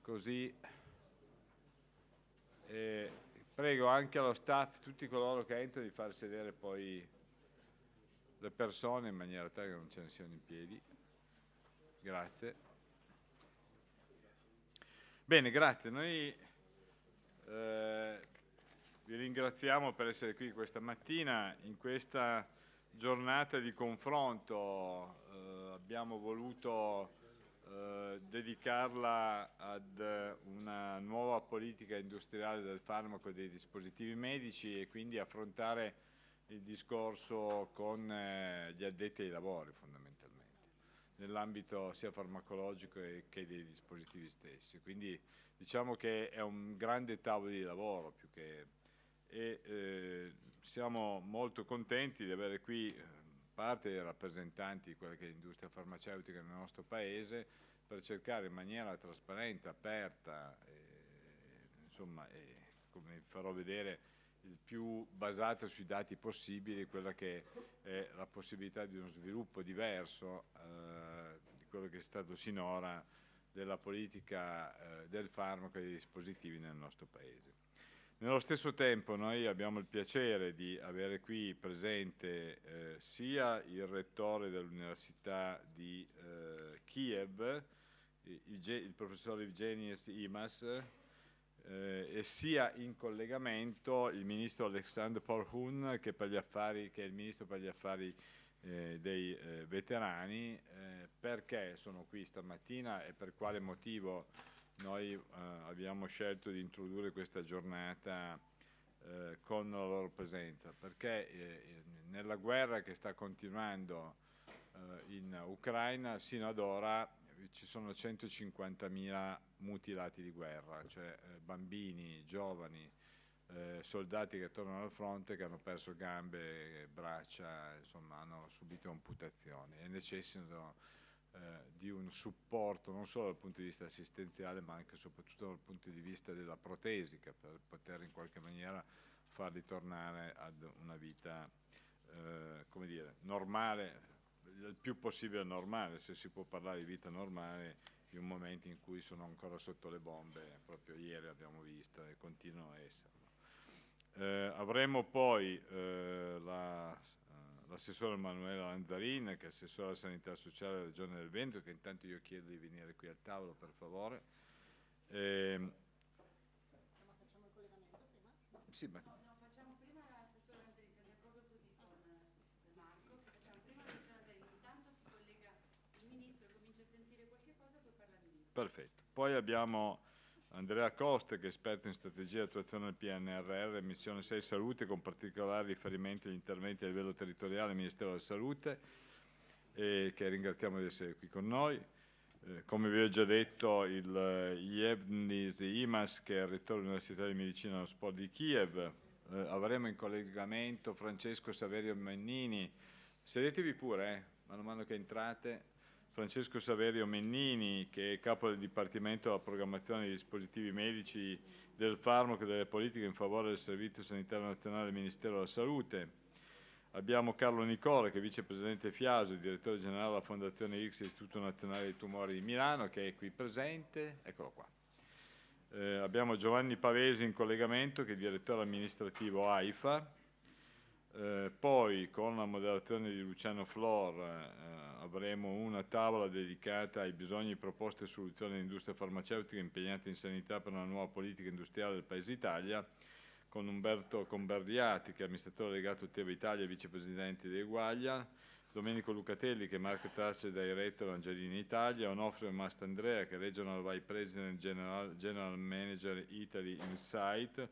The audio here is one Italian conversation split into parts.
così prego anche allo staff, tutti coloro che entrano, di far sedere poi le persone in maniera tale che non ce ne siano in piedi. Grazie. Bene, grazie. Noi vi ringraziamo per essere qui questa mattina. In questa giornata di confronto abbiamo voluto dedicarla ad una nuova politica industriale del farmaco e dei dispositivi medici e quindi affrontare il discorso con gli addetti ai lavori fondamentalmente, nell'ambito sia farmacologico che dei dispositivi stessi. Quindi diciamo che è un grande tavolo di lavoro siamo molto contenti di avere qui parte dei rappresentanti di quella che è l'industria farmaceutica nel nostro paese, per cercare in maniera trasparente, aperta, insomma, come vi farò vedere, il più basata sui dati possibili, quella che è la possibilità di uno sviluppo diverso di quello che è stato sinora della politica del farmaco e dei dispositivi nel nostro paese. Nello stesso tempo noi abbiamo il piacere di avere qui presente sia il rettore dell'Università di Kiev, il professor Evgenis Imas, e sia in collegamento il ministro Alexander Porhun, che è il ministro per gli affari dei veterani. Perché sono qui stamattina e per quale motivo noi abbiamo scelto di introdurre questa giornata con la loro presenza? Perché nella guerra che sta continuando in Ucraina sino ad ora ci sono 150.000 mutilati di guerra, cioè bambini, giovani, soldati che tornano al fronte, che hanno perso gambe, braccia, insomma hanno subito amputazioni e necessitano di un supporto non solo dal punto di vista assistenziale ma anche e soprattutto dal punto di vista della protesica, per poter in qualche maniera farli tornare ad una vita come dire, normale, il più possibile normale, se si può parlare di vita normale in un momento in cui sono ancora sotto le bombe. Proprio ieri abbiamo visto e continuano a esserlo. Avremo poi l'assessore Emanuela Lanzarin, che è assessore alla sanità sociale della Regione del Veneto, che intanto io chiedo di venire qui al tavolo per favore. Facciamo il collegamento prima? Sì, ma... No, facciamo prima l'assessore Lanzarin, siamo d'accordo così con Marco, che facciamo prima l'assessore Lanzarin, intanto si collega il ministro e comincia a sentire qualche cosa, poi parla il ministro. Perfetto. Poi abbiamo Andrea Costa, che è esperto in strategia e attuazione del PNRR, missione 6 salute, con particolare riferimento agli interventi a livello territoriale del Ministero della Salute, che ringraziamo di essere qui con noi. Come vi ho già detto, il Evgenis Imas, che è il rettore dell'Università di Medicina dello Sport di Kiev. Avremo in collegamento Francesco Saverio Mennini. Sedetevi pure, mano a mano che entrate. Francesco Saverio Mennini, che è capo del Dipartimento della Programmazione dei Dispositivi Medici, del Farmaco e delle Politiche in favore del Servizio Sanitario Nazionale del Ministero della Salute. Abbiamo Carlo Nicola, che è vicepresidente FIASO, direttore generale della Fondazione X, Istituto Nazionale dei Tumori di Milano, che è qui presente. Eccolo qua. Abbiamo Giovanni Pavesi in collegamento, che è direttore amministrativo AIFA. Poi con la moderazione di Luciano Flor avremo una tavola dedicata ai bisogni, proposte e soluzioni dell'industria farmaceutica impegnata in sanità per una nuova politica industriale del Paese Italia, con Umberto Comberriati, che è amministratore delegato Teva Italia e vicepresidente di Eguaglia, Domenico Lucatelli, che è Market Access Director Angelini Italia, Onofrio Mastandrea, che è Regional Vice President General Manager Italy Insight,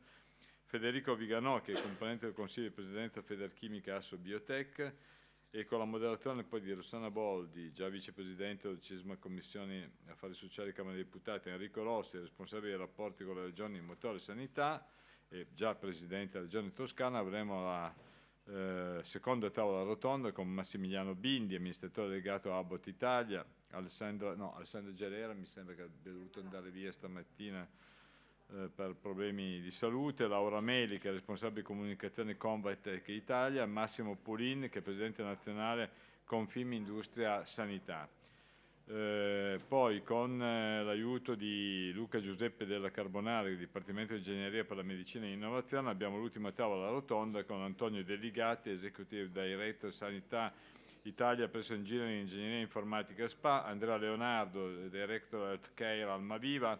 Federico Viganò, che è componente del Consiglio di Presidenza Federchimica Asso Biotech, e con la moderazione poi di Rossana Boldi, già vicepresidente della 12ª Commissione Affari Sociali Camera dei Deputati, Enrico Rossi, responsabile dei rapporti con le regioni in motore e sanità, e già presidente della Regione Toscana. Avremo la seconda tavola rotonda con Massimiliano Bindi, amministratore delegato a Abbott Italia, Alessandra Gelera, mi sembra che abbia dovuto andare via stamattina per problemi di salute, Laura Meli, che è responsabile comunicazione Convatec Italia, Massimo Pulin, che è presidente nazionale Confimindustria Sanità. Poi con l'aiuto di Luca Giuseppe della Carbonari, Dipartimento di Ingegneria per la Medicina e Innovazione, abbiamo l'ultima tavola rotonda con Antonio Deligati, Executive Director Sanità Italia presso Engineering Ingegneria Informatica SPA, Andrea Leonardo, Director Healthcare Almaviva,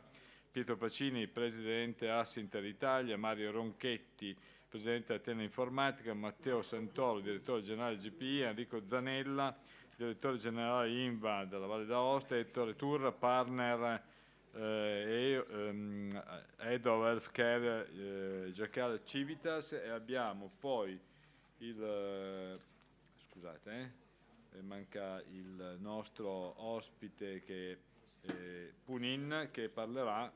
Pietro Pacini, Presidente Assinter Italia, Mario Ronchetti, Presidente Atena Informatica, Matteo Santoro, Direttore Generale GPI, Enrico Zanella, Direttore Generale INVA della Valle d'Aosta, Ettore Turra, Partner e Head of Healthcare Giaccale Civitas, e abbiamo poi manca il nostro ospite che Punin, che parlerà.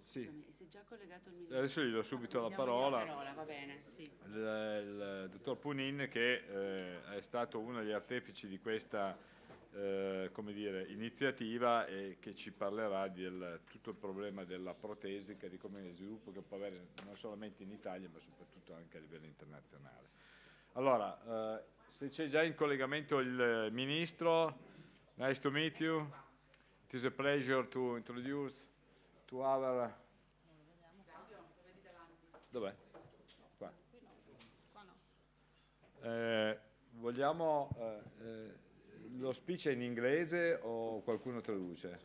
Sì. Si è già collegato il ministro. Adesso gli do subito la parola. Va bene, sì. Il dottor Punin, che è stato uno degli artefici di questa iniziativa, e che ci parlerà di tutto il problema della protesica, di come sviluppo che può avere non solamente in Italia ma soprattutto anche a livello internazionale. Allora, se c'è già in collegamento il Ministro, nice to meet you. It is a pleasure to introduce to our... Dov'è? Qua. Vogliamo... lo speech è in inglese o qualcuno traduce?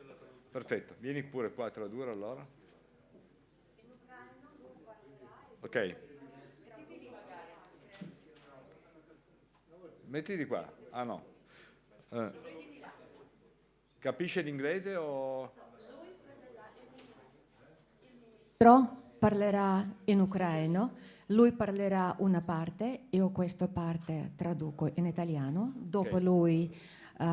Perfetto, vieni pure qua a tradurre allora. Ok. Metti di qua. Ah no. Capisce l'inglese o... Parlerà in ucraino, lui parlerà una parte, io questa parte traduco in italiano, dopo Ok. lui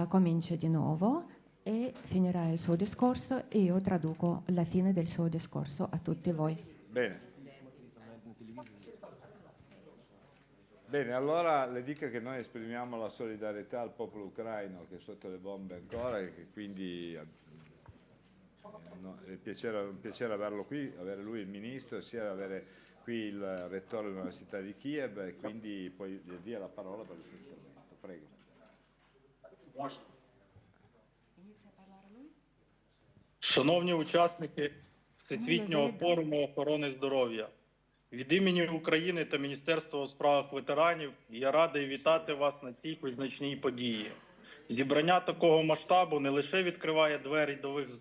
comincia di nuovo e finirà il suo discorso e io traduco la fine del suo discorso a tutti voi. Bene. Bene, allora le dico che noi esprimiamo la solidarietà al popolo ucraino che è sotto le bombe ancora, e che quindi è un piacere averlo qui, avere lui il ministro, sia avere qui il rettore dell'Università di Kiev, e quindi poi gli dia la parola per il suo intervento. Prego. Inizia a parlare lui? Шановні учасники Всесвітнього форуму охорони здоров'я, від імені України та Міністерства у справах ветеранів я радий вітати вас на цій визначній події. Зібрання такого масштабу не лише відкриває двері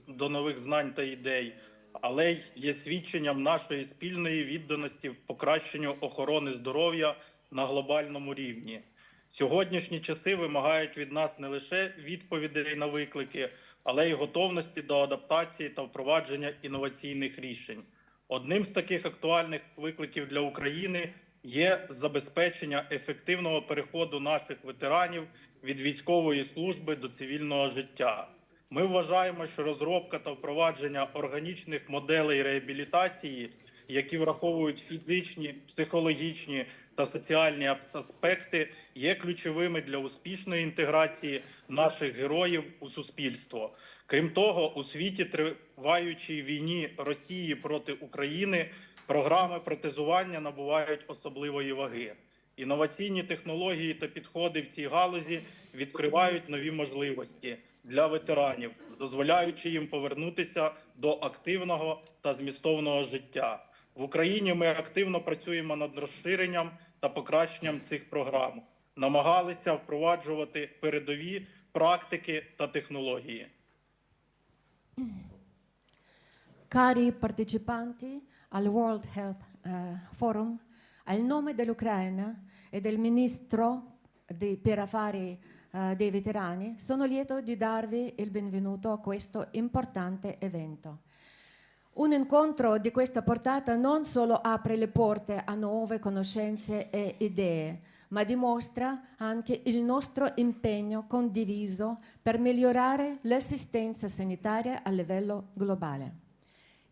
до нових знань та ідей, але й є свідченням нашої спільної відданості покращенню охорони здоров'я на глобальному рівні. Сьогоднішні часи вимагають від нас не лише відповідей на виклики, але й готовності до адаптації та впровадження інноваційних рішень. Одним з таких актуальних викликів для України є забезпечення ефективного переходу наших ветеранів від військової служби до цивільного життя. Ми вважаємо, що розробка та впровадження органічних моделей реабілітації, які враховують фізичні, психологічні та соціальні аспекти, є ключовими для успішної інтеграції наших героїв у суспільство. Крім того, у світі триваючій війні Росії проти України програми протезування набувають особливої ваги. Інноваційні технології та підходи в цій галузі відкривають нові можливості для ветеранів, дозволяючи їм повернутися до активного та змістовного життя. В Україні ми активно працюємо над розширенням та покращенням цих програм, намагалися впроваджувати передові практики та технології. Cari partecipanti al World Health Forum, al nome dell'Ucraina e del Ministro per Affari dei Veterani, sono lieto di darvi il benvenuto a questo importante evento. Un incontro di questa portata non solo apre le porte a nuove conoscenze e idee, ma dimostra anche il nostro impegno condiviso per migliorare l'assistenza sanitaria a livello globale.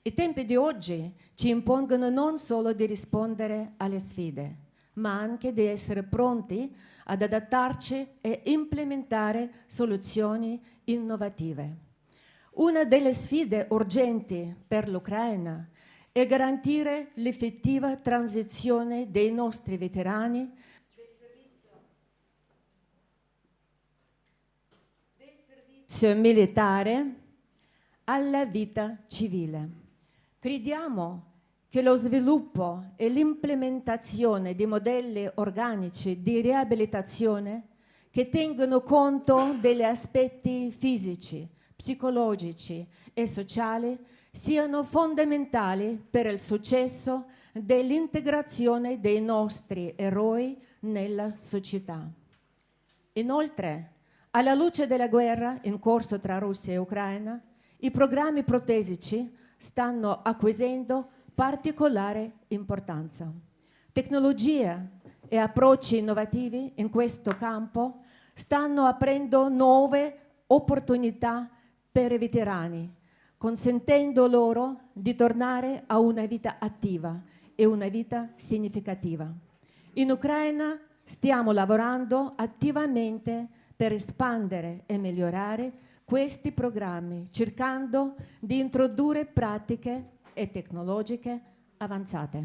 I tempi di oggi ci impongono non solo di rispondere alle sfide, ma anche di essere pronti ad adattarci e implementare soluzioni innovative. Una delle sfide urgenti per l'Ucraina è garantire l'effettiva transizione dei nostri veterani militare alla vita civile. Crediamo che lo sviluppo e l'implementazione di modelli organici di riabilitazione che tengono conto degli aspetti fisici, psicologici e sociali siano fondamentali per il successo dell'integrazione dei nostri eroi nella società. Inoltre, alla luce della guerra in corso tra Russia e Ucraina, i programmi protesici stanno acquisendo particolare importanza. Tecnologie e approcci innovativi in questo campo stanno aprendo nuove opportunità per i veterani, consentendo loro di tornare a una vita attiva e una vita significativa. In Ucraina stiamo lavorando attivamente per espandere e migliorare questi programmi, cercando di introdurre pratiche і технології авансати.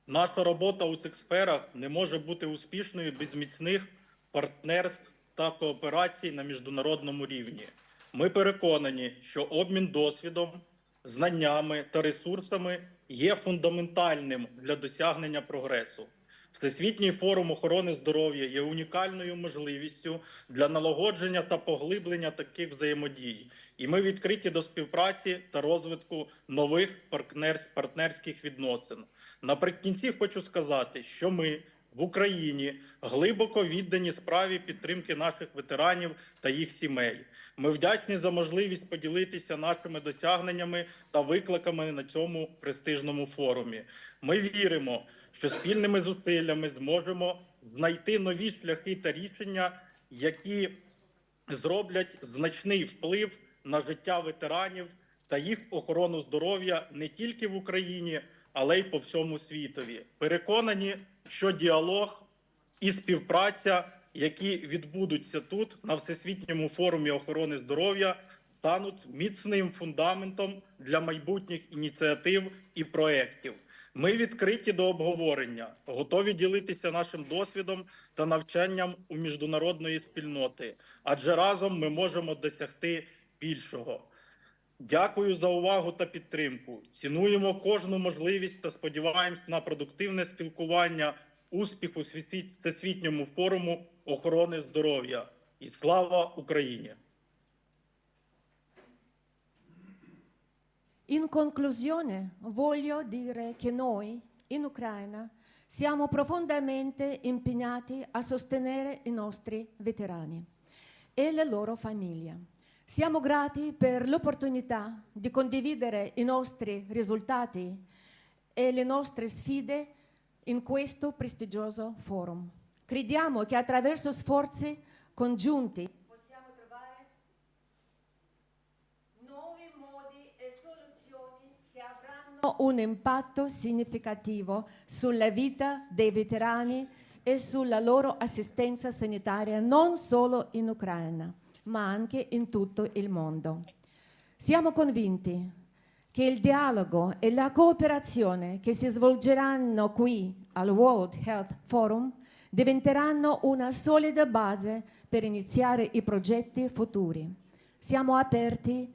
Наша робота у цих сферах не може бути успішною без міцних партнерств та кооперацій на міжнародному рівні. Ми переконані, що обмін досвідом, знаннями та ресурсами є фундаментальним для досягнення прогресу. Всесвітній форум охорони здоров'я є унікальною можливістю для налагодження та поглиблення таких взаємодій. І ми відкриті до співпраці та розвитку нових партнерських відносин. Наприкінці хочу сказати, що ми в Україні глибоко віддані справі підтримки наших ветеранів та їх сімей. Ми вдячні за можливість поділитися нашими досягненнями та викликами на цьому престижному форумі. Ми віримо, що спільними зусиллями зможемо знайти нові шляхи та рішення, які зроблять значний вплив на життя ветеранів та їх охорону здоров'я не тільки в Україні, але й по всьому світові. Переконані, що діалог і співпраця, які відбудуться тут, на Всесвітньому форумі охорони здоров'я, стануть міцним фундаментом для майбутніх ініціатив і проєктів. Ми відкриті до обговорення, готові ділитися нашим досвідом та навчанням у міжнародної спільноти, адже разом ми можемо досягти більшого. Дякую за увагу та підтримку. Цінуємо кожну можливість та сподіваємось на продуктивне спілкування, успіху Всесвітньому форуму охорони здоров'я. І слава Україні! In conclusione, voglio dire che noi, in Ucraina, siamo profondamente impegnati a sostenere i nostri veterani e le loro famiglie. Siamo grati per l'opportunità di condividere i nostri risultati e le nostre sfide in questo prestigioso forum. Crediamo che attraverso sforzi congiunti possiamo trovare nuovi modi e soluzioni che avranno un impatto significativo sulla vita dei veterani e sulla loro assistenza sanitaria non solo in Ucraina, ma anche in tutto il mondo. Siamo convinti che il dialogo e la cooperazione che si svolgeranno qui al World Health Forum diventeranno una solida base per iniziare i progetti futuri. Siamo aperti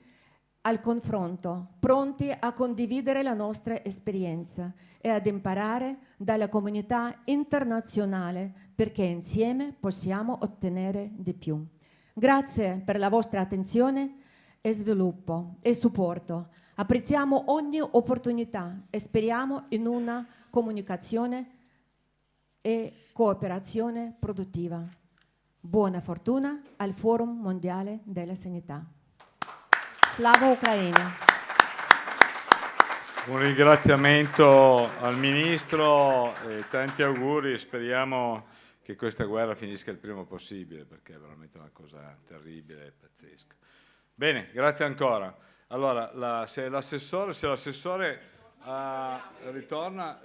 al confronto, pronti a condividere la nostra esperienza e ad imparare dalla comunità internazionale, perché insieme possiamo ottenere di più. Grazie per la vostra attenzione e sviluppo e supporto. Apprezziamo ogni opportunità e speriamo in una comunicazione e cooperazione produttiva. Buona fortuna al Forum Mondiale della Sanità. Slava Ucraina! Un ringraziamento al Ministro e tanti auguri, speriamo che questa guerra finisca il prima possibile, perché è veramente una cosa terribile e pazzesca. Bene, grazie ancora. Allora, se l'assessore ritorna,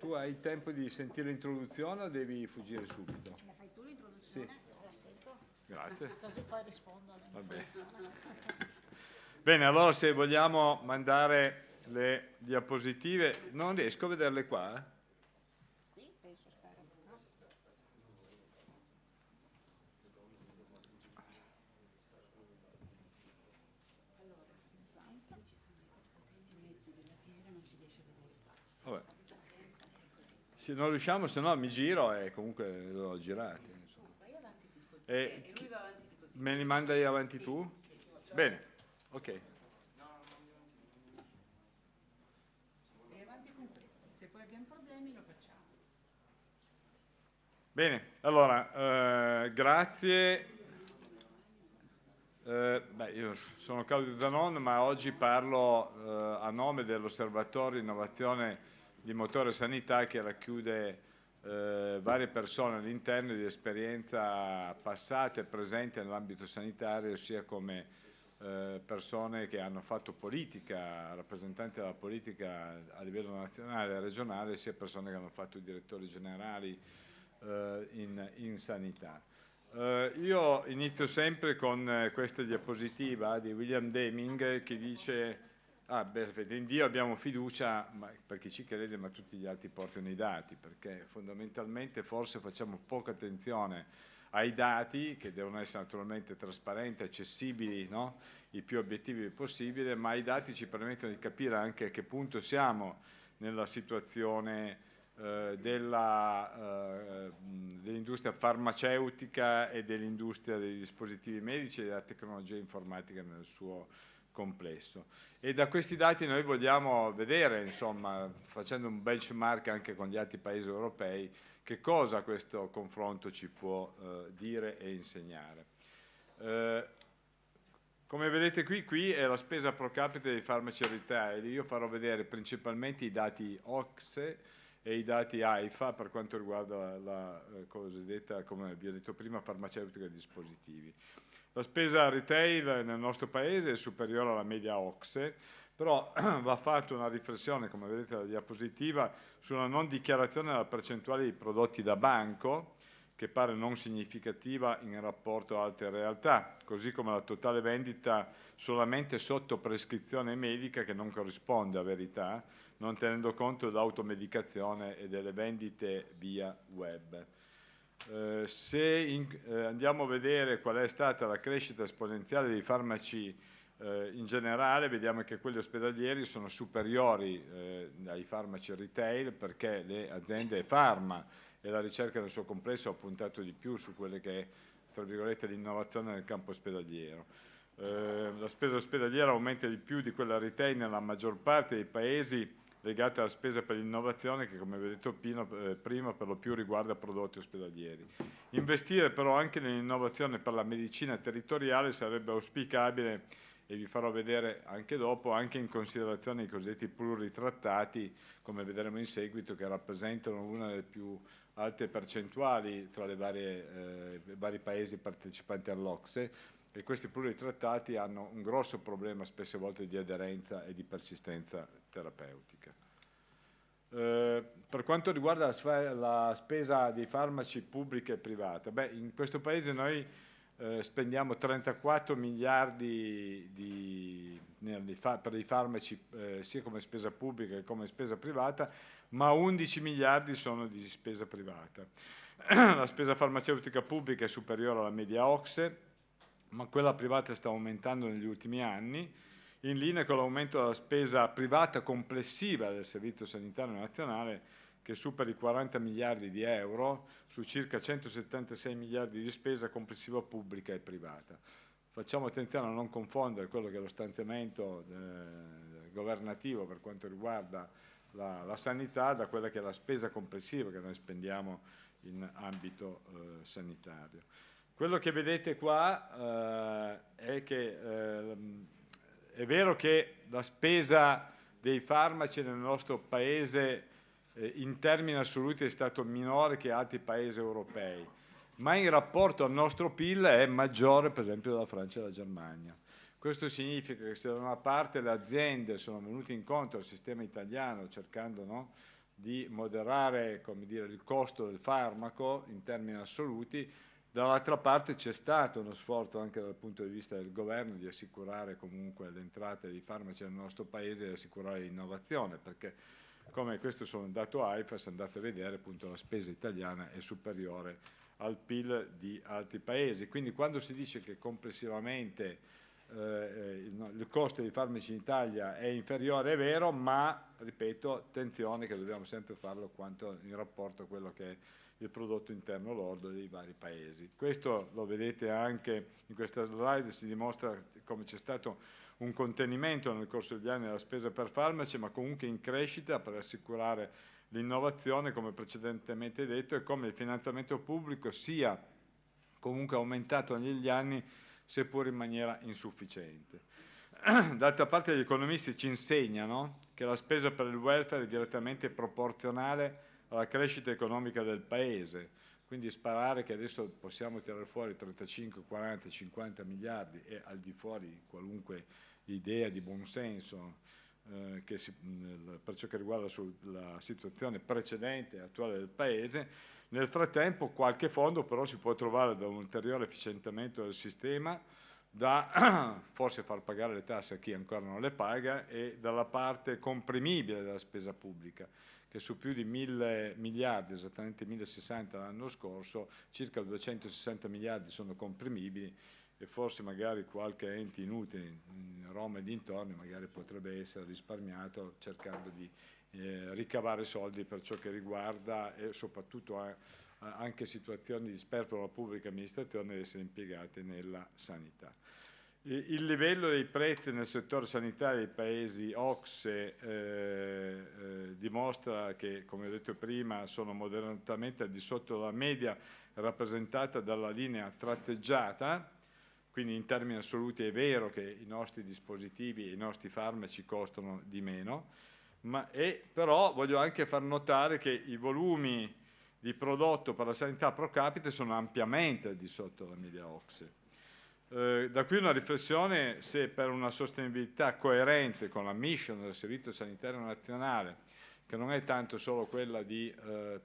tu hai tempo di sentire l'introduzione o devi fuggire subito? La fai tu l'introduzione? Sì. La sento. Grazie. Così poi rispondo. Va bene. Bene, allora se vogliamo mandare le diapositive, non riesco a vederle qua, eh? Qui penso, spero. No? Vabbè. Se non riusciamo, se no mi giro e comunque l'ho girati. Insomma. E me li mandai avanti tu? Bene, ok. E avanti con questo, se poi abbiamo problemi lo facciamo. Bene, allora, grazie. Io sono Claudio Zanon, ma oggi parlo a nome dell'Osservatorio Innovazione di Motore Sanità, che racchiude varie persone all'interno di esperienza passate e presenti nell'ambito sanitario, sia come persone che hanno fatto politica, rappresentanti della politica a livello nazionale e regionale, sia persone che hanno fatto i direttori generali in sanità. Io inizio sempre con questa diapositiva di William Deming che dice in Dio abbiamo fiducia, per chi ci crede, ma tutti gli altri portano i dati, perché fondamentalmente forse facciamo poca attenzione ai dati, che devono essere naturalmente trasparenti, accessibili, no? I più obiettivi possibile, ma i dati ci permettono di capire anche a che punto siamo nella situazione dell'industria farmaceutica e dell'industria dei dispositivi medici e della tecnologia informatica nel suo complesso. E da questi dati noi vogliamo vedere, insomma, facendo un benchmark anche con gli altri paesi europei, che cosa questo confronto ci può dire e insegnare. Come vedete qui è la spesa pro capite dei farmaci retail. Io farò vedere principalmente i dati OCSE e i dati AIFA per quanto riguarda la cosiddetta, come vi ho detto prima, farmaceutica e dispositivi. La spesa retail nel nostro paese è superiore alla media OCSE, però va fatta una riflessione, come vedete dalla diapositiva, sulla non dichiarazione della percentuale di prodotti da banco, che pare non significativa in rapporto a altre realtà, così come la totale vendita solamente sotto prescrizione medica, che non corrisponde a verità, non tenendo conto dell'automedicazione e delle vendite via web. Se andiamo a vedere qual è stata la crescita esponenziale dei farmaci in generale, vediamo che quelli ospedalieri sono superiori ai farmaci retail, perché le aziende pharma e la ricerca nel suo complesso ha puntato di più su quelle che è, tra virgolette, l'innovazione nel campo ospedaliero. La spesa ospedaliera aumenta di più di quella retail nella maggior parte dei paesi legate alla spesa per l'innovazione, che, come vi ho detto prima, per lo più riguarda prodotti ospedalieri. Investire però anche nell'innovazione per la medicina territoriale sarebbe auspicabile, e vi farò vedere anche dopo, anche in considerazione i cosiddetti pluritrattati, come vedremo in seguito, che rappresentano una delle più alte percentuali tra i vari paesi partecipanti all'OCSE, e questi pluritrattati hanno un grosso problema spesse volte di aderenza e di persistenza terapeutica. Per quanto riguarda la spesa di farmaci pubblica e privata, in questo paese noi spendiamo 34 miliardi per i farmaci sia come spesa pubblica che come spesa privata, ma 11 miliardi sono di spesa privata. La spesa farmaceutica pubblica è superiore alla media OCSE, ma quella privata sta aumentando negli ultimi anni, in linea con l'aumento della spesa privata complessiva del Servizio Sanitario Nazionale, che supera i 40 miliardi di euro su circa 176 miliardi di spesa complessiva pubblica e privata. Facciamo attenzione a non confondere quello che è lo stanziamento governativo per quanto riguarda la sanità da quella che è la spesa complessiva che noi spendiamo in ambito sanitario. Quello che vedete qua è che è vero che la spesa dei farmaci nel nostro paese in termini assoluti è stato minore che altri paesi europei, ma in rapporto al nostro PIL è maggiore per esempio della Francia e della Germania. Questo significa che se da una parte le aziende sono venute incontro al sistema italiano cercando di moderare, come dire, il costo del farmaco in termini assoluti, dall'altra parte c'è stato uno sforzo anche dal punto di vista del governo di assicurare comunque le entrate di farmaci nel nostro paese e di assicurare l'innovazione, perché come questo sono un dato AIFA, se andate a vedere appunto la spesa italiana è superiore al PIL di altri paesi. Quindi quando si dice che complessivamente il costo dei farmaci in Italia è inferiore, è vero, ma ripeto, attenzione che dobbiamo sempre farlo quanto in rapporto a quello che è il prodotto interno lordo dei vari paesi. Questo lo vedete anche in questa slide, si dimostra come c'è stato un contenimento nel corso degli anni della spesa per farmaci, ma comunque in crescita per assicurare l'innovazione, come precedentemente detto, e come il finanziamento pubblico sia comunque aumentato negli anni, seppur in maniera insufficiente. D'altra parte gli economisti ci insegnano che la spesa per il welfare è direttamente proporzionale alla crescita economica del Paese, quindi sparare che adesso possiamo tirare fuori 35, 40, 50 miliardi è al di fuori di qualunque idea di buonsenso per ciò che riguarda la situazione precedente e attuale del Paese. Nel frattempo qualche fondo però si può trovare da un ulteriore efficientamento del sistema, da forse far pagare le tasse a chi ancora non le paga e dalla parte comprimibile della spesa pubblica, che su più di 1.000 miliardi, esattamente 1.060 l'anno scorso, circa 260 miliardi sono comprimibili e forse magari qualche ente inutile in Roma e dintorni magari potrebbe essere risparmiato cercando di ricavare soldi per ciò che riguarda e soprattutto anche situazioni di sperpero della pubblica amministrazione ad essere impiegate nella sanità. Il livello dei prezzi nel settore sanitario dei paesi OCSE dimostra che, come ho detto prima, sono moderatamente al di sotto della media rappresentata dalla linea tratteggiata, quindi in termini assoluti è vero che i nostri dispositivi e i nostri farmaci costano di meno, però voglio anche far notare che i volumi di prodotto per la sanità pro capite sono ampiamente al di sotto della media OCSE. Da qui una riflessione se per una sostenibilità coerente con la mission del Servizio Sanitario Nazionale, che non è tanto solo quella di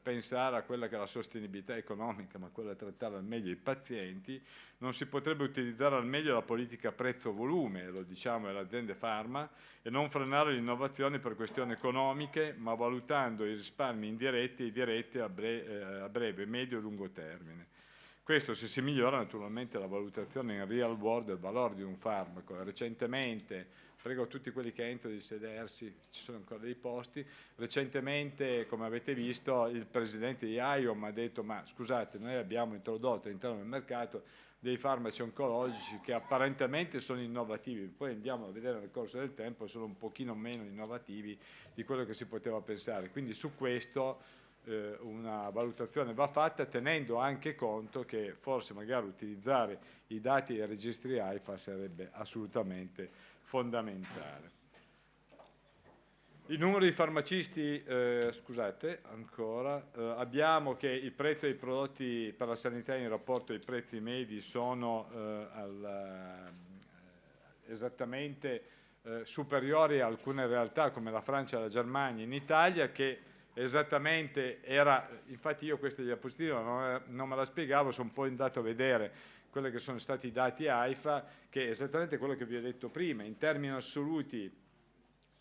pensare a quella che è la sostenibilità economica, ma quella di trattare al meglio i pazienti, non si potrebbe utilizzare al meglio la politica prezzo-volume, lo diciamo alle aziende farma, e non frenare l'innovazione per questioni economiche, ma valutando i risparmi indiretti e diretti a breve, medio e lungo termine. Questo se si migliora naturalmente la valutazione in real world del valore di un farmaco. Recentemente, prego tutti quelli che entrano di sedersi, ci sono ancora dei posti, recentemente, come avete visto, il presidente di IOM ha detto ma scusate, noi abbiamo introdotto all'interno del mercato dei farmaci oncologici che apparentemente sono innovativi, poi andiamo a vedere nel corso del tempo sono un pochino meno innovativi di quello che si poteva pensare. Quindi su questo una valutazione va fatta tenendo anche conto che forse magari utilizzare i dati dei registri AIFA sarebbe assolutamente fondamentale. I numeri di farmacisti, scusate, ancora, abbiamo che il prezzo dei prodotti per la sanità in rapporto ai prezzi medi sono esattamente superiori a alcune realtà come la Francia e la Germania in Italia, che esattamente era, infatti io questa diapositiva non me la spiegavo, sono un po' andato a vedere quelli che sono stati i dati AIFA, che è esattamente quello che vi ho detto prima, in termini assoluti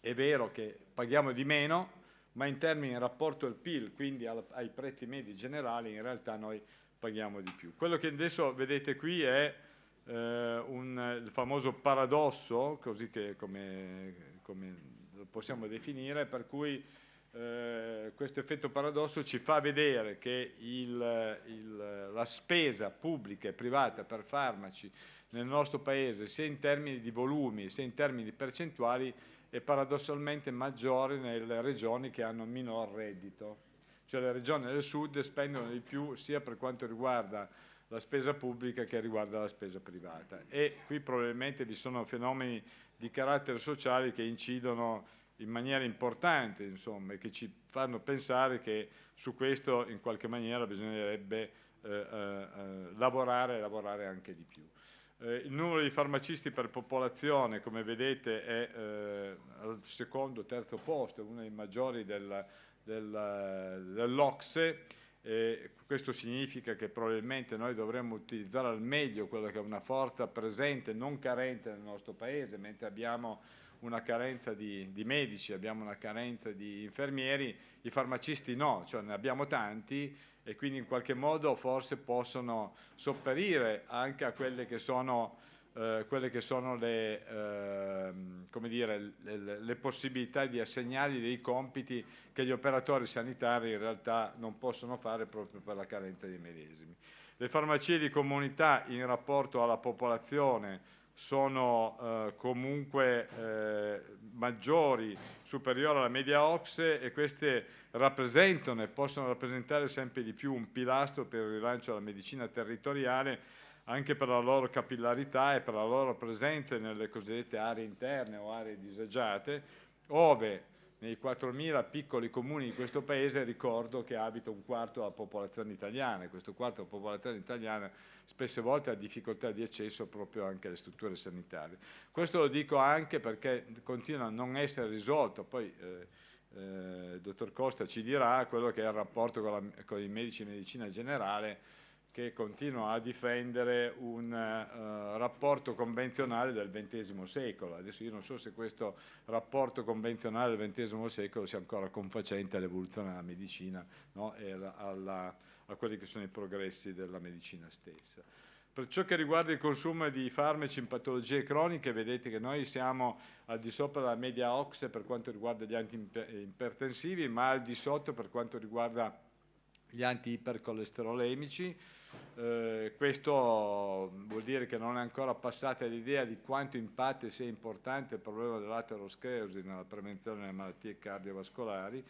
è vero che paghiamo di meno, ma in termini in rapporto al PIL, quindi ai prezzi medi generali, in realtà noi paghiamo di più. Quello che adesso vedete qui è il famoso paradosso, così che come lo possiamo definire, per cui questo effetto paradosso ci fa vedere che la spesa pubblica e privata per farmaci nel nostro Paese, sia in termini di volumi sia in termini di percentuali, è paradossalmente maggiore nelle regioni che hanno minor reddito. Cioè le regioni del sud spendono di più sia per quanto riguarda la spesa pubblica che riguarda la spesa privata. E qui probabilmente vi sono fenomeni di carattere sociale che incidono in maniera importante, insomma, e che ci fanno pensare che su questo in qualche maniera bisognerebbe lavorare anche di più. Il numero di farmacisti per popolazione, come vedete, è al secondo o terzo posto, è uno dei maggiori dell'OCSE. Questo significa che probabilmente noi dovremmo utilizzare al meglio quella che è una forza presente, non carente nel nostro Paese, mentre abbiamo una carenza di medici, abbiamo una carenza di infermieri, i farmacisti no, cioè ne abbiamo tanti e quindi in qualche modo forse possono sopperire anche a quelle che sono quelle che sono come dire, le possibilità di assegnargli dei compiti che gli operatori sanitari in realtà non possono fare proprio per la carenza dei medesimi. Le farmacie di comunità in rapporto alla popolazione sono comunque maggiori, superiori alla media OCSE, e queste rappresentano e possono rappresentare sempre di più un pilastro per il rilancio della medicina territoriale, anche per la loro capillarità e per la loro presenza nelle cosiddette aree interne o aree disagiate, ove nei 4.000 piccoli comuni di questo paese ricordo che abita un quarto della popolazione italiana, e questo quarto della popolazione italiana spesse volte ha difficoltà di accesso proprio anche alle strutture sanitarie. Questo lo dico anche perché continua a non essere risolto, poi il dottor Costa ci dirà quello che è il rapporto con i medici di medicina generale, che continua a difendere un rapporto convenzionale del XX secolo. Adesso io non so se questo rapporto convenzionale del XX secolo sia ancora confacente all'evoluzione della medicina, no? E a quelli che sono i progressi della medicina stessa. Per ciò che riguarda il consumo di farmaci in patologie croniche, vedete che noi siamo al di sopra della media OCSE per quanto riguarda gli antiipertensivi, ma al di sotto per quanto riguarda gli anti-ipercolesterolemici. Questo vuol dire che non è ancora passata l'idea di quanto impatti sia importante il problema dell'aterosclerosi nella prevenzione delle malattie cardiovascolari.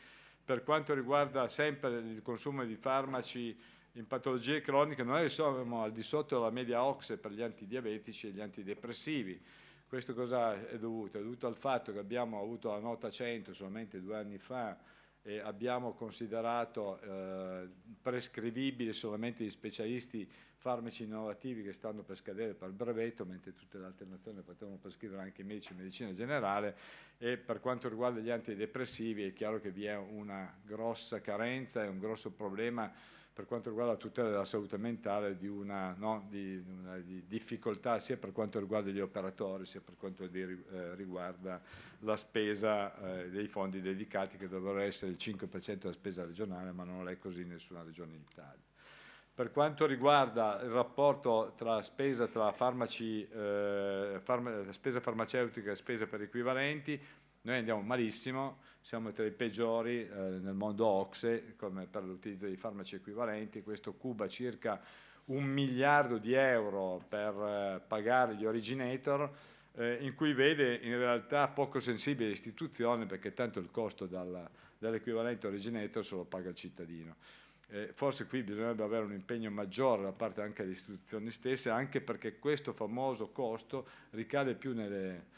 Per quanto riguarda sempre il consumo di farmaci in patologie croniche, noi siamo al di sotto della media OCSE per gli antidiabetici e gli antidepressivi. Questo cosa è dovuto? È dovuto al fatto che abbiamo avuto la nota 100 solamente 2 anni fa, e abbiamo considerato prescrivibili solamente gli specialisti farmaci innovativi che stanno per scadere per il brevetto, mentre tutte le altre nazioni potevano prescrivere anche i medici di medicina generale. E per quanto riguarda gli antidepressivi è chiaro che vi è una grossa carenza e un grosso problema per quanto riguarda la tutela della salute mentale, di una difficoltà sia per quanto riguarda gli operatori, sia per quanto riguarda la spesa dei fondi dedicati, che dovrebbero essere il 5% della spesa regionale, ma non è così in nessuna regione d'Italia. Per quanto riguarda il rapporto tra spesa spesa farmaceutica e spesa per equivalenti, noi andiamo malissimo, siamo tra i peggiori nel mondo OCSE come per l'utilizzo di farmaci equivalenti. Questo cuba circa 1 miliardo di euro per pagare gli originator, in cui vede in realtà poco sensibile l'istituzione, perché tanto il costo dell'equivalente originator se lo paga il cittadino. Forse qui bisognerebbe avere un impegno maggiore da parte anche delle istituzioni stesse, anche perché questo famoso costo ricade più nelle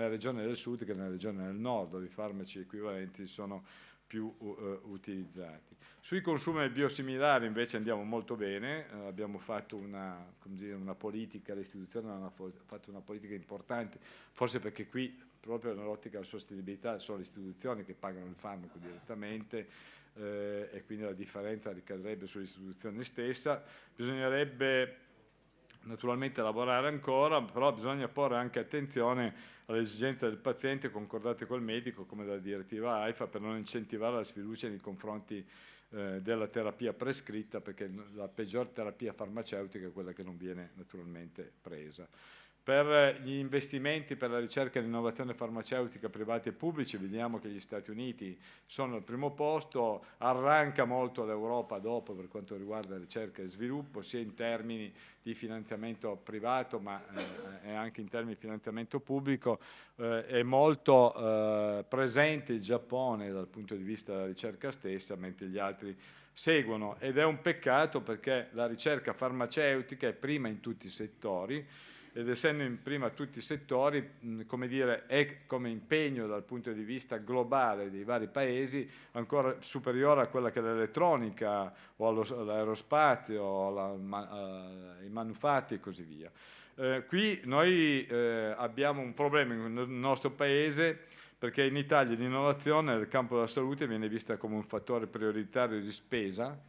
regioni del sud che nelle regioni del nord, dove i farmaci equivalenti sono più utilizzati. Sui consumi biosimilari invece andiamo molto bene, abbiamo fatto una politica, le istituzioni hanno fatto una politica importante, forse perché qui proprio nell'ottica della sostenibilità sono le istituzioni che pagano il farmaco direttamente, e quindi la differenza ricadrebbe sull'istituzione stessa. Bisognerebbe naturalmente lavorare ancora, però bisogna porre anche attenzione alle esigenze del paziente concordate col medico, come dalla direttiva AIFA, per non incentivare la sfiducia nei confronti della terapia prescritta, perché la peggior terapia farmaceutica è quella che non viene naturalmente presa. Per gli investimenti per la ricerca e l'innovazione farmaceutica privati e pubblici, vediamo che gli Stati Uniti sono al primo posto, arranca molto l'Europa dopo per quanto riguarda ricerca e sviluppo, sia in termini di finanziamento privato ma anche in termini di finanziamento pubblico. È molto presente il Giappone dal punto di vista della ricerca stessa, mentre gli altri seguono, ed è un peccato perché la ricerca farmaceutica è prima in tutti i settori, ed essendo in prima tutti i settori, come dire, è come impegno dal punto di vista globale dei vari paesi ancora superiore a quella che è l'elettronica o l'aerospazio, o i manufatti e così via. Qui noi abbiamo un problema nel nostro paese, perché in Italia l'innovazione nel campo della salute viene vista come un fattore prioritario di spesa,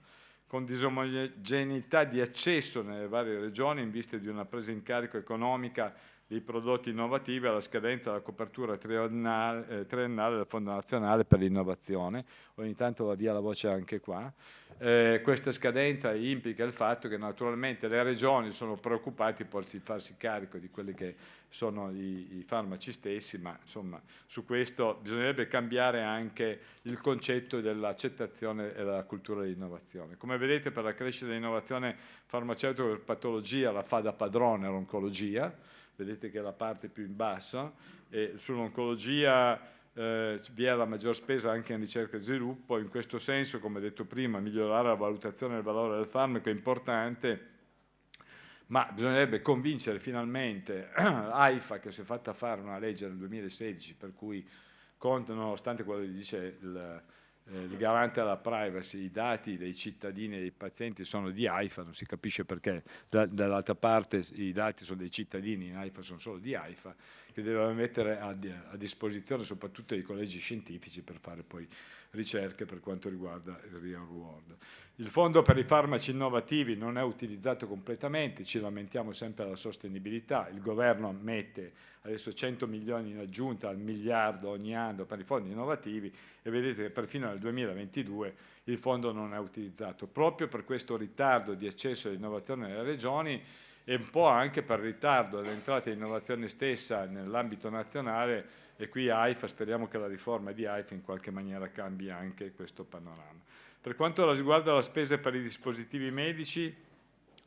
con disomogeneità di accesso nelle varie regioni in vista di una presa in carico economica dei prodotti innovativi alla scadenza della copertura triennale del Fondo Nazionale per l'Innovazione. Ogni tanto va via la voce anche qua. Questa scadenza implica il fatto che naturalmente le regioni sono preoccupate di farsi carico di quelli che sono i farmaci stessi, ma insomma su questo bisognerebbe cambiare anche il concetto dell'accettazione e della cultura dell'innovazione. Come vedete, per la crescita dell'innovazione farmaceutica per patologia la fa da padrone l'oncologia, vedete che è la parte più in basso, e sull'oncologia vi è la maggior spesa anche in ricerca e sviluppo. In questo senso, come detto prima, migliorare la valutazione del valore del farmaco è importante, ma bisognerebbe convincere finalmente AIFA, che si è fatta fare una legge nel 2016 per cui contano, nonostante quello che dice il garante alla privacy, i dati dei cittadini e dei pazienti sono di AIFA, non si capisce perché dall'altra parte i dati sono dei cittadini, in AIFA sono solo di AIFA, che deve mettere a disposizione soprattutto dei collegi scientifici per fare poi ricerche per quanto riguarda il real world. Il fondo per i farmaci innovativi non è utilizzato completamente, ci lamentiamo sempre della sostenibilità, il governo mette adesso 100 milioni in aggiunta al miliardo ogni anno per i fondi innovativi e vedete che perfino nel 2022 il fondo non è utilizzato, proprio per questo ritardo di accesso all'innovazione nelle regioni e un po' anche per il ritardo dell'entrata di innovazione stessa nell'ambito nazionale, e qui AIFA, speriamo che la riforma di AIFA in qualche maniera cambi anche questo panorama. Per quanto riguarda la spesa per i dispositivi medici,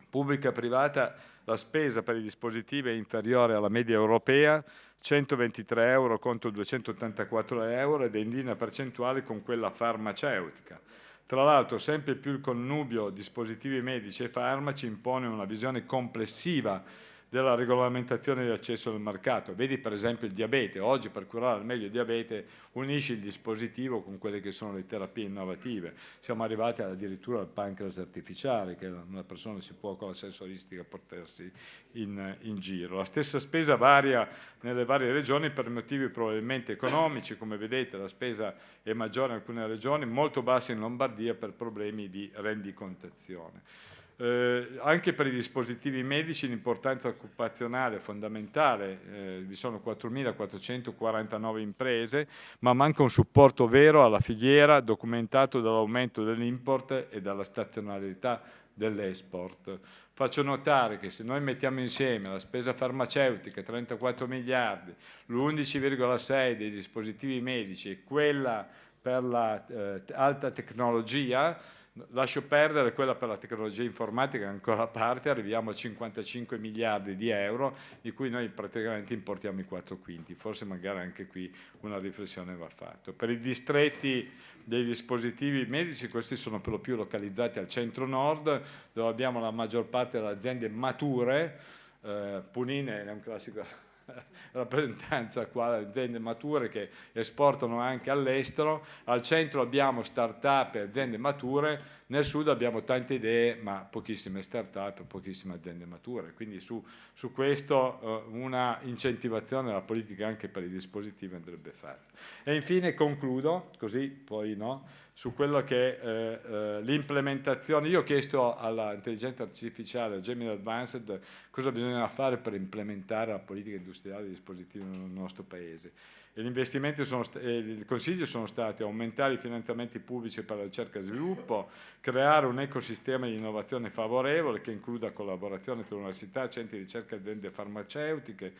pubblica e privata, la spesa per i dispositivi è inferiore alla media europea, 123 euro contro 284 euro ed è in linea percentuale con quella farmaceutica. Tra l'altro sempre più il connubio dispositivi medici e farmaci impone una visione complessiva della regolamentazione di accesso al mercato. Vedi per esempio il diabete, oggi per curare al meglio il diabete unisci il dispositivo con quelle che sono le terapie innovative, siamo arrivati addirittura al pancreas artificiale, che una persona si può con la sensoristica portarsi in giro. La stessa spesa varia nelle varie regioni per motivi probabilmente economici, come vedete la spesa è maggiore in alcune regioni, molto bassa in Lombardia per problemi di rendicontazione. Anche per i dispositivi medici l'importanza occupazionale è fondamentale, vi sono 4.449 imprese, ma manca un supporto vero alla filiera documentato dall'aumento dell'import e dalla stazionarietà dell'export. Faccio notare che se noi mettiamo insieme la spesa farmaceutica, 34 miliardi, l'11,6 dei dispositivi medici e quella per l'alta tecnologia, lascio perdere quella per la tecnologia informatica, ancora a parte, arriviamo a 55 miliardi di euro, di cui noi praticamente importiamo i 4 quinti. Forse magari anche qui una riflessione va fatta. Per i distretti dei dispositivi medici, questi sono per lo più localizzati al centro-nord, dove abbiamo la maggior parte delle aziende mature, Punine è un classico rappresentanza qua, aziende mature che esportano anche all'estero, al centro abbiamo start-up e aziende mature, nel sud abbiamo tante idee ma pochissime start-up e pochissime aziende mature, quindi su questo una incentivazione alla politica anche per i dispositivi andrebbe fatta. E infine concludo, così poi no, su quello che è l'implementazione. Io ho chiesto all'intelligenza artificiale, a Gemini Advanced, cosa bisogna fare per implementare la politica industriale dei dispositivi nel nostro Paese. E gli investimenti il consiglio sono stati aumentare i finanziamenti pubblici per la ricerca e sviluppo, creare un ecosistema di innovazione favorevole che includa collaborazione tra università, centri di ricerca e aziende farmaceutiche,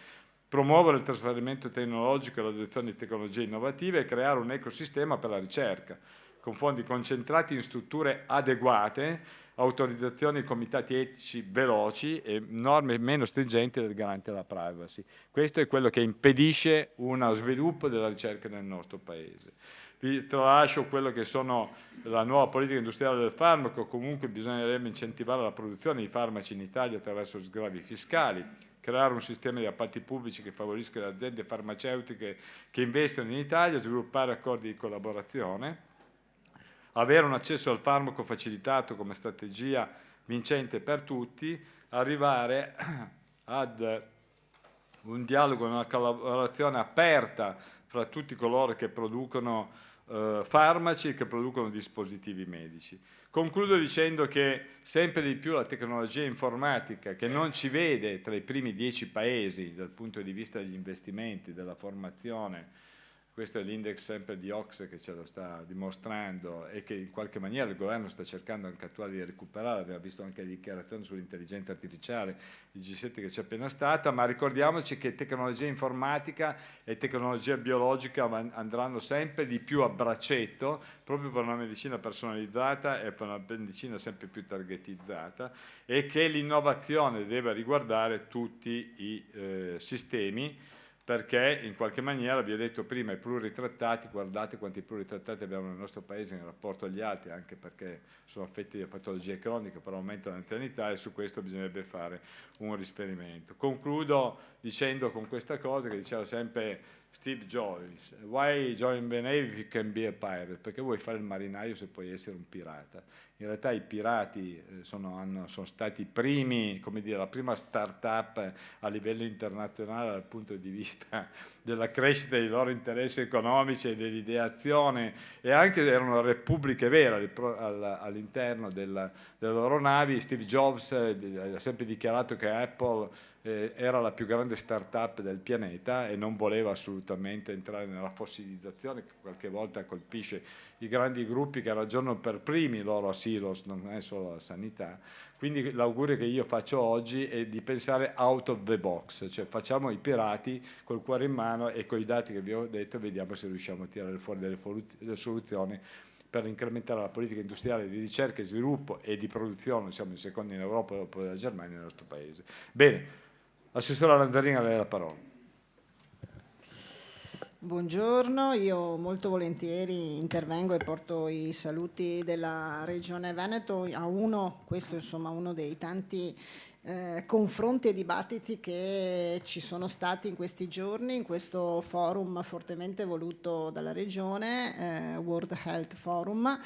promuovere il trasferimento tecnologico e l'adozione di tecnologie innovative e creare un ecosistema per la ricerca, con fondi concentrati in strutture adeguate, autorizzazioni e comitati etici veloci e norme meno stringenti del garante della privacy. Questo è quello che impedisce uno sviluppo della ricerca nel nostro Paese. Vi tralascio quello che sono la nuova politica industriale del farmaco, comunque bisognerebbe incentivare la produzione di farmaci in Italia attraverso sgravi fiscali, creare un sistema di appalti pubblici che favorisca le aziende farmaceutiche che investono in Italia, sviluppare accordi di collaborazione, avere un accesso al farmaco facilitato come strategia vincente per tutti, arrivare ad un dialogo, una collaborazione aperta fra tutti coloro che producono farmaci che producono dispositivi medici. Concludo dicendo che sempre di più la tecnologia informatica, che non ci vede tra i primi 10 paesi dal punto di vista degli investimenti, della formazione, questo è l'index sempre di Ox che ce lo sta dimostrando e che in qualche maniera il governo sta cercando anche attuale di recuperare. Abbiamo visto anche le dichiarazioni sull'intelligenza artificiale, il G7 che c'è appena stata, ma ricordiamoci che tecnologia informatica e tecnologia biologica andranno sempre di più a braccetto, proprio per una medicina personalizzata e per una medicina sempre più targetizzata, e che l'innovazione deve riguardare tutti i sistemi, perché in qualche maniera, vi ho detto prima, i pluritrattati, guardate quanti pluritrattati abbiamo nel nostro paese in rapporto agli altri, anche perché sono affetti da patologie croniche, per aumento dell'anzianità, e su questo bisognerebbe fare un riferimento. Concludo dicendo con questa cosa che diceva sempre Steve Jobs: why join the Navy if you can be a pirate? Perché vuoi fare il marinaio se puoi essere un pirata? In realtà i pirati sono stati i primi, come dire, la prima start-up a livello internazionale dal punto di vista della crescita dei loro interessi economici e dell'ideazione, e anche erano repubbliche vere all'interno delle loro navi. Steve Jobs ha sempre dichiarato che Apple era la più grande start-up del pianeta e non voleva assolutamente entrare nella fossilizzazione, che qualche volta colpisce i grandi gruppi che ragionano per primi loro a silos, non è solo la sanità. Quindi l'augurio che io faccio oggi è di pensare out of the box, cioè facciamo i pirati col cuore in mano e con i dati che vi ho detto vediamo se riusciamo a tirare fuori delle soluzioni per incrementare la politica industriale di ricerca e sviluppo e di produzione. Siamo i secondi in Europa dopo la Germania nel nostro paese. Bene, Assessore Lanzarin, a lei la parola. Buongiorno, io molto volentieri intervengo e porto i saluti della Regione Veneto a questo insomma uno dei tanti confronti e dibattiti che ci sono stati in questi giorni, in questo forum fortemente voluto dalla Regione, World Health Forum.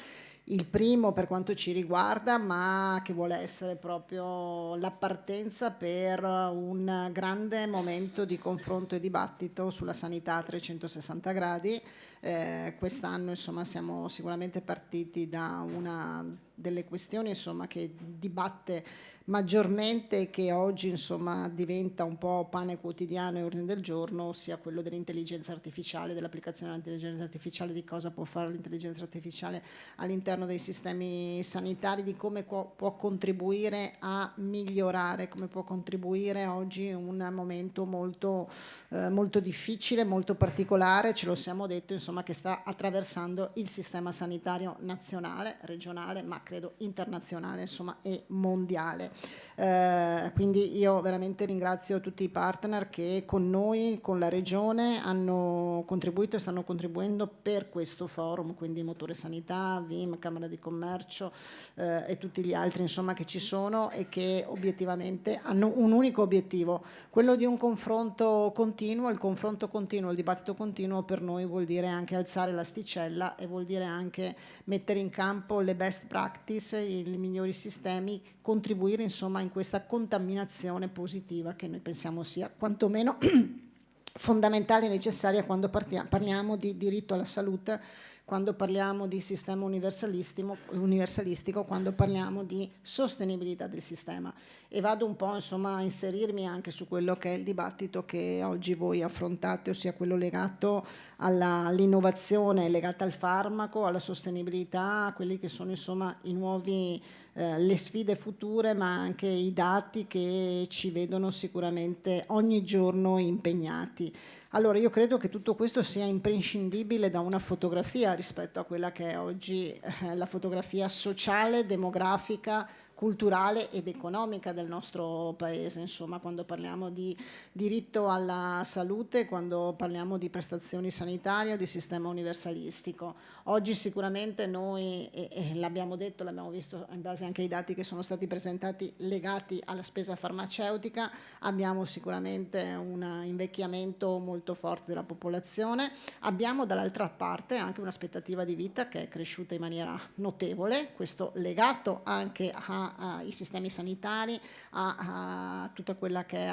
Il primo per quanto ci riguarda, ma che vuole essere proprio la partenza per un grande momento di confronto e dibattito sulla sanità a 360 gradi. Quest'anno insomma siamo sicuramente partiti da una delle questioni insomma che dibatte maggiormente e che oggi insomma diventa un po' pane quotidiano e ordine del giorno, ossia quello dell'intelligenza artificiale, dell'applicazione dell'intelligenza artificiale, di cosa può fare l'intelligenza artificiale all'interno dei sistemi sanitari, di come può contribuire a migliorare, come può contribuire oggi un momento molto, molto difficile, molto particolare, ce lo siamo detto insomma, che sta attraversando il sistema sanitario nazionale, regionale, ma credo internazionale insomma, e mondiale. Quindi io veramente ringrazio tutti i partner che con noi, con la Regione, hanno contribuito e stanno contribuendo per questo forum, quindi Motore Sanità, VIM, Camera di Commercio e tutti gli altri insomma, che ci sono e che obiettivamente hanno un unico obiettivo, quello di un confronto continuo. Il confronto continuo, il dibattito continuo per noi vuol dire anche alzare l'asticella e vuol dire anche mettere in campo le best practice, i migliori sistemi, contribuire insomma in questa contaminazione positiva che noi pensiamo sia quantomeno fondamentale e necessaria quando parliamo di diritto alla salute, quando parliamo di sistema universalistico, quando parliamo di sostenibilità del sistema. E vado un po' insomma a inserirmi anche su quello che è il dibattito che oggi voi affrontate, ossia quello legato all'innovazione, legata al farmaco, alla sostenibilità, a quelli che sono insomma i nuovi le sfide future, ma anche i dati che ci vedono sicuramente ogni giorno impegnati. Allora io credo che tutto questo sia imprescindibile da una fotografia rispetto a quella che è oggi la fotografia sociale, demografica, culturale ed economica del nostro paese, insomma, quando parliamo di diritto alla salute, quando parliamo di prestazioni sanitarie o di sistema universalistico. Oggi sicuramente noi, e l'abbiamo detto, l'abbiamo visto in base anche ai dati che sono stati presentati legati alla spesa farmaceutica, abbiamo sicuramente un invecchiamento molto forte della popolazione, abbiamo dall'altra parte anche un'aspettativa di vita che è cresciuta in maniera notevole, questo legato anche ai sistemi sanitari, a tutta quella che è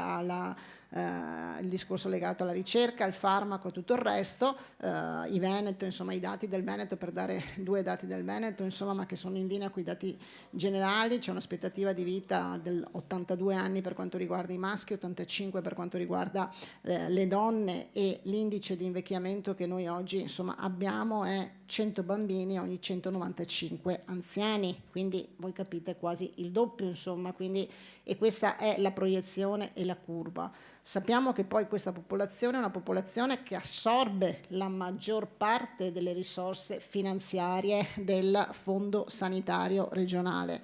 il discorso legato alla ricerca, al farmaco e tutto il resto, i Veneto, insomma i dati del Veneto, per dare 2 dati del Veneto, insomma, ma che sono in linea con i dati generali. C'è un'aspettativa di vita del 82 anni per quanto riguarda i maschi, 85 per quanto riguarda le donne, e l'indice di invecchiamento che noi oggi insomma abbiamo è 100 bambini ogni 195 anziani, quindi voi capite quasi il doppio, insomma, quindi, e questa è la proiezione e la curva. Sappiamo che poi questa popolazione è una popolazione che assorbe la maggior parte delle risorse finanziarie del Fondo Sanitario Regionale.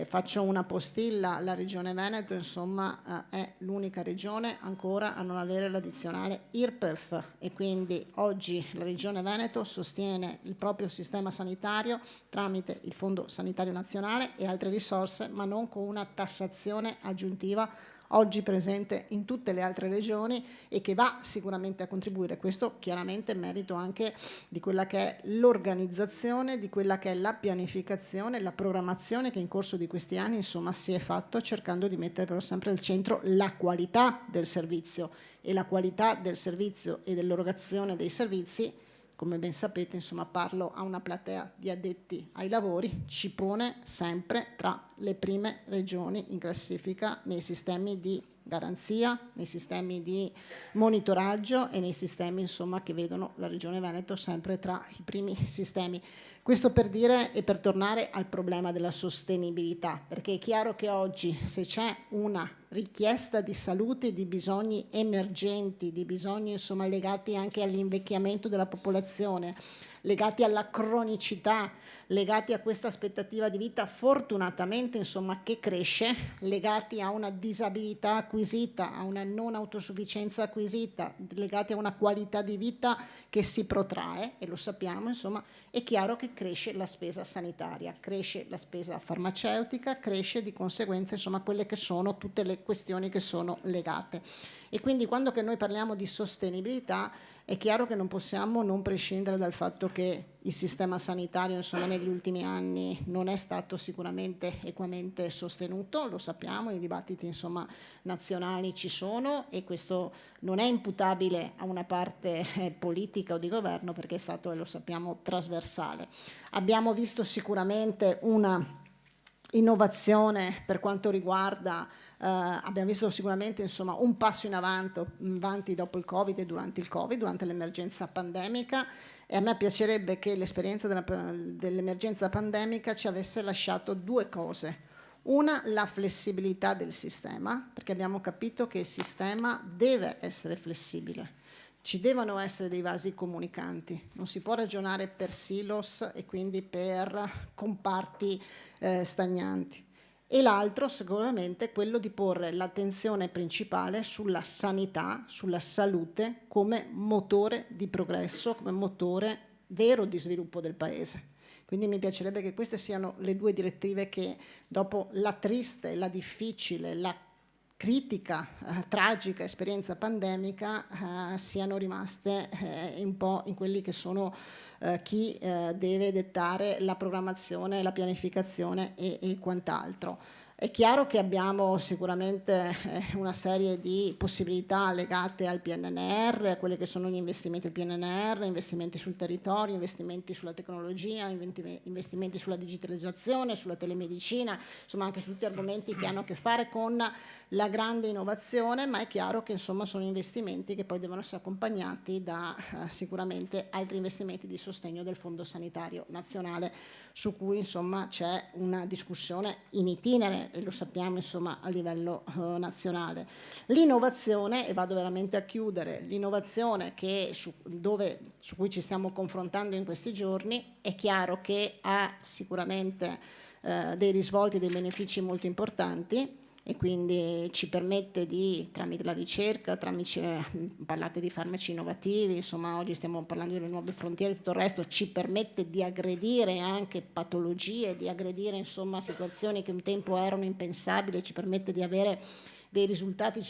Faccio una postilla: la Regione Veneto insomma è l'unica regione ancora a non avere l'addizionale IRPEF, e quindi oggi la Regione Veneto sostiene il proprio sistema sanitario tramite il Fondo Sanitario Nazionale e altre risorse, ma non con una tassazione aggiuntiva oggi presente in tutte le altre regioni, e che va sicuramente a contribuire. Questo chiaramente è merito anche di quella che è l'organizzazione, di quella che è la pianificazione, la programmazione che in corso di questi anni insomma si è fatto, cercando di mettere però sempre al centro la qualità del servizio, e la qualità del servizio e dell'erogazione dei servizi, come ben sapete, insomma, parlo a una platea di addetti ai lavori, ci pone sempre tra le prime regioni in classifica nei sistemi di garanzia, nei sistemi di monitoraggio e nei sistemi insomma che vedono la Regione Veneto sempre tra i primi sistemi. Questo per dire, e per tornare al problema della sostenibilità, perché è chiaro che oggi, se c'è una richiesta di salute, di bisogni emergenti, di bisogni insomma legati anche all'invecchiamento della popolazione, legati alla cronicità, legati a questa aspettativa di vita fortunatamente insomma che cresce, legati a una disabilità acquisita, a una non autosufficienza acquisita, legati a una qualità di vita che si protrae, e lo sappiamo insomma, è chiaro che cresce la spesa sanitaria, cresce la spesa farmaceutica, cresce di conseguenza insomma quelle che sono tutte le questioni che sono legate. E quindi quando che noi parliamo di sostenibilità è chiaro che non possiamo non prescindere dal fatto che il sistema sanitario insomma negli ultimi anni non è stato sicuramente equamente sostenuto, lo sappiamo, i dibattiti insomma nazionali ci sono, e questo non è imputabile a una parte politica o di governo, perché è stato, e lo sappiamo, trasversale. Abbiamo visto sicuramente una innovazione per quanto riguarda abbiamo visto sicuramente insomma un passo in avanti dopo il Covid e durante il Covid, durante l'emergenza pandemica, e a me piacerebbe che l'esperienza dell'emergenza pandemica ci avesse lasciato 2 cose. Una, la flessibilità del sistema, perché abbiamo capito che il sistema deve essere flessibile. Ci devono essere dei vasi comunicanti, non si può ragionare per silos e quindi per comparti stagnanti. E l'altro sicuramente è quello di porre l'attenzione principale sulla sanità, sulla salute come motore di progresso, come motore vero di sviluppo del Paese. Quindi mi piacerebbe che queste siano le 2 direttive che, dopo la triste, la difficile, la critica, tragica esperienza pandemica, siano rimaste un po' in quelli che sono chi deve dettare la programmazione, la pianificazione e quant'altro. È chiaro che abbiamo sicuramente una serie di possibilità legate al PNRR, a quelli che sono gli investimenti del PNRR, investimenti sul territorio, investimenti sulla tecnologia, investimenti sulla digitalizzazione, sulla telemedicina, insomma anche tutti argomenti che hanno a che fare con la grande innovazione, ma è chiaro che insomma sono investimenti che poi devono essere accompagnati da sicuramente altri investimenti di sostegno del Fondo Sanitario Nazionale, su cui insomma c'è una discussione in itinere, e lo sappiamo insomma a livello nazionale. L'innovazione, e vado veramente a chiudere, l'innovazione su cui ci stiamo confrontando in questi giorni, è chiaro che ha sicuramente dei risvolti, dei benefici molto importanti, e quindi ci permette di, tramite la ricerca, parlate di farmaci innovativi, insomma oggi stiamo parlando delle nuove frontiere e tutto il resto, ci permette di aggredire anche patologie, di aggredire insomma situazioni che un tempo erano impensabili, ci permette di avere dei risultati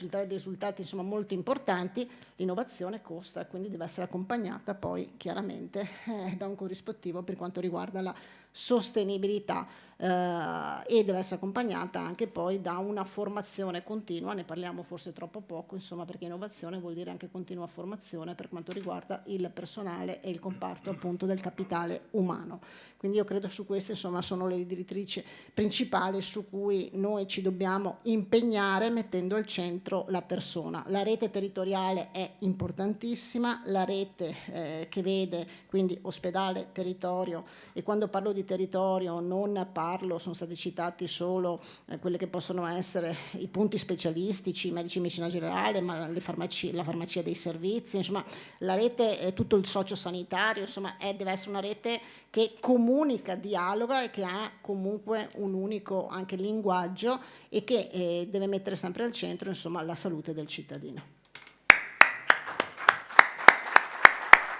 insomma molto importanti. L'innovazione costa, quindi deve essere accompagnata poi chiaramente da un corrispettivo per quanto riguarda la sostenibilità e deve essere accompagnata anche poi da una formazione continua, ne parliamo forse troppo poco, insomma, perché innovazione vuol dire anche continua formazione per quanto riguarda il personale e il comparto appunto del capitale umano. Quindi io credo su queste, insomma, sono le direttrici principali su cui noi ci dobbiamo impegnare mettendo al centro la persona. La rete territoriale è importantissima, la rete che vede quindi ospedale, territorio, e quando parlo di territorio non parlo, sono stati citati solo quelle che possono essere i punti specialistici, i medici di medicina generale, ma la farmacia dei servizi, insomma la rete, tutto il sociosanitario, insomma deve essere una rete che comunica, dialoga e che ha comunque un unico anche linguaggio e che deve mettere sempre al centro, insomma, la salute del cittadino.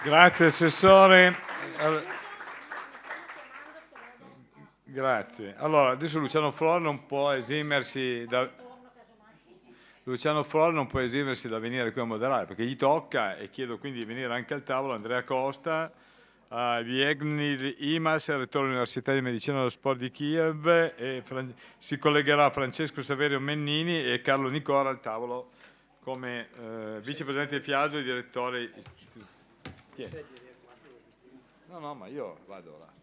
Grazie Assessore. Grazie. Allora, adesso Luciano Flor non può esimersi da venire qui a moderare perché gli tocca, e chiedo quindi di venire anche al tavolo Andrea Costa, Vignir Imas, rettore dell'Università di Medicina dello Sport di Kiev, e si collegherà Francesco Saverio Mennini e Carlo Nicora al tavolo come vicepresidente di FIASO e direttore. No, ma io vado là.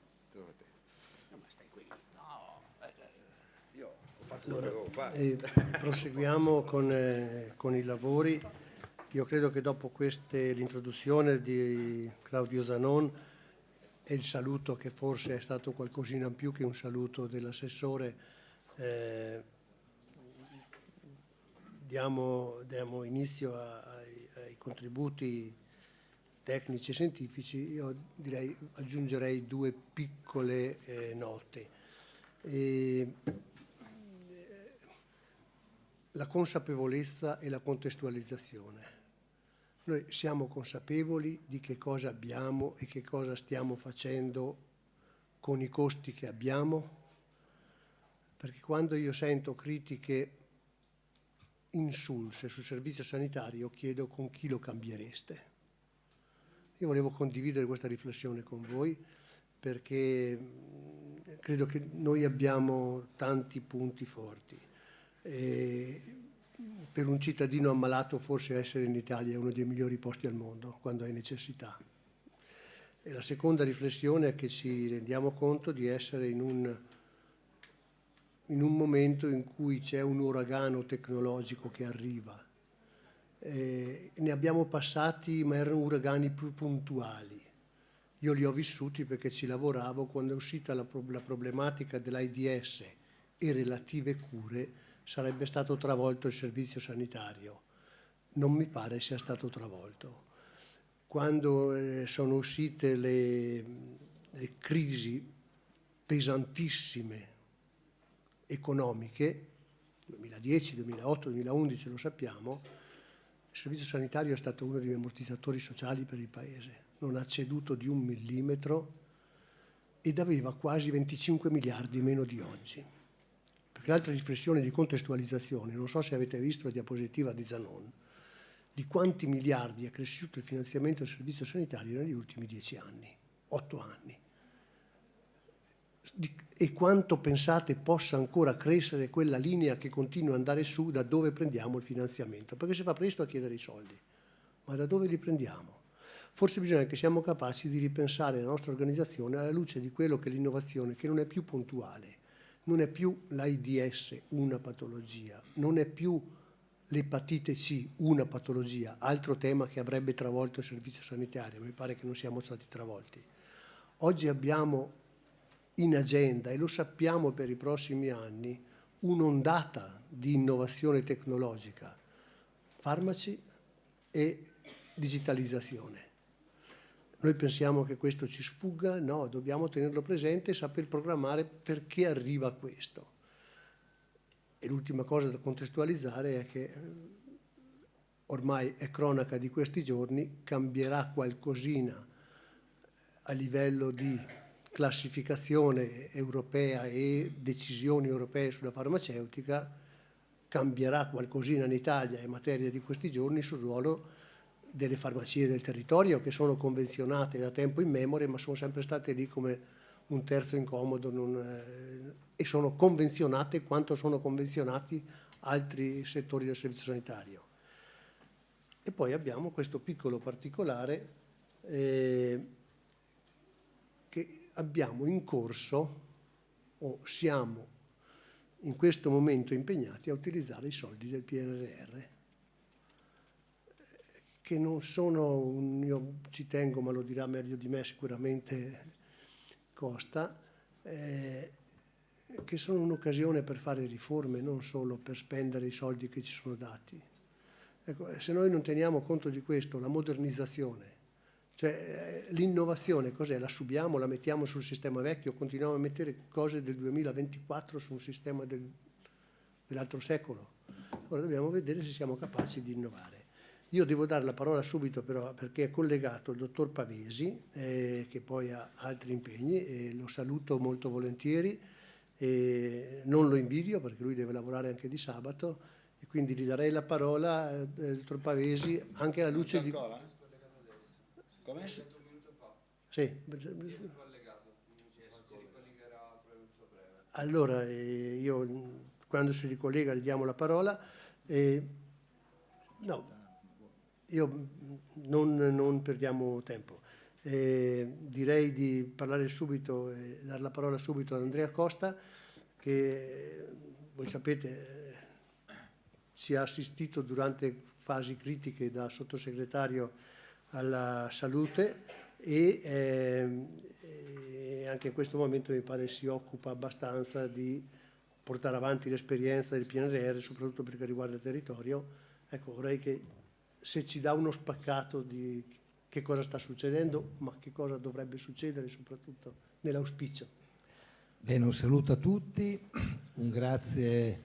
Allora, proseguiamo con i lavori. Io credo che dopo l'introduzione di Claudio Zanon e il saluto, che forse è stato qualcosina in più che un saluto dell'assessore, diamo inizio ai contributi tecnici e scientifici. Io aggiungerei due piccole note. La consapevolezza e la contestualizzazione. Noi siamo consapevoli di che cosa abbiamo e che cosa stiamo facendo con i costi che abbiamo, perché quando io sento critiche insulse sul servizio sanitario chiedo con chi lo cambiereste. Io volevo condividere questa riflessione con voi perché credo che noi abbiamo tanti punti forti. Per un cittadino ammalato forse essere in Italia è uno dei migliori posti al mondo quando hai necessità. E la seconda riflessione è che ci rendiamo conto di essere in un momento in cui c'è un uragano tecnologico che arriva. Ne abbiamo passati, ma erano uragani più puntuali. Io li ho vissuti perché ci lavoravo quando è uscita la problematica dell'AIDS e relative cure. Sarebbe stato travolto il servizio sanitario. Non mi pare sia stato travolto. Quando sono uscite le crisi pesantissime economiche, 2010, 2008, 2011, lo sappiamo, il servizio sanitario è stato uno degli ammortizzatori sociali per il Paese. Non ha ceduto di 1 millimetro ed aveva quasi 25 miliardi meno di oggi. Perché l'altra riflessione di contestualizzazione, non so se avete visto la diapositiva di Zanon, di quanti miliardi è cresciuto il finanziamento del servizio sanitario negli ultimi 10 anni, 8 anni. E quanto pensate possa ancora crescere quella linea che continua ad andare su, da dove prendiamo il finanziamento? Perché si fa presto a chiedere i soldi, ma da dove li prendiamo? Forse bisogna che siamo capaci di ripensare la nostra organizzazione alla luce di quello che è l'innovazione, che non è più puntuale. Non è più l'AIDS una patologia, non è più l'epatite C una patologia, altro tema che avrebbe travolto il servizio sanitario. Mi pare che non siamo stati travolti. Oggi abbiamo in agenda, e lo sappiamo per i prossimi anni, un'ondata di innovazione tecnologica, farmaci e digitalizzazione. Noi pensiamo che questo ci sfugga, no, dobbiamo tenerlo presente e saper programmare perché arriva questo. E l'ultima cosa da contestualizzare è che ormai è cronaca di questi giorni, cambierà qualcosina a livello di classificazione europea e decisioni europee sulla farmaceutica, cambierà qualcosina in Italia in materia di questi giorni sul ruolo delle farmacie del territorio, che sono convenzionate da tempo immemore, ma sono sempre state lì come un terzo incomodo e sono convenzionate quanto sono convenzionati altri settori del servizio sanitario. E poi abbiamo questo piccolo particolare che abbiamo in corso o siamo in questo momento impegnati a utilizzare i soldi del PNRR, che non sono, io ci tengo, ma lo dirà meglio di me sicuramente Costa, che sono un'occasione per fare riforme, non solo per spendere i soldi che ci sono dati. Ecco, se noi non teniamo conto di questo, la modernizzazione, cioè l'innovazione cos'è? La subiamo, la mettiamo sul sistema vecchio, continuiamo a mettere cose del 2024 su un sistema dell'altro secolo. Ora dobbiamo vedere se siamo capaci di innovare. Io devo dare la parola subito però perché è collegato il dottor Pavesi, che poi ha altri impegni, e lo saluto molto volentieri, e non lo invidio perché lui deve lavorare anche di sabato, e quindi gli darei la parola, dottor Pavesi, anche alla luce di... Come? Sì. Allora, io quando si ricollega gli diamo la parola. No, io non perdiamo tempo. Direi di parlare subito e dare la parola subito ad Andrea Costa, che voi sapete si è assistito durante fasi critiche da sottosegretario alla salute e anche in questo momento mi pare si occupa abbastanza di portare avanti l'esperienza del PNRR, soprattutto perché riguarda il territorio. Ecco, vorrei che se ci dà uno spaccato di che cosa sta succedendo, ma che cosa dovrebbe succedere soprattutto nell'auspicio. Bene, un saluto a tutti, un grazie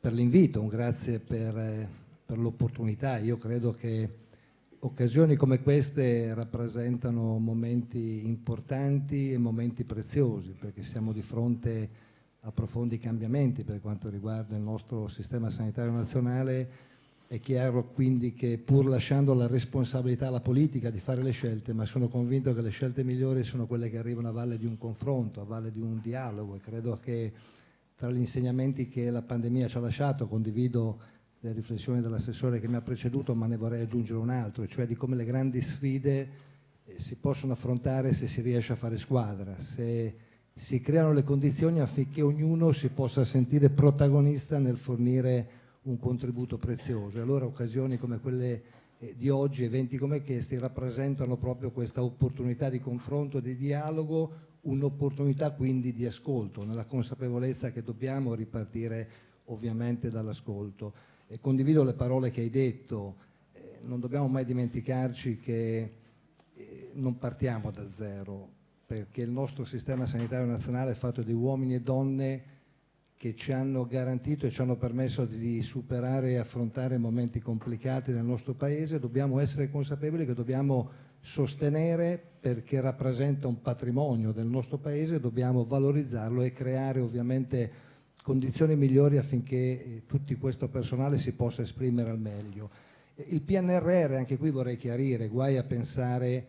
per l'invito, un grazie per l'opportunità. Io credo che occasioni come queste rappresentano momenti importanti e momenti preziosi, perché siamo di fronte a profondi cambiamenti per quanto riguarda il nostro sistema sanitario nazionale. È chiaro quindi che, pur lasciando la responsabilità alla politica di fare le scelte, ma sono convinto che le scelte migliori sono quelle che arrivano a valle di un confronto, a valle di un dialogo, e credo che tra gli insegnamenti che la pandemia ci ha lasciato, condivido le riflessioni dell'assessore che mi ha preceduto, ma ne vorrei aggiungere un altro, cioè di come le grandi sfide si possono affrontare se si riesce a fare squadra, se si creano le condizioni affinché ognuno si possa sentire protagonista nel fornire un contributo prezioso. E allora occasioni come quelle di oggi, eventi come questi, rappresentano proprio questa opportunità di confronto, di dialogo, un'opportunità quindi di ascolto, nella consapevolezza che dobbiamo ripartire ovviamente dall'ascolto. E condivido le parole che hai detto, non dobbiamo mai dimenticarci che non partiamo da zero, perché il nostro sistema sanitario nazionale è fatto di uomini e donne che ci hanno garantito e ci hanno permesso di superare e affrontare momenti complicati nel nostro Paese. Dobbiamo essere consapevoli che dobbiamo sostenere, perché rappresenta un patrimonio del nostro Paese, dobbiamo valorizzarlo e creare ovviamente condizioni migliori affinché tutto questo personale si possa esprimere al meglio. Il PNRR, anche qui vorrei chiarire, guai a pensare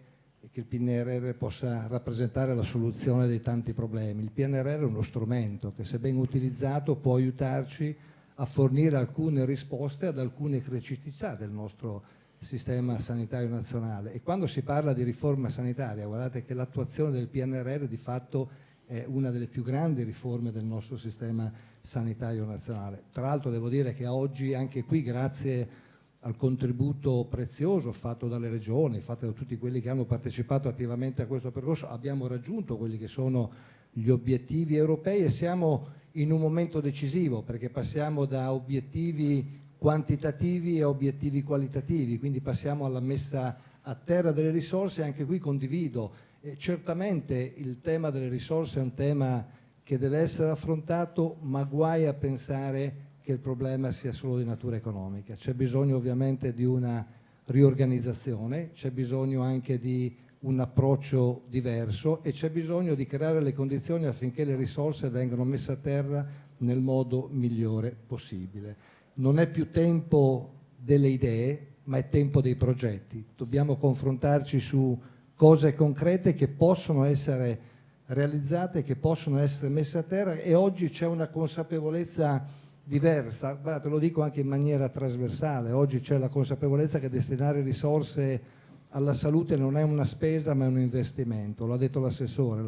che il PNRR possa rappresentare la soluzione dei tanti problemi. Il PNRR è uno strumento che, se ben utilizzato, può aiutarci a fornire alcune risposte ad alcune criticità del nostro sistema sanitario nazionale. E quando si parla di riforma sanitaria, guardate che l'attuazione del PNRR di fatto è una delle più grandi riforme del nostro sistema sanitario nazionale. Tra l'altro devo dire che oggi, anche qui, grazie al contributo prezioso fatto dalle regioni, fatto da tutti quelli che hanno partecipato attivamente a questo percorso, abbiamo raggiunto quelli che sono gli obiettivi europei, e siamo in un momento decisivo, perché passiamo da obiettivi quantitativi a obiettivi qualitativi, quindi passiamo alla messa a terra delle risorse. Anche qui condivido. Certamente il tema delle risorse è un tema che deve essere affrontato, ma guai a pensare che il problema sia solo di natura economica. C'è bisogno ovviamente di una riorganizzazione, c'è bisogno anche di un approccio diverso e c'è bisogno di creare le condizioni affinché le risorse vengano messe a terra nel modo migliore possibile. Non è più tempo delle idee, ma è tempo dei progetti. Dobbiamo confrontarci su cose concrete che possono essere realizzate, che possono essere messe a terra, e oggi c'è una consapevolezza diversa. Guardate, lo dico anche in maniera trasversale, oggi c'è la consapevolezza che destinare risorse alla salute non è una spesa ma è un investimento, l'ha detto l'assessore,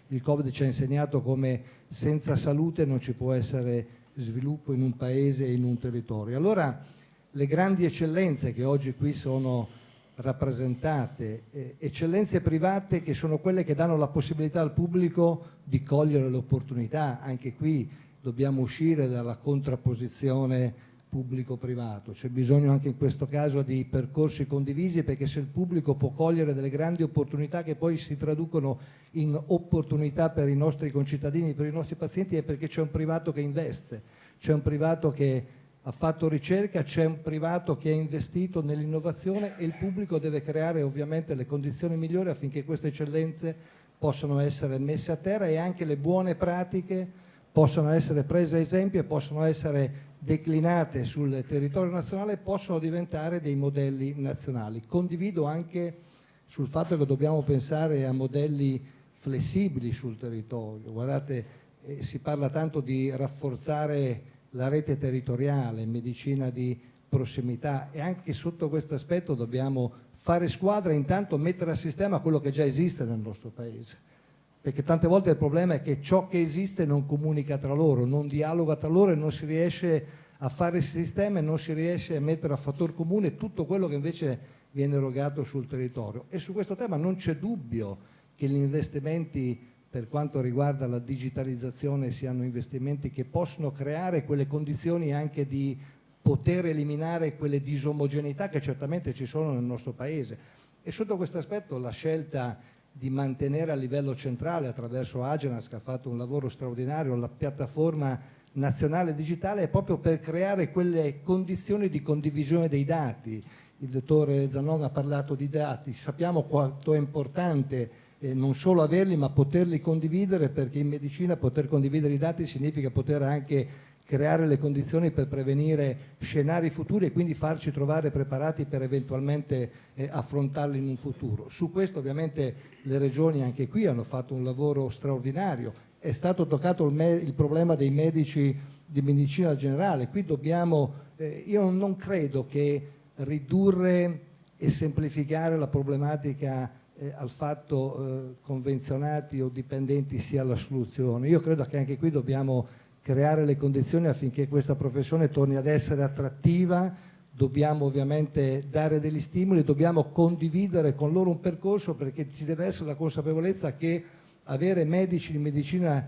il Covid ci ha insegnato come senza salute non ci può essere sviluppo in un paese e in un territorio. Allora le grandi eccellenze che oggi qui sono rappresentate, eccellenze private che sono quelle che danno la possibilità al pubblico di cogliere le opportunità, anche qui dobbiamo uscire dalla contrapposizione pubblico-privato, c'è bisogno anche in questo caso di percorsi condivisi, perché se il pubblico può cogliere delle grandi opportunità che poi si traducono in opportunità per i nostri concittadini, per i nostri pazienti, è perché c'è un privato che investe, c'è un privato che ha fatto ricerca, c'è un privato che ha investito nell'innovazione, e il pubblico deve creare ovviamente le condizioni migliori affinché queste eccellenze possano essere messe a terra e anche le buone pratiche possono essere prese a esempio e possono essere declinate sul territorio nazionale e possono diventare dei modelli nazionali. Condivido anche sul fatto che dobbiamo pensare a modelli flessibili sul territorio. Guardate, si parla tanto di rafforzare la rete territoriale, medicina di prossimità, e anche sotto questo aspetto dobbiamo fare squadra e intanto mettere a sistema quello che già esiste nel nostro paese, perché tante volte il problema è che ciò che esiste non comunica tra loro, non dialoga tra loro e non si riesce a fare il sistema e non si riesce a mettere a fattor comune tutto quello che invece viene erogato sul territorio. E su questo tema non c'è dubbio che gli investimenti per quanto riguarda la digitalizzazione siano investimenti che possono creare quelle condizioni anche di poter eliminare quelle disomogeneità che certamente ci sono nel nostro paese. E sotto questo aspetto la scelta di mantenere a livello centrale, attraverso Agenas, che ha fatto un lavoro straordinario, la piattaforma nazionale digitale, è proprio per creare quelle condizioni di condivisione dei dati. Il dottore Zanon ha parlato di dati, sappiamo quanto è importante non solo averli ma poterli condividere, perché in medicina poter condividere i dati significa poter anche creare le condizioni per prevenire scenari futuri e quindi farci trovare preparati per eventualmente affrontarli in un futuro. Su questo ovviamente le regioni anche qui hanno fatto un lavoro straordinario. È stato toccato il problema dei medici di medicina generale. Qui dobbiamo, io non credo che ridurre e semplificare la problematica al fatto convenzionati o dipendenti sia la soluzione. Io credo che anche qui dobbiamo creare le condizioni affinché questa professione torni ad essere attrattiva, dobbiamo ovviamente dare degli stimoli, dobbiamo condividere con loro un percorso, perché ci deve essere la consapevolezza che avere medici di medicina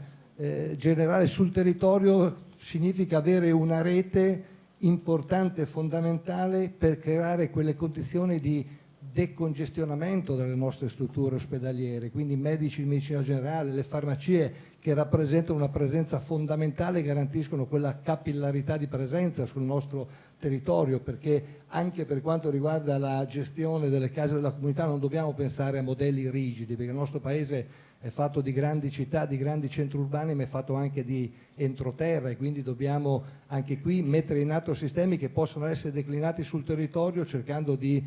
generale sul territorio significa avere una rete importante e fondamentale per creare quelle condizioni di decongestionamento delle nostre strutture ospedaliere, quindi medici di medicina generale, le farmacie che rappresentano una presenza fondamentale e garantiscono quella capillarità di presenza sul nostro territorio, perché anche per quanto riguarda la gestione delle case della comunità non dobbiamo pensare a modelli rigidi, perché il nostro paese è fatto di grandi città, di grandi centri urbani, ma è fatto anche di entroterra, e quindi dobbiamo anche qui mettere in atto sistemi che possono essere declinati sul territorio, cercando di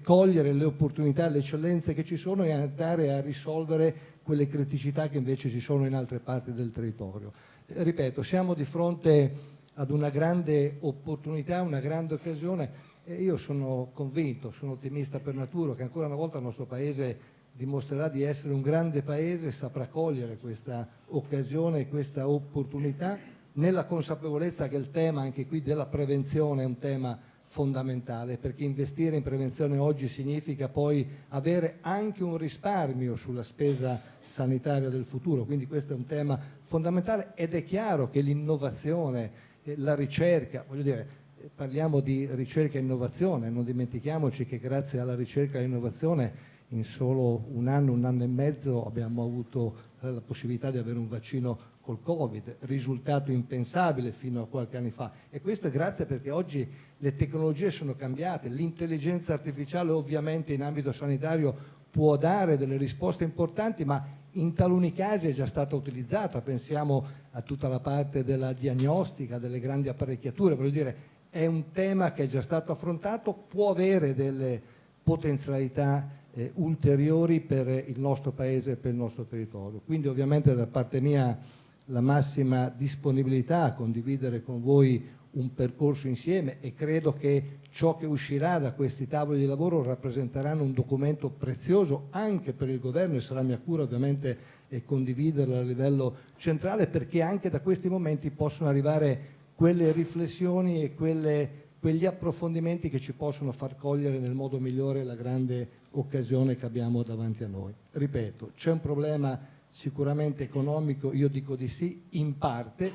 cogliere le opportunità e le eccellenze che ci sono e andare a risolvere quelle criticità che invece ci sono in altre parti del territorio. Ripeto, siamo di fronte ad una grande opportunità, una grande occasione, e io sono convinto, sono ottimista per natura, che ancora una volta il nostro paese dimostrerà di essere un grande paese, saprà cogliere questa occasione e questa opportunità, nella consapevolezza che il tema anche qui della prevenzione è un tema fondamentale, perché investire in prevenzione oggi significa poi avere anche un risparmio sulla spesa sanitaria del futuro, quindi questo è un tema fondamentale. Ed è chiaro che l'innovazione, la ricerca, voglio dire, parliamo di ricerca e innovazione, non dimentichiamoci che grazie alla ricerca e all'innovazione in solo un anno e mezzo abbiamo avuto la possibilità di avere un vaccino col Covid, risultato impensabile fino a qualche anno fa, e questo è grazie perché oggi le tecnologie sono cambiate, l'intelligenza artificiale ovviamente in ambito sanitario può dare delle risposte importanti, ma in taluni casi è già stata utilizzata, pensiamo a tutta la parte della diagnostica, delle grandi apparecchiature, voglio dire, è un tema che è già stato affrontato, può avere delle potenzialità ulteriori per il nostro Paese e per il nostro territorio. Quindi ovviamente da parte mia la massima disponibilità a condividere con voi un percorso insieme, e credo che ciò che uscirà da questi tavoli di lavoro rappresenteranno un documento prezioso anche per il governo, e sarà mia cura ovviamente condividerlo a livello centrale, perché anche da questi momenti possono arrivare quelle riflessioni e quegli approfondimenti che ci possono far cogliere nel modo migliore la grande occasione che abbiamo davanti a noi. Ripeto, c'è un problema sicuramente economico, io dico di sì, in parte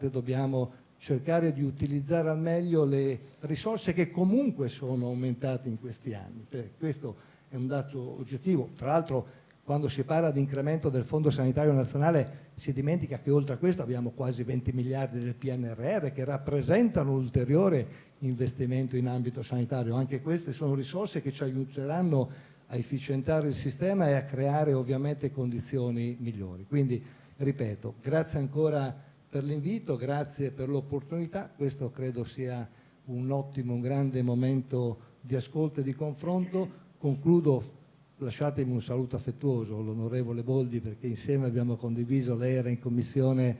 dobbiamo cercare di utilizzare al meglio le risorse che comunque sono aumentate in questi anni. Questo è un dato oggettivo. Tra l'altro, quando si parla di incremento del Fondo Sanitario Nazionale si dimentica che oltre a questo abbiamo quasi 20 miliardi del PNRR che rappresentano un ulteriore investimento in ambito sanitario. Anche queste sono risorse che ci aiuteranno a efficientare il sistema e a creare ovviamente condizioni migliori. Quindi, ripeto, grazie ancora per l'invito, grazie per l'opportunità. Questo credo sia un grande momento di ascolto e di confronto. Concludo, lasciatemi un saluto affettuoso all'onorevole Boldi, perché insieme abbiamo condiviso, lei era in commissione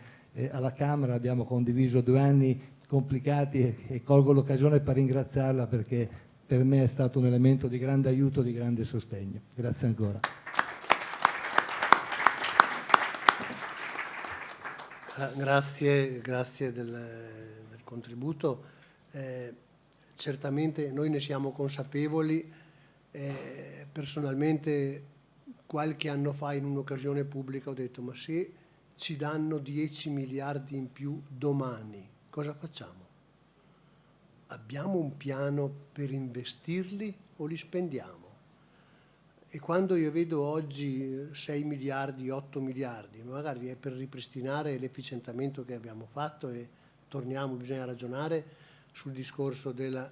alla Camera, abbiamo condiviso 2 anni complicati e colgo l'occasione per ringraziarla, perché per me è stato un elemento di grande aiuto, di grande sostegno. Grazie ancora. Grazie del contributo. Certamente noi ne siamo consapevoli. Personalmente qualche anno fa in un'occasione pubblica ho detto: ma se ci danno 10 miliardi in più domani, cosa facciamo? Abbiamo un piano per investirli o li spendiamo? E quando io vedo oggi 6 miliardi, 8 miliardi, magari è per ripristinare l'efficientamento che abbiamo fatto, e bisogna ragionare sul discorso del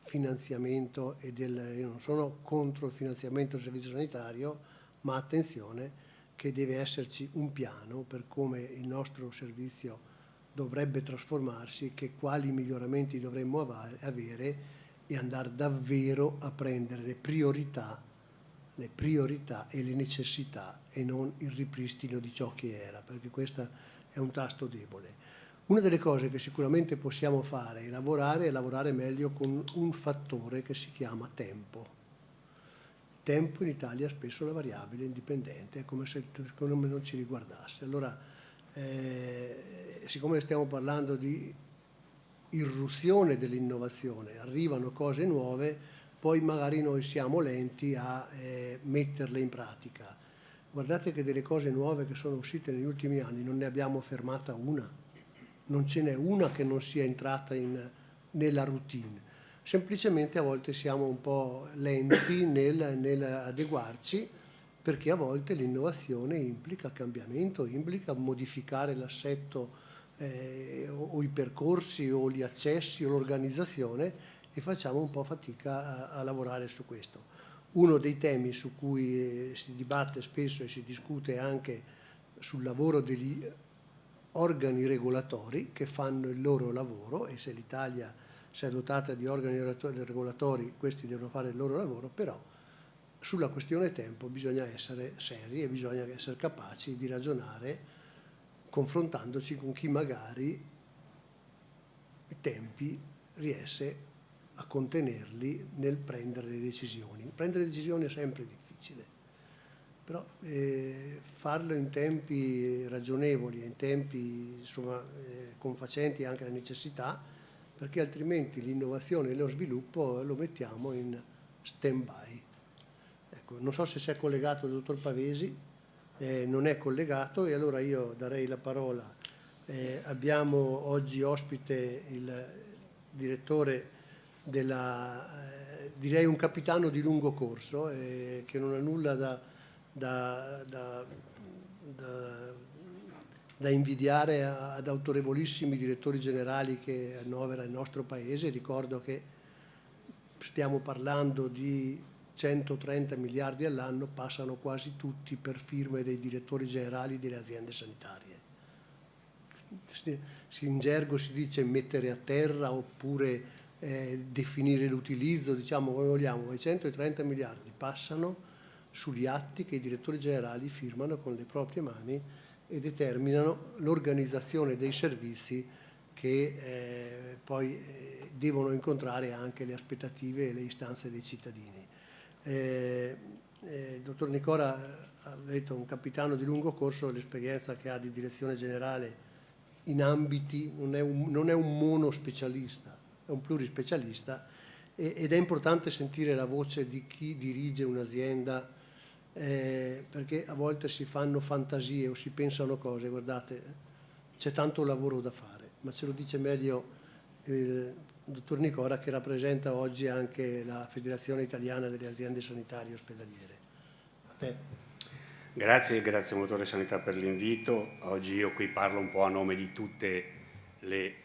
finanziamento io non sono contro il finanziamento del servizio sanitario, ma attenzione che deve esserci un piano per come il nostro servizio dovrebbe trasformarsi, che quali miglioramenti dovremmo avere, e andare davvero a prendere le priorità e le necessità, e non il ripristino di ciò che era, perché questo è un tasto debole. Una delle cose che sicuramente possiamo fare è lavorare meglio con un fattore che si chiama tempo. Il tempo in Italia è spesso una variabile indipendente, è come se non ci riguardasse. Allora, siccome stiamo parlando di irruzione dell'innovazione, arrivano cose nuove, poi magari noi siamo lenti a metterle in pratica. Guardate che delle cose nuove che sono uscite negli ultimi anni non ne abbiamo fermata una. Non ce n'è una che non sia entrata nella routine. Semplicemente a volte siamo un po' lenti nel adeguarci, perché a volte l'innovazione implica cambiamento, implica modificare l'assetto o i percorsi o gli accessi o l'organizzazione, e facciamo un po' fatica a lavorare su questo. Uno dei temi su cui si dibatte spesso e si discute anche sul lavoro degli organi regolatori che fanno il loro lavoro, e se l'Italia si è dotata di organi regolatori, questi devono fare il loro lavoro, però sulla questione tempo bisogna essere seri e bisogna essere capaci di ragionare confrontandoci con chi magari i tempi riesce a contenerli nel prendere le decisioni. Prendere decisioni è sempre difficile, però farlo in tempi ragionevoli, in tempi confacenti anche alle necessità, perché altrimenti l'innovazione e lo sviluppo lo mettiamo in stand-by. Ecco, non so se si è collegato il dottor Pavesi, non è collegato, e allora io darei la parola. Abbiamo oggi ospite il direttore direi un capitano di lungo corso, che non ha nulla da invidiare ad autorevolissimi direttori generali che annovera il nostro Paese. Ricordo che stiamo parlando di 130 miliardi all'anno, passano quasi tutti per firme dei direttori generali delle aziende sanitarie. In gergo si dice mettere a terra oppure definire l'utilizzo, diciamo come vogliamo, i 130 miliardi passano sugli atti che i direttori generali firmano con le proprie mani e determinano l'organizzazione dei servizi che poi devono incontrare anche le aspettative e le istanze dei cittadini. Il dottor Nicola ha detto, un capitano di lungo corso, l'esperienza che ha di direzione generale in ambiti, non è un monospecialista, è un plurispecialista, ed è importante sentire la voce di chi dirige un'azienda, perché a volte si fanno fantasie o si pensano cose, guardate, c'è tanto lavoro da fare, ma ce lo dice meglio il dottor Nicola, che rappresenta oggi anche la Federazione Italiana delle Aziende Sanitarie Ospedaliere. A te. Grazie Motore Sanità per l'invito. Oggi io qui parlo un po' a nome di tutte le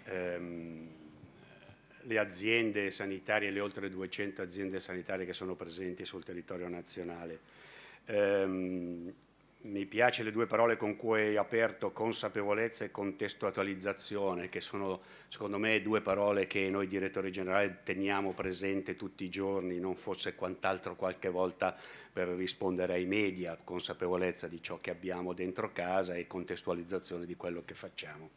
aziende sanitarie, le oltre 200 aziende sanitarie che sono presenti sul territorio nazionale. Mi piace le due parole con cui hai aperto, consapevolezza e contestualizzazione, che sono secondo me due parole che noi direttori generali teniamo presente tutti i giorni, non fosse quant'altro qualche volta per rispondere ai media, consapevolezza di ciò che abbiamo dentro casa e contestualizzazione di quello che facciamo.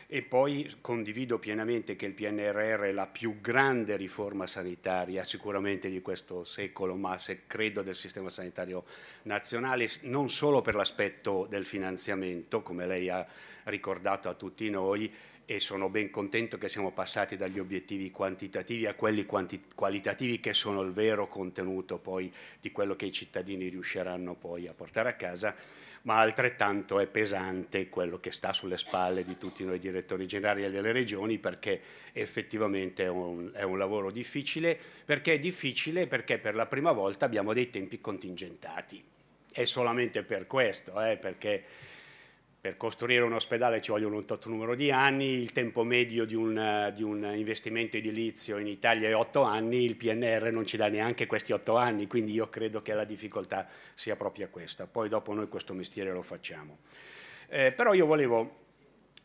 E poi condivido pienamente che il PNRR è la più grande riforma sanitaria sicuramente di questo secolo, ma se credo del sistema sanitario nazionale, non solo per l'aspetto del finanziamento, come lei ha ricordato a tutti noi, e sono ben contento che siamo passati dagli obiettivi quantitativi a quelli qualitativi, che sono il vero contenuto poi di quello che i cittadini riusciranno poi a portare a casa, ma altrettanto è pesante quello che sta sulle spalle di tutti noi direttori generali e delle regioni, perché effettivamente è un lavoro difficile. Perché è difficile? Perché per la prima volta abbiamo dei tempi contingentati. È solamente per questo, perché per costruire un ospedale ci vogliono un tot numero di anni, il tempo medio di un investimento edilizio in Italia è 8 anni, il PNR non ci dà neanche questi 8 anni, quindi io credo che la difficoltà sia proprio questa. Poi dopo noi questo mestiere lo facciamo. Però io volevo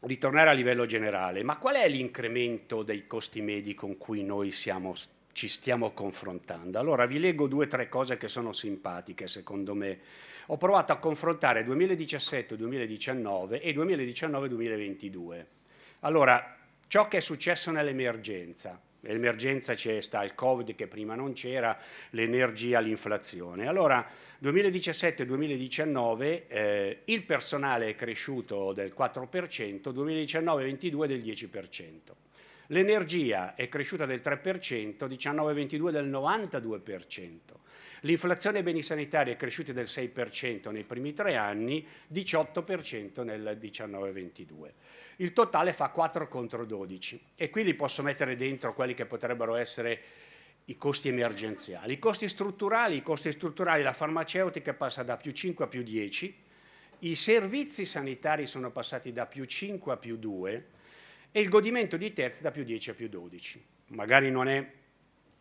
ritornare a livello generale, ma qual è l'incremento dei costi medi con cui noi ci stiamo confrontando? Allora vi leggo 2 o 3 cose che sono simpatiche secondo me. Ho provato a confrontare 2017-2019 e 2019-2022. Allora, ciò che è successo nell'emergenza, nell'emergenza sta il Covid che prima non c'era, l'energia, l'inflazione. Allora, 2017-2019 il personale è cresciuto del 4%, 2019-22 del 10%. L'energia è cresciuta del 3%, 19-22 del 92%. L'inflazione beni sanitari è cresciuta del 6% nei primi 3 anni, 18% nel 19-22. Il totale fa 4 contro 12 e qui li posso mettere dentro quelli che potrebbero essere i costi emergenziali. I costi strutturali, la farmaceutica passa da più 5 a più 10, i servizi sanitari sono passati da più 5 a più 2 e il godimento di terzi da più 10 a più 12. Magari non è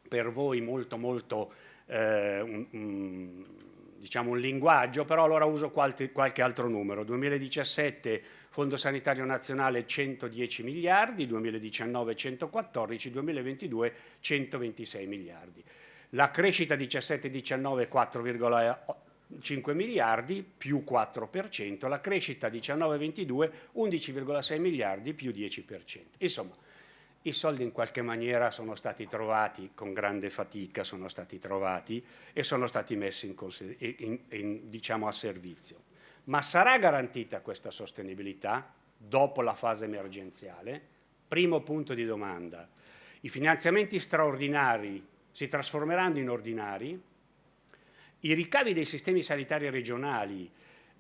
per voi molto diciamo un linguaggio, però allora uso qualche altro numero. 2017 Fondo Sanitario Nazionale 110 miliardi, 2019 114, 2022 126 miliardi. La crescita 17-19 4,5 miliardi più 4%, la crescita 19-22 11,6 miliardi più 10%. Insomma, i soldi in qualche maniera sono stati trovati, con grande fatica sono stati trovati e sono stati messi diciamo a servizio. Ma sarà garantita questa sostenibilità dopo la fase emergenziale? Primo punto di domanda. I finanziamenti straordinari si trasformeranno in ordinari? I ricavi dei sistemi sanitari regionali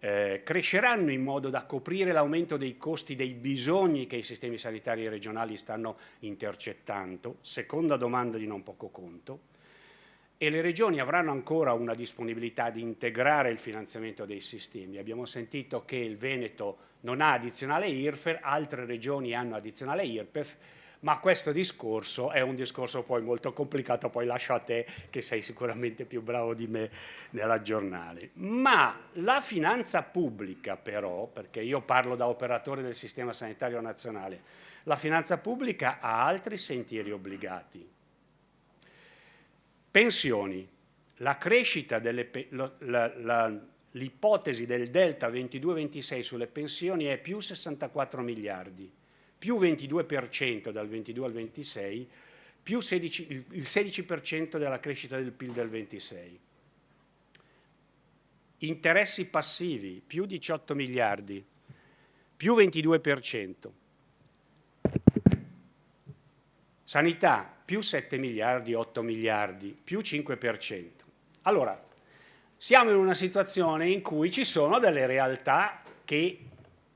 cresceranno in modo da coprire l'aumento dei costi dei bisogni che i sistemi sanitari regionali stanno intercettando? Seconda domanda di non poco conto. E le regioni avranno ancora una disponibilità di integrare il finanziamento dei sistemi. Abbiamo sentito che il Veneto non ha addizionale IRPEF, altre regioni hanno addizionale IRPEF, ma questo discorso è un discorso poi molto complicato, poi lascio a te che sei sicuramente più bravo di me nell'aggiornare. Ma la finanza pubblica però, perché io parlo da operatore del sistema sanitario nazionale, la finanza pubblica ha altri sentieri obbligati. Pensioni. La crescita l'ipotesi del delta 22-26 sulle pensioni è più 64 miliardi, più 22% dal 22 al 26, più il 16% della crescita del PIL del 26. Interessi passivi, più 18 miliardi, più 22%. Sanità, più 7 miliardi, 8 miliardi, più 5%. Allora, siamo in una situazione in cui ci sono delle realtà che,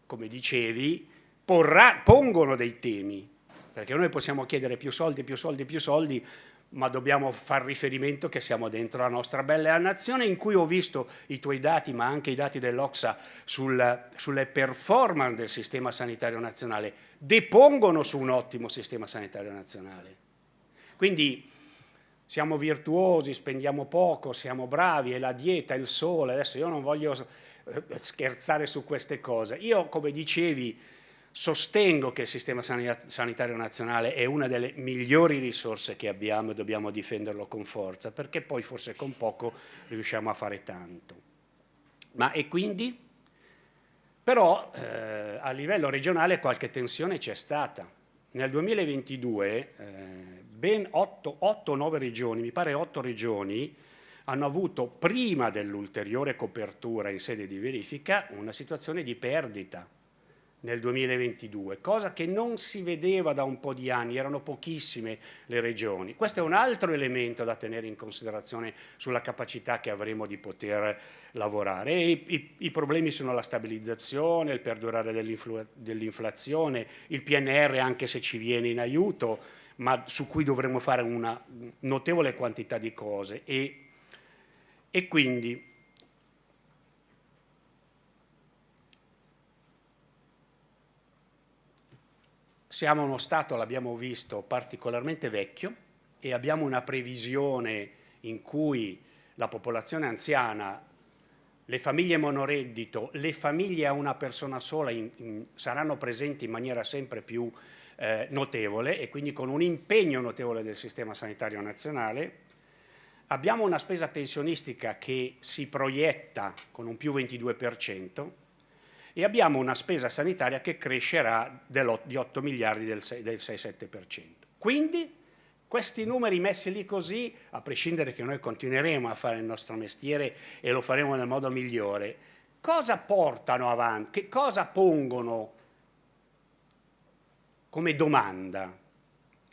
come dicevi, pongono dei temi, perché noi possiamo chiedere più soldi, più soldi, più soldi, ma dobbiamo far riferimento che siamo dentro la nostra bella nazione, in cui ho visto i tuoi dati, ma anche i dati dell'Ocsa sulle performance del sistema sanitario nazionale, depongono su un ottimo sistema sanitario nazionale. Quindi siamo virtuosi, spendiamo poco, siamo bravi, è la dieta, il sole. Adesso io non voglio scherzare su queste cose. Io, come dicevi, sostengo che il sistema sanitario nazionale è una delle migliori risorse che abbiamo e dobbiamo difenderlo con forza, perché poi forse con poco riusciamo a fare tanto. Ma e quindi? Però a livello regionale qualche tensione c'è stata. Nel 2022 ben 8-9 regioni, mi pare 8 regioni, hanno avuto prima dell'ulteriore copertura in sede di verifica una situazione di perdita nel 2022, cosa che non si vedeva da un po' di anni, erano pochissime le regioni. Questo è un altro elemento da tenere in considerazione sulla capacità che avremo di poter lavorare. E i problemi sono la stabilizzazione, il perdurare dell'inflazione, il PNR anche se ci viene in aiuto, ma su cui dovremo fare una notevole quantità di cose. E quindi siamo uno Stato, l'abbiamo visto, particolarmente vecchio e abbiamo una previsione in cui la popolazione anziana, le famiglie monoreddito, le famiglie a una persona sola saranno presenti in maniera sempre più notevole e quindi con un impegno notevole del sistema sanitario nazionale. Abbiamo una spesa pensionistica che si proietta con un più 22%, e abbiamo una spesa sanitaria che crescerà di 8 miliardi del 6-7%. Quindi questi numeri messi lì così, a prescindere che noi continueremo a fare il nostro mestiere e lo faremo nel modo migliore, cosa portano avanti? Che cosa pongono come domanda?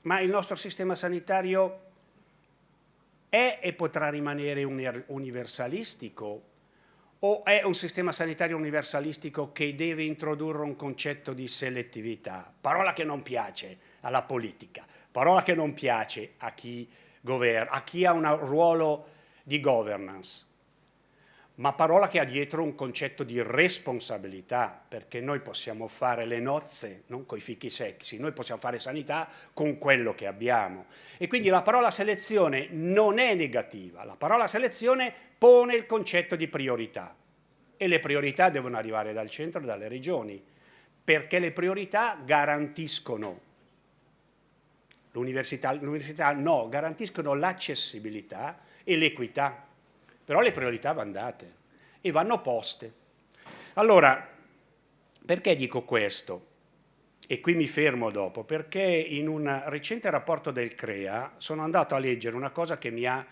Ma il nostro sistema sanitario è e potrà rimanere universalistico? O è un sistema sanitario universalistico che deve introdurre un concetto di selettività? Parola che non piace alla politica, parola che non piace a chi governa, a chi ha un ruolo di governance, ma parola che ha dietro un concetto di responsabilità, perché noi possiamo fare le nozze, non coi fichi sexy, noi possiamo fare sanità con quello che abbiamo. E quindi la parola selezione non è negativa, la parola selezione pone il concetto di priorità e le priorità devono arrivare dal centro e dalle regioni, perché le priorità garantiscono l'università no, garantiscono l'accessibilità e l'equità, però le priorità vanno date e vanno poste. Allora, perché dico questo? E qui mi fermo dopo, perché in un recente rapporto del CREA sono andato a leggere una cosa che mi ha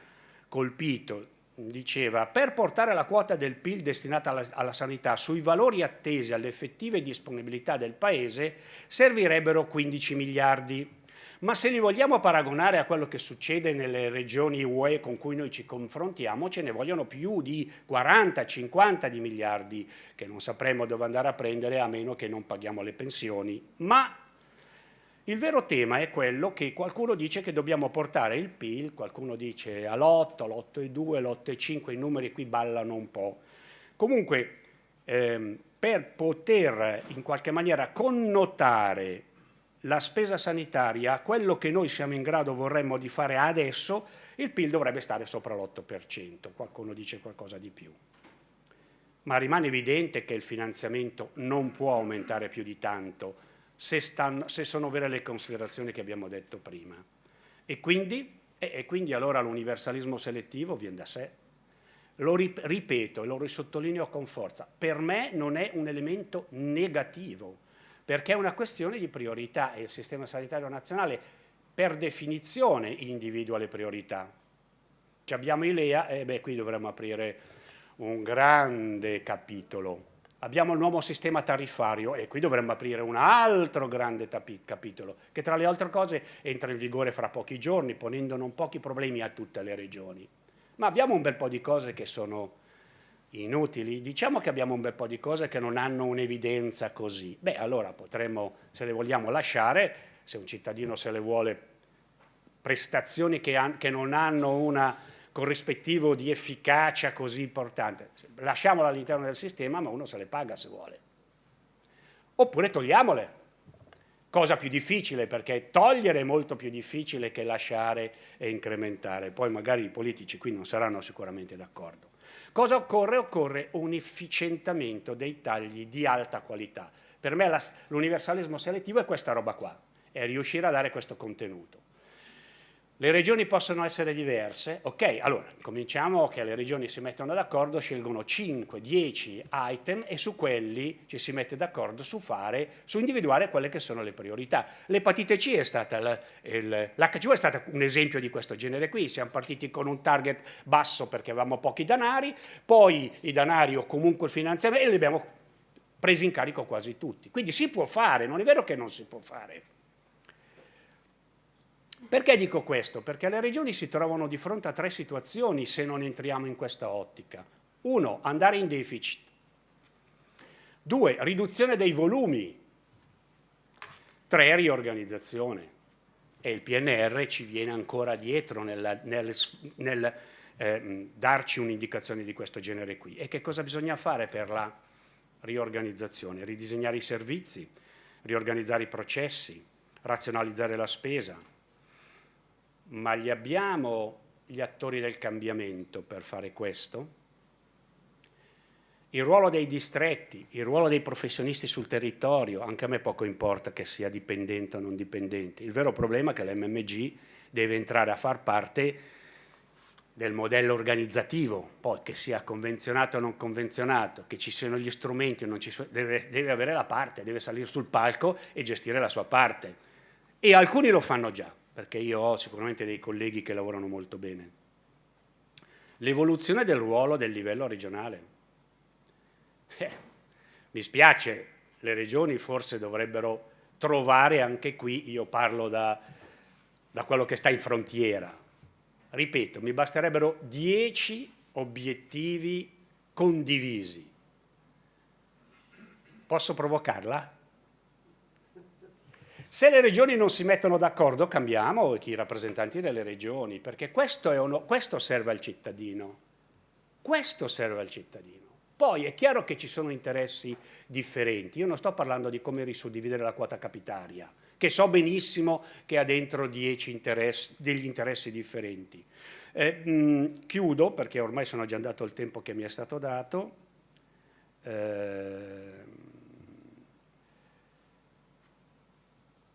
colpito. Diceva, per portare la quota del PIL destinata alla sanità sui valori attesi alle effettive disponibilità del Paese servirebbero 15 miliardi. Ma se li vogliamo paragonare a quello che succede nelle regioni UE con cui noi ci confrontiamo, ce ne vogliono più di 40-50 di miliardi che non sapremo dove andare a prendere a meno che non paghiamo le pensioni. Ma il vero tema è quello che qualcuno dice che dobbiamo portare il PIL, qualcuno dice all'8, all'8,2, all'8,5, i numeri qui ballano un po'. Comunque, per poter in qualche maniera connotare la spesa sanitaria a quello che noi siamo in grado, vorremmo di fare adesso, il PIL dovrebbe stare sopra l'8%, qualcuno dice qualcosa di più. Ma rimane evidente che il finanziamento non può aumentare più di tanto se sono vere le considerazioni che abbiamo detto prima. E quindi allora l'universalismo selettivo viene da sé. Lo ripeto e lo risottolineo con forza, per me non è un elemento negativo, perché è una questione di priorità e il sistema sanitario nazionale per definizione individua le priorità. Abbiamo i LEA e qui dovremmo aprire un grande capitolo. Abbiamo il nuovo sistema tariffario e qui dovremmo aprire un altro grande capitolo, che tra le altre cose entra in vigore fra pochi giorni, ponendo non pochi problemi a tutte le regioni. Ma abbiamo un bel po' di cose che sono inutili, diciamo che abbiamo un bel po' di cose che non hanno un'evidenza così. Beh, allora potremmo, se le vogliamo lasciare, se un cittadino se le vuole prestazioni che non hanno un corrispettivo di efficacia così importante, lasciamole all'interno del sistema, ma uno se le paga se vuole. Oppure togliamole. Cosa più difficile, perché togliere è molto più difficile che lasciare e incrementare. Poi magari i politici qui non saranno sicuramente d'accordo. Cosa occorre? Occorre un efficientamento dei tagli di alta qualità. Per me l'universalismo selettivo è questa roba qua, è riuscire a dare questo contenuto. Le regioni possono essere diverse, ok, allora cominciamo che le regioni si mettono d'accordo, scelgono 5-10 item e su quelli ci si mette d'accordo su individuare quelle che sono le priorità. L'epatite C è stata, l'HCV è stato un esempio di questo genere qui, siamo partiti con un target basso perché avevamo pochi danari, poi i danari o comunque il finanziamento e li abbiamo presi in carico quasi tutti. Quindi si può fare, non è vero che non si può fare. Perché dico questo? Perché le regioni si trovano di fronte a 3 situazioni se non entriamo in questa ottica. 1. Andare in deficit. 2. Riduzione dei volumi. 3. Riorganizzazione. E il PNR ci viene ancora dietro nel darci un'indicazione di questo genere qui. E che cosa bisogna fare per la riorganizzazione? Ridisegnare i servizi, riorganizzare i processi, razionalizzare la spesa. Ma li abbiamo gli attori del cambiamento per fare questo? Il ruolo dei distretti, il ruolo dei professionisti sul territorio, anche a me poco importa che sia dipendente o non dipendente. Il vero problema è che l'MMG deve entrare a far parte del modello organizzativo, poi che sia convenzionato o non convenzionato, che ci siano gli strumenti o non ci sono, deve avere la parte, deve salire sul palco e gestire la sua parte. E alcuni lo fanno già, perché io ho sicuramente dei colleghi che lavorano molto bene. L'evoluzione del ruolo del livello regionale. Mi spiace, le regioni forse dovrebbero trovare anche qui, io parlo da quello che sta in frontiera. Ripeto, mi basterebbero 10 obiettivi condivisi. Posso provocarla? Se le regioni non si mettono d'accordo, cambiamo i rappresentanti delle regioni, perché questo serve al cittadino. Questo serve al cittadino. Poi è chiaro che ci sono interessi differenti. Io non sto parlando di come risuddividere la quota capitaria, che so benissimo che ha dentro 10 degli interessi differenti. Chiudo, perché ormai sono già andato il tempo che mi è stato dato.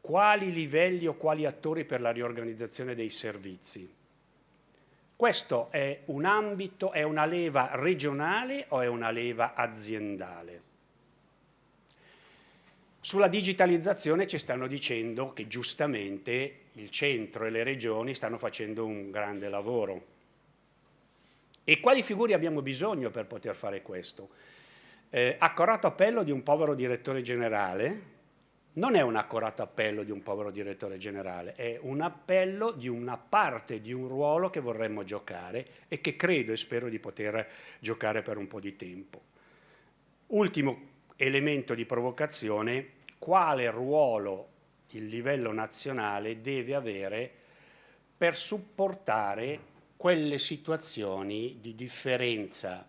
Quali livelli o quali attori per la riorganizzazione dei servizi? Questo è un ambito, è una leva regionale o è una leva aziendale? Sulla digitalizzazione ci stanno dicendo che giustamente il centro e le regioni stanno facendo un grande lavoro. E quali figure abbiamo bisogno per poter fare questo? Accorato appello di un povero direttore generale. Non è un accorato appello di un povero direttore generale, è un appello di una parte di un ruolo che vorremmo giocare e che credo e spero di poter giocare per un po' di tempo. Ultimo elemento di provocazione: quale ruolo il livello nazionale deve avere per supportare quelle situazioni di differenza,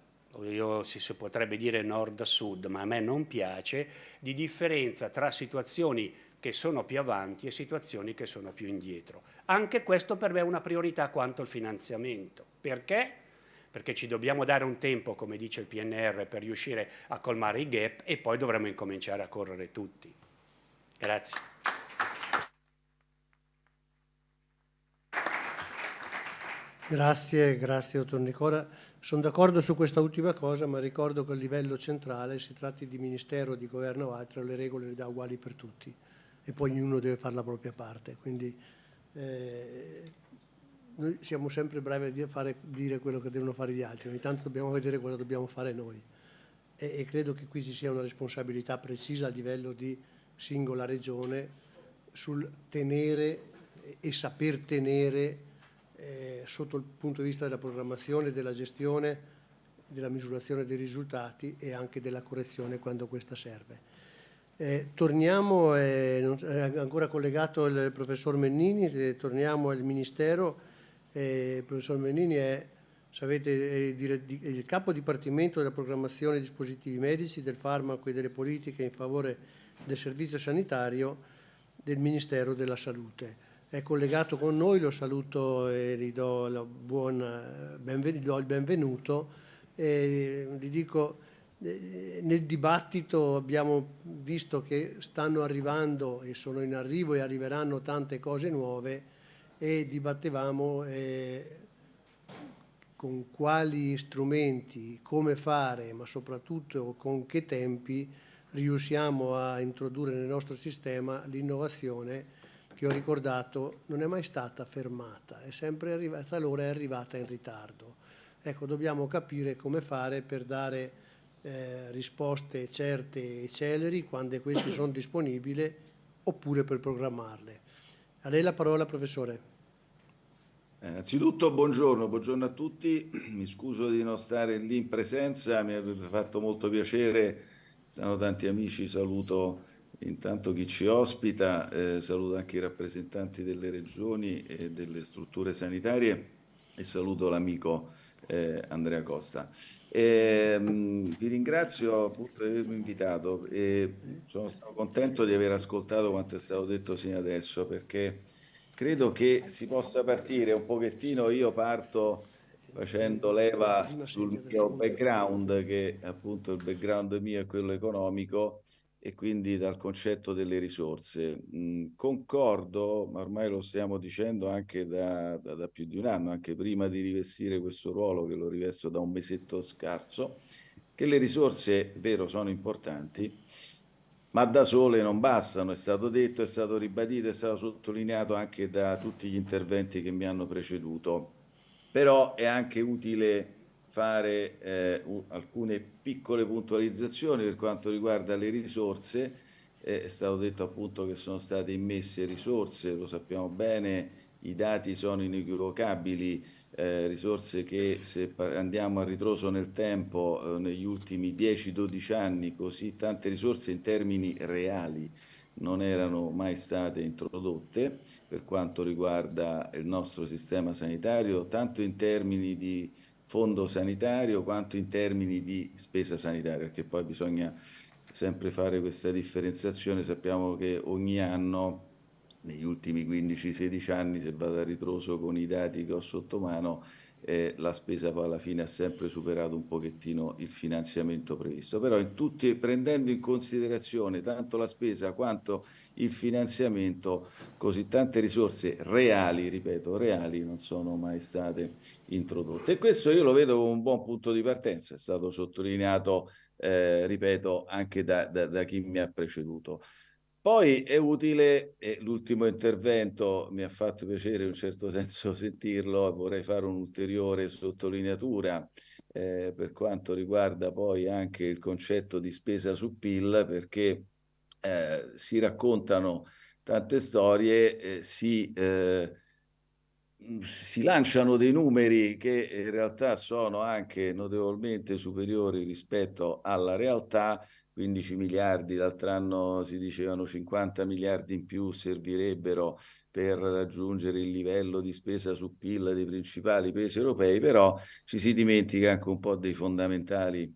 si potrebbe dire nord-sud, ma a me non piace, di differenza tra situazioni che sono più avanti e situazioni che sono più indietro. Anche questo per me è una priorità quanto il finanziamento. Perché? Perché ci dobbiamo dare un tempo, come dice il PNR, per riuscire a colmare i gap e poi dovremo incominciare a correre tutti. Grazie. Grazie, dottor Nicola. Sono d'accordo su questa ultima cosa, ma ricordo che a livello centrale, si tratti di ministero, di governo o altro, le regole le dà uguali per tutti e poi ognuno deve fare la propria parte. Quindi noi siamo sempre bravi a dire quello che devono fare gli altri, ogni tanto dobbiamo vedere cosa dobbiamo fare noi. E credo che qui ci sia una responsabilità precisa a livello di singola regione sul tenere e saper tenere sotto il punto di vista della programmazione, della gestione, della misurazione dei risultati e anche della correzione quando questa serve. Torniamo, è ancora collegato il professor Mennini, torniamo al Ministero. Il professor Mennini è, sapete, il capo dipartimento della programmazione dei dispositivi medici, del farmaco e delle politiche in favore del servizio sanitario del Ministero della Salute. È collegato con noi, lo saluto e gli do il benvenuto. Gli dico, nel dibattito abbiamo visto che stanno arrivando e sono in arrivo e arriveranno tante cose nuove e dibattevamo con quali strumenti, come fare, ma soprattutto con che tempi riusciamo a introdurre nel nostro sistema l'innovazione che ho ricordato non è mai stata fermata, è sempre arrivata, talora è arrivata in ritardo. Ecco, dobbiamo capire come fare per dare risposte certe e celeri quando queste sono disponibili oppure per programmarle. A lei la parola, professore. Innanzitutto buongiorno a tutti, mi scuso di non stare lì in presenza, mi avrebbe fatto molto piacere, sono tanti amici, saluto intanto chi ci ospita, saluto anche i rappresentanti delle regioni e delle strutture sanitarie e saluto l'amico Andrea Costa. Vi ringrazio appunto di avermi invitato e sono stato contento di aver ascoltato quanto è stato detto sino adesso, perché credo che si possa partire un pochettino. Io parto facendo leva sul mio background, che appunto il background mio è quello economico, e quindi dal concetto delle risorse. Concordo, ma ormai lo stiamo dicendo anche da più di un anno, anche prima di rivestire questo ruolo, che lo rivesto da un mesetto scarso, che le risorse, è vero, sono importanti, ma da sole non bastano. È stato detto, è stato ribadito, è stato sottolineato anche da tutti gli interventi che mi hanno preceduto. Però è anche utile fare alcune piccole puntualizzazioni per quanto riguarda le risorse. È stato detto appunto che sono state immesse risorse, lo sappiamo bene, i dati sono inequivocabili, risorse che, se andiamo a ritroso nel tempo, negli ultimi 10-12 anni, così tante risorse in termini reali non erano mai state introdotte per quanto riguarda il nostro sistema sanitario, tanto in termini di fondo sanitario quanto in termini di spesa sanitaria, perché poi bisogna sempre fare questa differenziazione. Sappiamo che ogni anno, negli ultimi 15-16 anni, se vado a ritroso con i dati che ho sotto mano, la spesa poi alla fine ha sempre superato un pochettino il finanziamento previsto. Però prendendo in considerazione tanto la spesa quanto il finanziamento, così tante risorse reali, ripeto, reali, non sono mai state introdotte. E questo io lo vedo come un buon punto di partenza, è stato sottolineato, ripeto, anche da chi mi ha preceduto. Poi è utile, e l'ultimo intervento mi ha fatto piacere in un certo senso sentirlo, vorrei fare un'ulteriore sottolineatura per quanto riguarda poi anche il concetto di spesa su PIL, perché si raccontano tante storie, si lanciano dei numeri che in realtà sono anche notevolmente superiori rispetto alla realtà. 15 miliardi, l'altro anno si dicevano 50 miliardi in più servirebbero per raggiungere il livello di spesa su PIL dei principali paesi europei, però ci si dimentica anche un po' dei fondamentali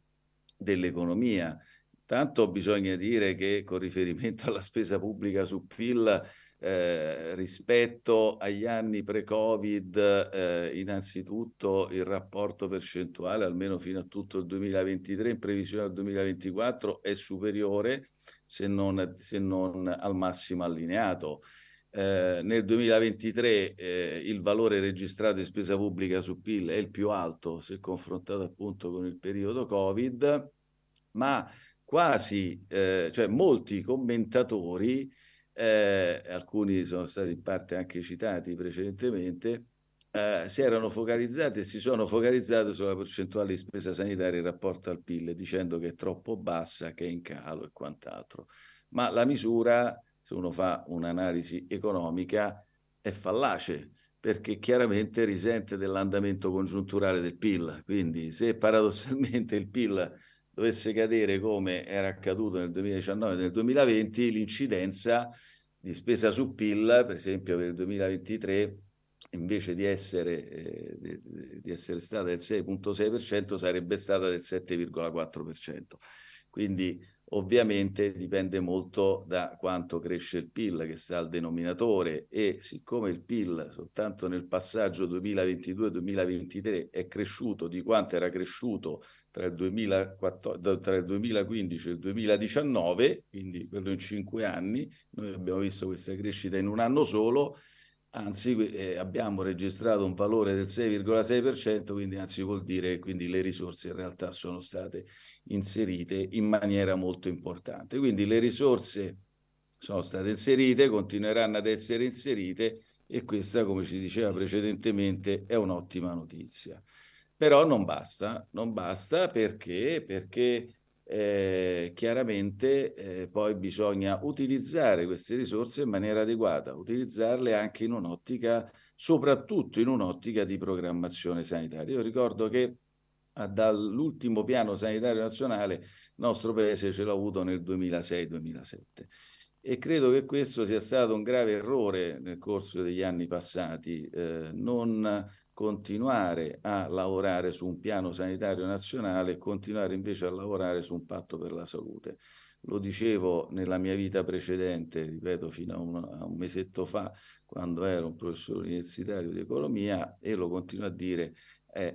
dell'economia. Tanto bisogna dire che con riferimento alla spesa pubblica su PIL rispetto agli anni pre-Covid, innanzitutto il rapporto percentuale, almeno fino a tutto il 2023, in previsione del 2024, è superiore, se non al massimo allineato. Nel 2023 il valore registrato in spesa pubblica su PIL è il più alto se confrontato appunto con il periodo Covid, ma quasi, cioè molti commentatori, alcuni sono stati in parte anche citati precedentemente, si erano focalizzati e si sono focalizzati sulla percentuale di spesa sanitaria in rapporto al PIL, dicendo che è troppo bassa, che è in calo e quant'altro. Ma la misura, se uno fa un'analisi economica, è fallace, perché chiaramente risente dell'andamento congiunturale del PIL. Quindi se paradossalmente il PIL dovesse cadere come era accaduto nel 2019 e nel 2020, l'incidenza di spesa su PIL, per esempio per il 2023, invece di essere stata del 6,6%, sarebbe stata del 7,4%. Quindi ovviamente dipende molto da quanto cresce il PIL, che sta al denominatore, e siccome il PIL soltanto nel passaggio 2022-2023 è cresciuto di quanto era cresciuto tra il 2015 e il 2019, quindi quello in 5 anni, noi abbiamo visto questa crescita in un anno solo, anzi abbiamo registrato un valore del 6,6%, quindi anzi vuol dire che quindi le risorse in realtà sono state inserite in maniera molto importante. Quindi le risorse sono state inserite, continueranno ad essere inserite, e questa, come ci diceva precedentemente, è un'ottima notizia. Però non basta perché chiaramente poi bisogna utilizzare queste risorse in maniera adeguata, utilizzarle anche in un'ottica, soprattutto in un'ottica di programmazione sanitaria. Io ricordo che dall'ultimo piano sanitario nazionale il nostro paese ce l'ha avuto nel 2006-2007 e credo che questo sia stato un grave errore nel corso degli anni passati, non continuare a lavorare su un piano sanitario nazionale e continuare invece a lavorare su un patto per la salute. Lo dicevo nella mia vita precedente, ripeto, fino a un mesetto fa, quando ero un professore universitario di economia, e lo continuo a dire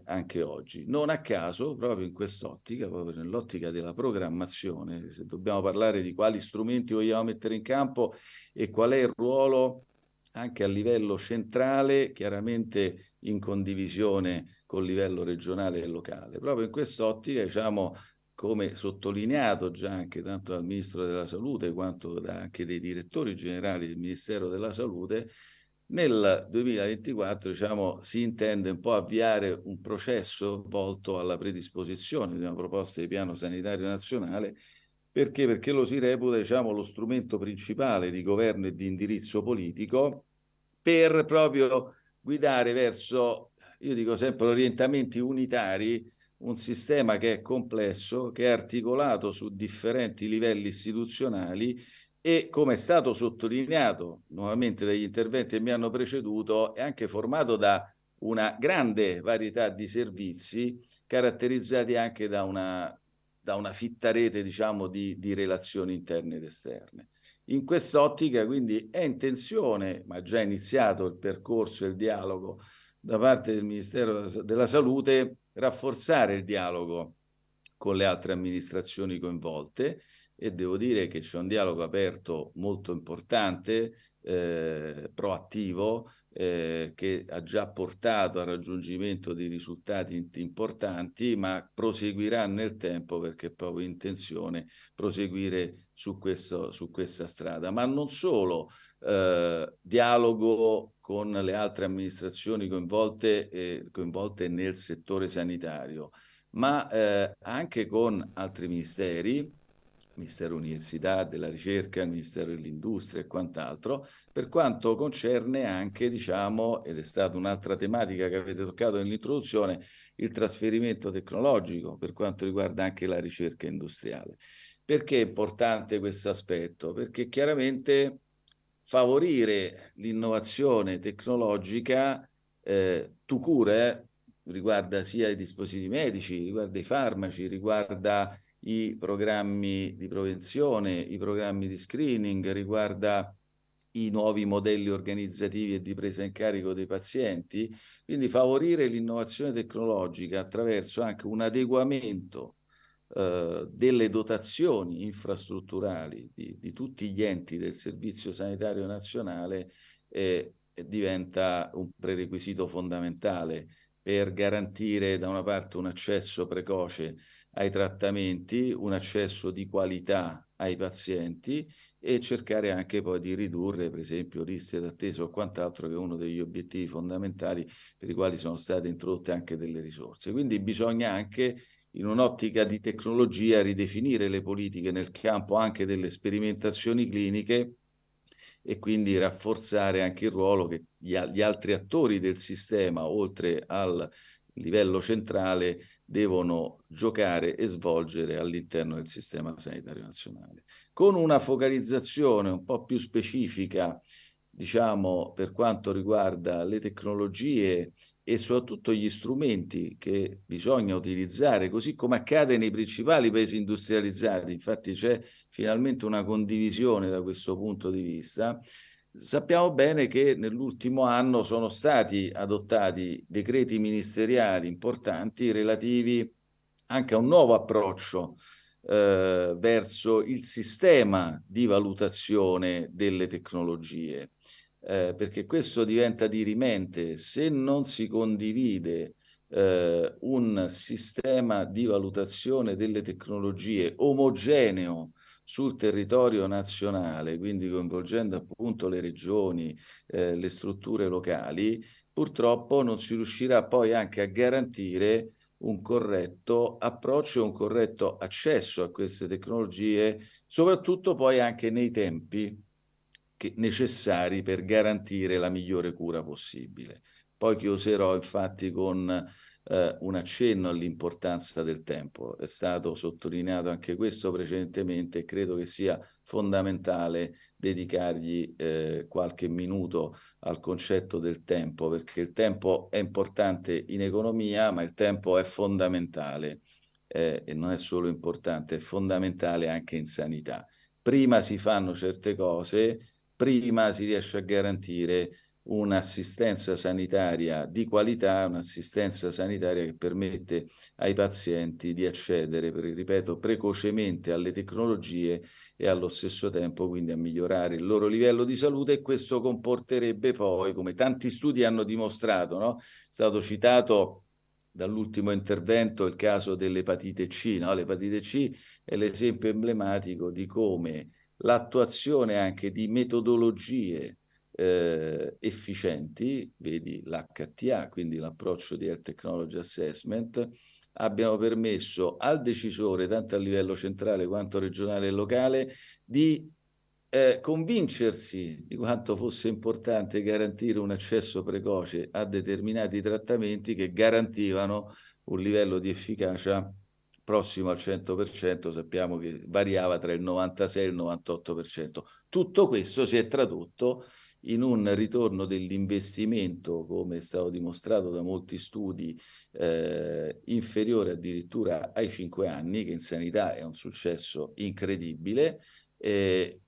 anche oggi. Non a caso, proprio in quest'ottica, proprio nell'ottica della programmazione, se dobbiamo parlare di quali strumenti vogliamo mettere in campo e qual è il ruolo anche a livello centrale, chiaramente in condivisione con il livello regionale e locale. Proprio in quest'ottica, diciamo, come sottolineato già anche tanto dal Ministro della Salute quanto anche dei direttori generali del Ministero della Salute, nel 2024 diciamo, si intende un po' avviare un processo volto alla predisposizione di una proposta di piano sanitario nazionale. Perché? Perché lo si reputa, diciamo, lo strumento principale di governo e di indirizzo politico per proprio guidare verso, io dico sempre, orientamenti unitari, un sistema che è complesso, che è articolato su differenti livelli istituzionali e, come è stato sottolineato nuovamente dagli interventi che mi hanno preceduto, è anche formato da una grande varietà di servizi caratterizzati anche da una fitta rete, diciamo, di relazioni interne ed esterne. In quest'ottica, quindi, è intenzione, ma già iniziato il percorso e il dialogo da parte del Ministero della Salute, rafforzare il dialogo con le altre amministrazioni coinvolte, e devo dire che c'è un dialogo aperto molto importante, proattivo, che ha già portato al raggiungimento di risultati importanti, ma proseguirà nel tempo, perché è proprio intenzione proseguire su questa strada. Ma non solo, dialogo con le altre amministrazioni coinvolte nel settore sanitario, ma anche con altri ministeri, Ministero Università, della Ricerca, il Ministero dell'Industria e quant'altro, per quanto concerne anche, diciamo, ed è stata un'altra tematica che avete toccato nell'introduzione, il trasferimento tecnologico per quanto riguarda anche la ricerca industriale. Perché è importante questo aspetto? Perché chiaramente favorire l'innovazione tecnologica riguarda sia i dispositivi medici, riguarda i farmaci, riguarda i programmi di prevenzione, i programmi di screening, riguarda i nuovi modelli organizzativi e di presa in carico dei pazienti, quindi favorire l'innovazione tecnologica attraverso anche un adeguamento delle dotazioni infrastrutturali di tutti gli enti del Servizio Sanitario Nazionale diventa un prerequisito fondamentale per garantire da una parte un accesso precoce ai trattamenti, un accesso di qualità ai pazienti e cercare anche poi di ridurre, per esempio, liste d'attesa o quant'altro, che è uno degli obiettivi fondamentali per i quali sono state introdotte anche delle risorse. Quindi bisogna anche, in un'ottica di tecnologia, ridefinire le politiche nel campo anche delle sperimentazioni cliniche e quindi rafforzare anche il ruolo che gli altri attori del sistema, oltre al livello centrale, devono giocare e svolgere all'interno del sistema sanitario nazionale, con una focalizzazione un po' più specifica, diciamo, per quanto riguarda le tecnologie e soprattutto gli strumenti che bisogna utilizzare, così come accade nei principali paesi industrializzati. Infatti c'è finalmente una condivisione da questo punto di vista. Sappiamo bene che nell'ultimo anno sono stati adottati decreti ministeriali importanti relativi anche a un nuovo approccio verso il sistema di valutazione delle tecnologie, perché questo diventa dirimente. Se non si condivide un sistema di valutazione delle tecnologie omogeneo sul territorio nazionale, quindi coinvolgendo appunto le regioni, le strutture locali, purtroppo non si riuscirà poi anche a garantire un corretto approccio e un corretto accesso a queste tecnologie, soprattutto poi anche nei tempi necessari per garantire la migliore cura possibile. Poi chiuderò infatti con un accenno all'importanza del tempo. È stato sottolineato anche questo precedentemente e credo che sia fondamentale dedicargli qualche minuto al concetto del tempo, perché il tempo è importante in economia, ma il tempo è fondamentale e non è solo importante, è fondamentale anche in sanità. Prima si fanno certe cose, prima si riesce a garantire un'assistenza sanitaria di qualità, un'assistenza sanitaria che permette ai pazienti di accedere, ripeto, precocemente alle tecnologie e allo stesso tempo quindi a migliorare il loro livello di salute, e questo comporterebbe poi, come tanti studi hanno dimostrato, no? È stato citato dall'ultimo intervento il caso dell'epatite C, no? L'epatite C è l'esempio emblematico di come l'attuazione anche di metodologie efficienti, vedi l'HTA, quindi l'approccio di Health Technology Assessment, abbiano permesso al decisore, tanto a livello centrale quanto regionale e locale, di convincersi di quanto fosse importante garantire un accesso precoce a determinati trattamenti che garantivano un livello di efficacia prossimo al 100%, sappiamo che variava tra il 96 e il 98%. Tutto questo si è tradotto in un ritorno dell'investimento, come è stato dimostrato da molti studi, inferiore addirittura ai 5 anni, che in sanità è un successo incredibile,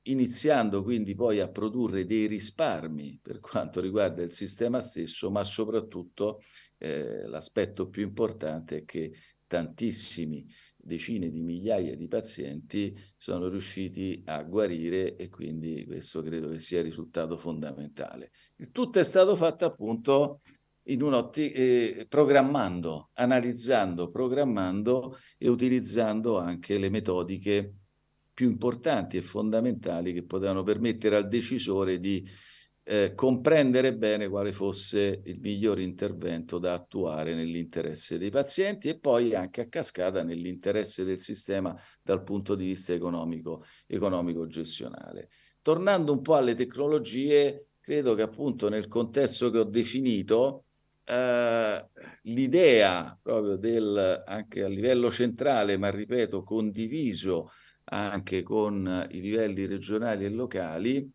iniziando quindi poi a produrre dei risparmi per quanto riguarda il sistema stesso, ma soprattutto l'aspetto più importante è che tantissimi, decine di migliaia di pazienti sono riusciti a guarire, e quindi questo credo che sia il risultato fondamentale. Il tutto è stato fatto appunto in programmando, analizzando, programmando e utilizzando anche le metodiche più importanti e fondamentali che potevano permettere al decisore di comprendere bene quale fosse il miglior intervento da attuare nell'interesse dei pazienti e poi anche a cascata nell'interesse del sistema dal punto di vista economico-gestionale. Tornando un po' alle tecnologie, credo che appunto nel contesto che ho definito, l'idea proprio anche a livello centrale, ma ripeto condiviso anche con i livelli regionali e locali,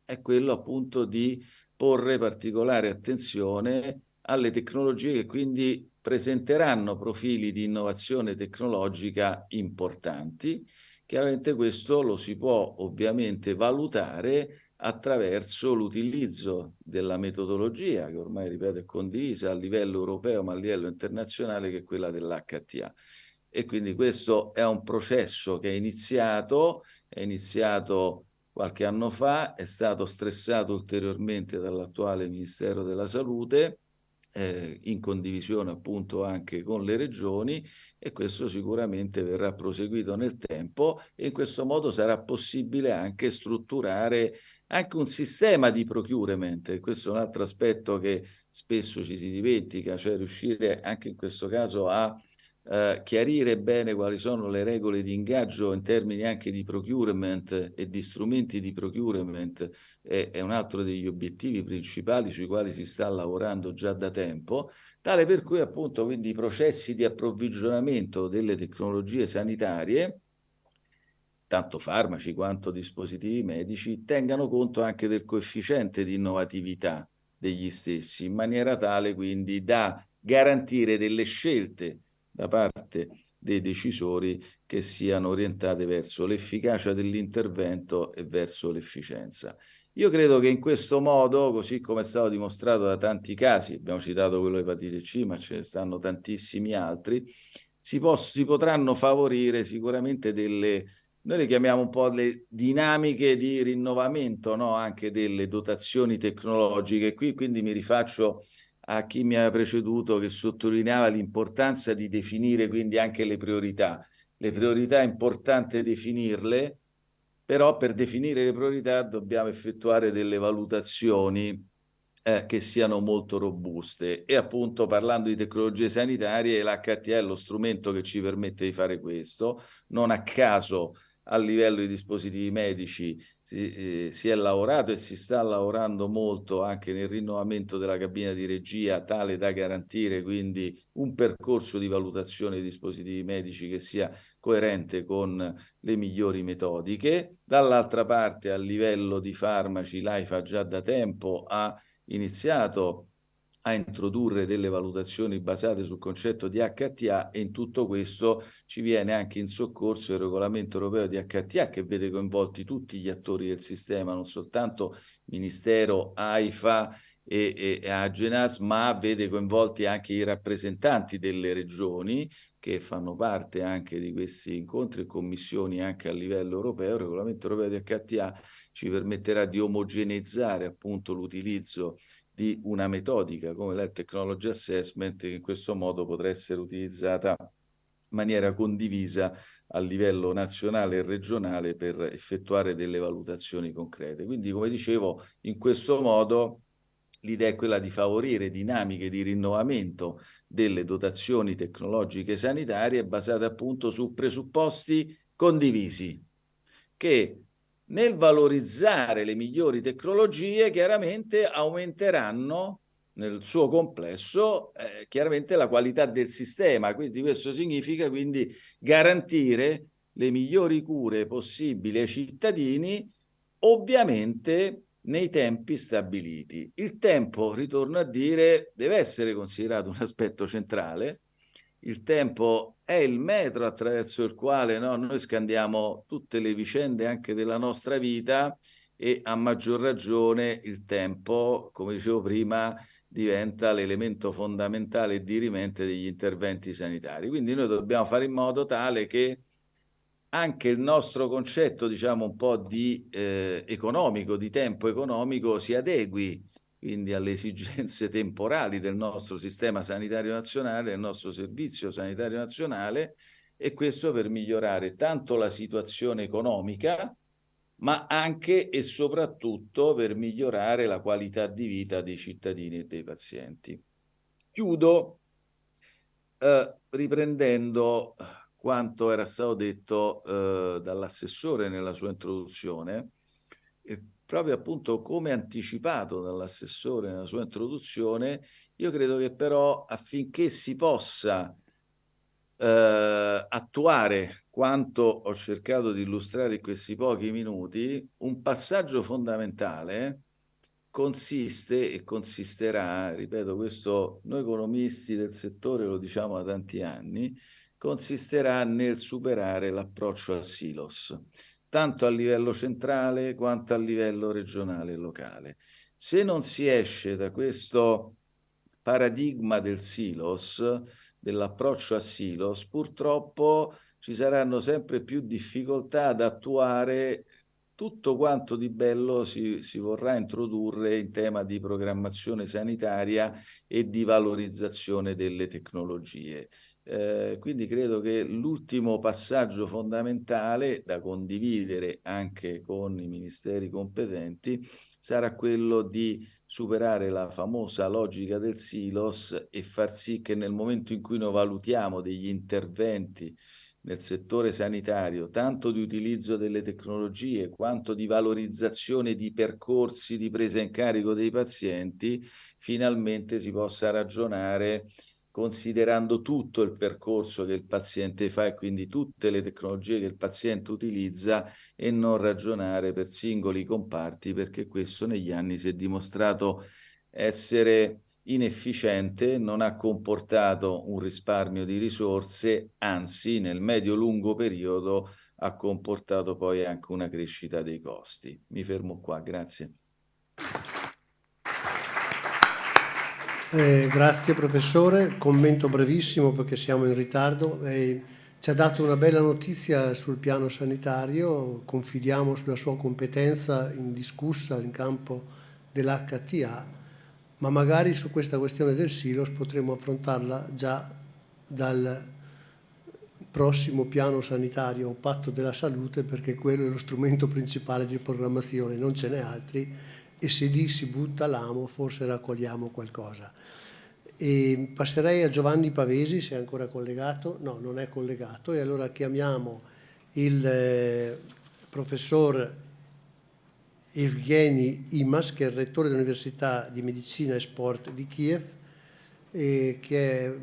è quello appunto di porre particolare attenzione alle tecnologie che quindi presenteranno profili di innovazione tecnologica importanti. Chiaramente questo lo si può ovviamente valutare attraverso l'utilizzo della metodologia, che ormai, ripeto, è condivisa a livello europeo ma a livello internazionale, che è quella dell'HTA. E quindi questo è un processo che è iniziato qualche anno fa, è stato stressato ulteriormente dall'attuale Ministero della Salute, in condivisione appunto anche con le regioni, e questo sicuramente verrà proseguito nel tempo, e in questo modo sarà possibile anche strutturare anche un sistema di procurement. E questo è un altro aspetto che spesso ci si dimentica, cioè riuscire anche in questo caso a chiarire bene quali sono le regole di ingaggio in termini anche di procurement e di strumenti di procurement. È un altro degli obiettivi principali sui quali si sta lavorando già da tempo, tale per cui appunto quindi i processi di approvvigionamento delle tecnologie sanitarie, tanto farmaci quanto dispositivi medici, tengano conto anche del coefficiente di innovatività degli stessi, in maniera tale quindi da garantire delle scelte da parte dei decisori che siano orientate verso l'efficacia dell'intervento e verso l'efficienza. Io credo che in questo modo, così come è stato dimostrato da tanti casi, abbiamo citato quello di epatite C, ma ce ne stanno tantissimi altri, si potranno favorire sicuramente noi le chiamiamo un po' le dinamiche di rinnovamento, no? Anche delle dotazioni tecnologiche. Qui quindi mi rifaccio a chi mi ha preceduto, che sottolineava l'importanza di definire quindi anche le priorità. Le priorità è importante definirle, però per definire le priorità dobbiamo effettuare delle valutazioni che siano molto robuste, e appunto parlando di tecnologie sanitarie l'HTA è lo strumento che ci permette di fare questo. Non a caso a livello di dispositivi medici si è lavorato e si sta lavorando molto anche nel rinnovamento della cabina di regia, tale da garantire quindi un percorso di valutazione dei dispositivi medici che sia coerente con le migliori metodiche. Dall'altra parte, a livello di farmaci, l'AIFA già da tempo ha iniziato a introdurre delle valutazioni basate sul concetto di HTA, e in tutto questo ci viene anche in soccorso il regolamento europeo di HTA, che vede coinvolti tutti gli attori del sistema, non soltanto Ministero, AIFA e Agenas, ma vede coinvolti anche i rappresentanti delle regioni che fanno parte anche di questi incontri e commissioni anche a livello europeo. Il regolamento europeo di HTA ci permetterà di omogeneizzare appunto l'utilizzo di una metodica come l'Health Technology Assessment, che in questo modo potrà essere utilizzata in maniera condivisa a livello nazionale e regionale per effettuare delle valutazioni concrete. Quindi, come dicevo, in questo modo l'idea è quella di favorire dinamiche di rinnovamento delle dotazioni tecnologiche sanitarie basate appunto su presupposti condivisi, che nel valorizzare le migliori tecnologie chiaramente aumenteranno nel suo complesso chiaramente la qualità del sistema. Quindi questo significa quindi garantire le migliori cure possibili ai cittadini, ovviamente nei tempi stabiliti. Il tempo, ritorno a dire, deve essere considerato un aspetto centrale. Il tempo è il metro attraverso il quale noi scandiamo tutte le vicende anche della nostra vita, e a maggior ragione il tempo, come dicevo prima, diventa l'elemento fondamentale e dirimente degli interventi sanitari. Quindi noi dobbiamo fare in modo tale che anche il nostro concetto, diciamo, un po' di economico, di tempo economico, si adegui quindi alle esigenze temporali del nostro sistema sanitario nazionale, del nostro servizio sanitario nazionale, e questo per migliorare tanto la situazione economica, ma anche e soprattutto per migliorare la qualità di vita dei cittadini e dei pazienti. Chiudo riprendendo quanto era stato detto dall'assessore nella sua introduzione, proprio appunto come anticipato dall'assessore nella sua introduzione. Io credo che però affinché si possa attuare quanto ho cercato di illustrare in questi pochi minuti, un passaggio fondamentale consiste e consisterà, ripeto, questo noi economisti del settore lo diciamo da tanti anni, consisterà nel superare l'approccio a silos. tanto a livello centrale quanto a livello regionale e locale. Se non si esce da questo paradigma del silos, dell'approccio a silos, purtroppo ci saranno sempre più difficoltà ad attuare tutto quanto di bello si vorrà introdurre in tema di programmazione sanitaria e di valorizzazione delle tecnologie. Quindi credo che l'ultimo passaggio fondamentale da condividere anche con i ministeri competenti sarà quello di superare la famosa logica del silos e far sì che nel momento in cui noi valutiamo degli interventi nel settore sanitario, tanto di utilizzo delle tecnologie quanto di valorizzazione di percorsi di presa in carico dei pazienti, finalmente si possa ragionare considerando tutto il percorso che il paziente fa e quindi tutte le tecnologie che il paziente utilizza e non ragionare per singoli comparti, perché questo negli anni si è dimostrato essere inefficiente, non ha comportato un risparmio di risorse, anzi nel medio-lungo periodo ha comportato poi anche una crescita dei costi. Mi fermo qua, grazie. Grazie professore, commento brevissimo perché siamo in ritardo. Ci ha dato una bella notizia sul piano sanitario, confidiamo sulla sua competenza indiscussa in campo dell'HTA, ma magari su questa questione del silos potremo affrontarla già dal prossimo piano sanitario o patto della salute, perché quello è lo strumento principale di programmazione, non ce n'è altri, e se lì si butta l'amo forse raccogliamo qualcosa. E passerei a Giovanni Pavesi, se è ancora collegato. No, non è collegato, e allora chiamiamo il professor Evgeny Imas, che è il rettore dell'Università di Medicina e Sport di Kiev, che è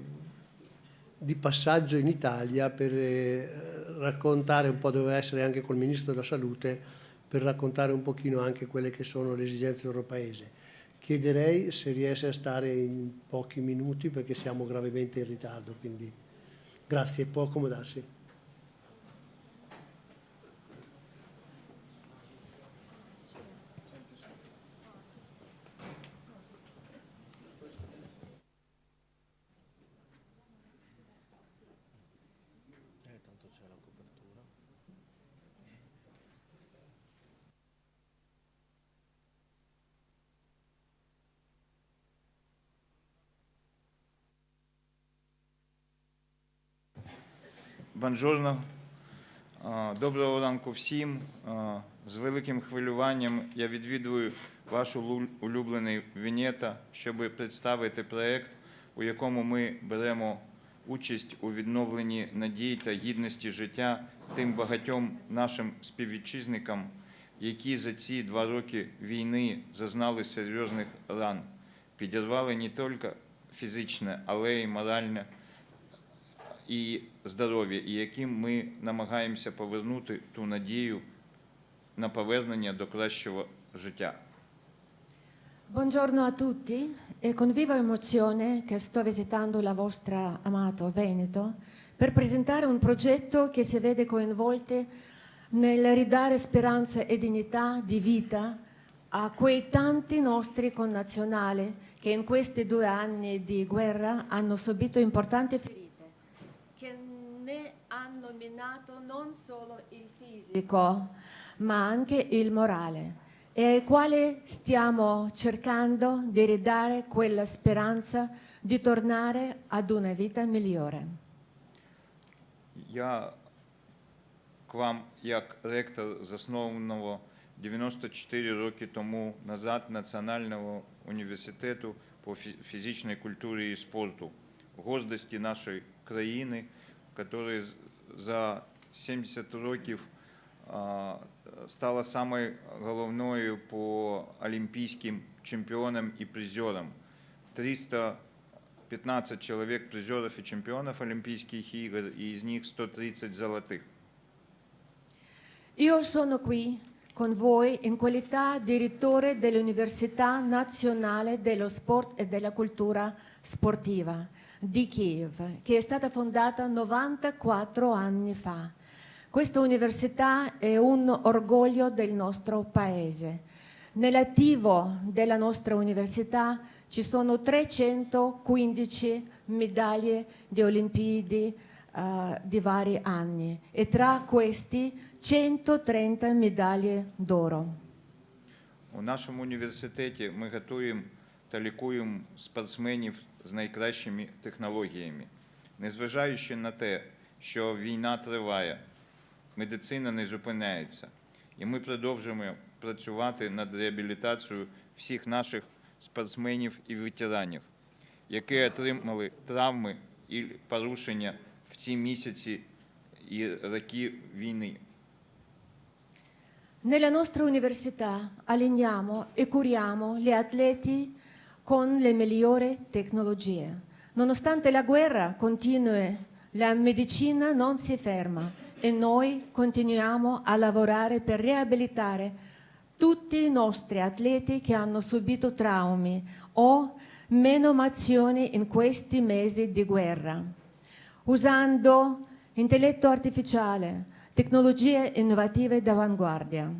di passaggio in Italia per raccontare un po', doveva essere anche col Ministro della Salute, per raccontare un pochino anche quelle che sono le esigenze del loro paese. Chiederei se riesce a stare in pochi minuti perché siamo gravemente in ritardo, quindi grazie, può accomodarsi. Бонжорно. Доброго ранку всім. З великим хвилюванням я відвідую ваш улюблений Венето, щоб представити проєкт, у якому ми беремо участь у відновленні надій та гідності життя тим багатьом нашим співвітчизникам, які за ці 2 роки війни зазнали серйозних ран, підірвали не тільки фізичне, але й моральне і здоров'я, і яким ми намагаємося повернути ту надію на повернення до кращого життя. Buongiorno a tutti, è con viva emozione che sto visitando la vostra amato Veneto per presentare un progetto che si vede coinvolti nel ridare speranza e dignità di vita a quei tanti nostri connazionali che in questi 2 anni di guerra hanno subito importanti ferite, che ne hanno minato non solo il fisico, ma anche il morale, e ai quali stiamo cercando di ridare quella speranza di tornare ad una vita migliore. Я к вам, як ректор заснованого 94 роки тому назад Національного університету по фізичній культурі і спорту, гордості нашої країни, який за 70 років стала самою головною по олімпійським чемпіонам і призерам. 315 чоловік призерів і чемпіонів Олімпійських ігор, і з них 130 золотих. Io sono qui con voi in qualità di rettore dell'Università Nazionale dello Sport e della Cultura Sportiva di Kiev, che è stata fondata 94 anni fa. Questa università è un orgoglio del nostro paese. Nell'attivo della nostra università ci sono 315 medaglie di Olimpiadi di vari anni e tra questi 130 медалі d'oro. У нашому університеті ми готуємо та лікуємо спортсменів з найкращими технологіями. Незважаючи на те, що війна триває, медицина не зупиняється, і ми продовжуємо працювати над реабілітацією всіх наших спортсменів і ветеранів, які отримали травми і порушення в ці місяці і роки війни. Nella nostra università alleniamo e curiamo gli atleti con le migliori tecnologie. Nonostante la guerra continui, la medicina non si ferma e noi continuiamo a lavorare per riabilitare tutti i nostri atleti che hanno subito traumi o menomazioni in questi mesi di guerra, usando intelletto artificiale, tecnologie innovative d'avanguardia.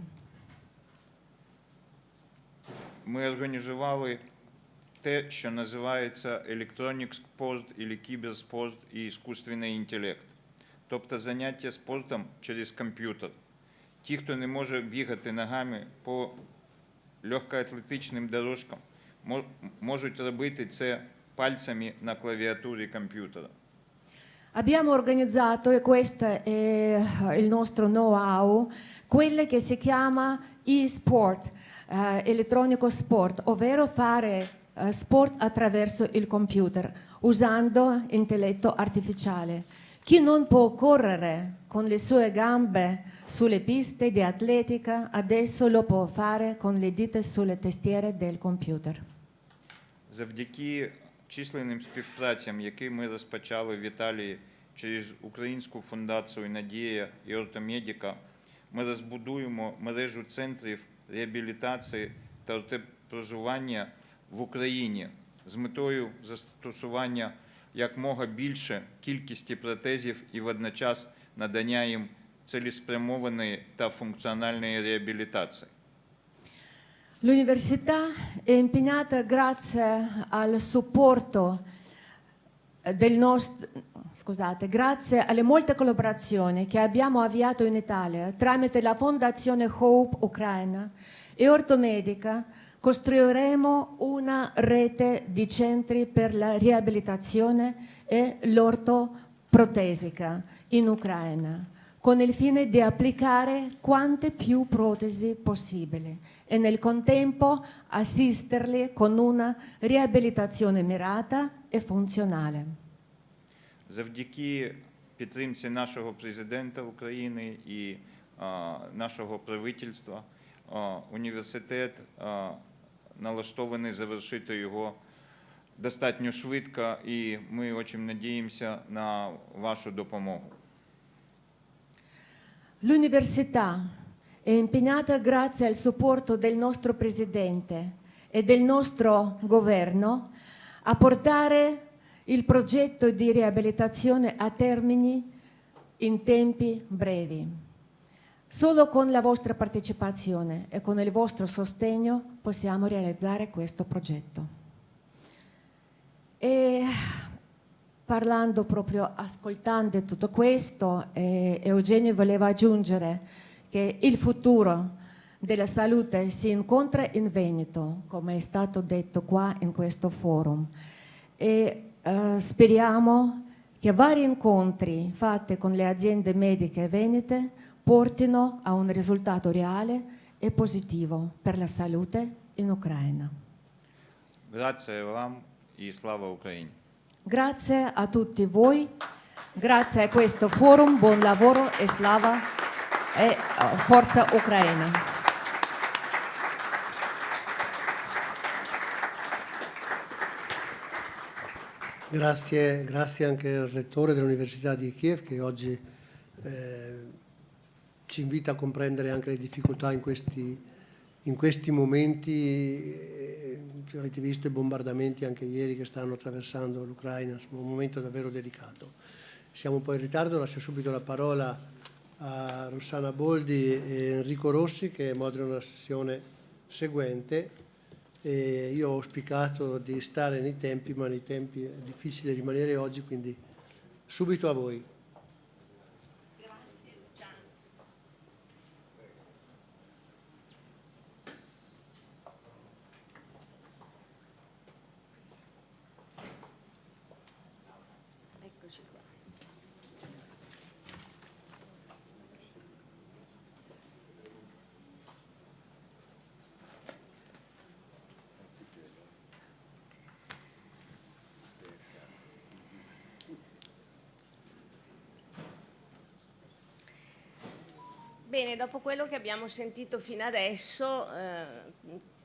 Ми організували те, що називається електронік спорт, або кіберспорт і іскусственний інтелект, тобто заняття спортом через комп'ютер. Ті, хто не може бігати ногами по легкоатлетичним дорожкам, можуть робити це пальцями на клавіатурі комп'ютера. Abbiamo organizzato, e questo è il nostro know-how, quelle che si chiama e-sport, elettronico sport, ovvero fare sport attraverso il computer, usando intelletto artificiale. Chi non può correre con le sue gambe sulle piste di atletica, adesso lo può fare con le dita sulle tastiere del computer. Завдяки численним співпрацям, які ми розпочали в Італії через Українську фундацію «Надія» і «Ортомедика», ми розбудуємо мережу центрів реабілітації та ортопрозування в Україні з метою застосування якомога більше кількості протезів і водночас надання їм цілеспрямованої та функціональної реабілітації. L'università è impegnata grazie al supporto grazie alle molte collaborazioni che abbiamo avviato in Italia tramite la Fondazione Hope Ucraina e Ortomedica, costruiremo una rete di centri per la riabilitazione e l'ortoprotesica in Ucraina, con il fine di applicare quante più protesi possibili e nel contempo assisterli con una riabilitazione mirata e funzionale. Завдяки підтримці нашого президента України і нашого правительства університет налаштований завершити його достатньо швидко, і ми дуже сподіваємося на вашу допомогу. L'università è impegnata grazie al supporto del nostro Presidente e del nostro governo a portare il progetto di riabilitazione a termine in tempi brevi. Solo con la vostra partecipazione e con il vostro sostegno possiamo realizzare questo progetto. E parlando proprio, ascoltando tutto questo, Eugenio voleva aggiungere che il futuro della salute si incontra in Veneto, come è stato detto qua in questo forum. E speriamo che vari incontri fatti con le aziende mediche venete portino a un risultato reale e positivo per la salute in Ucraina. Grazie вам і слава Україні! Grazie a tutti voi, grazie a questo forum, buon lavoro e slava e forza Ucraina. Grazie anche al rettore dell'Università di Kiev che oggi ci invita a comprendere anche le difficoltà in questi momenti. Avete visto i bombardamenti anche ieri che stanno attraversando l'Ucraina, insomma un momento davvero delicato. Siamo un po' in ritardo, lascio subito la parola a Rossana Boldi e Enrico Rossi che moderano la sessione seguente. E io ho auspicato di stare nei tempi, ma nei tempi è difficile rimanere oggi, quindi subito a voi. Grazie Luciano. Eccoci qua. Bene, dopo quello che abbiamo sentito fino adesso,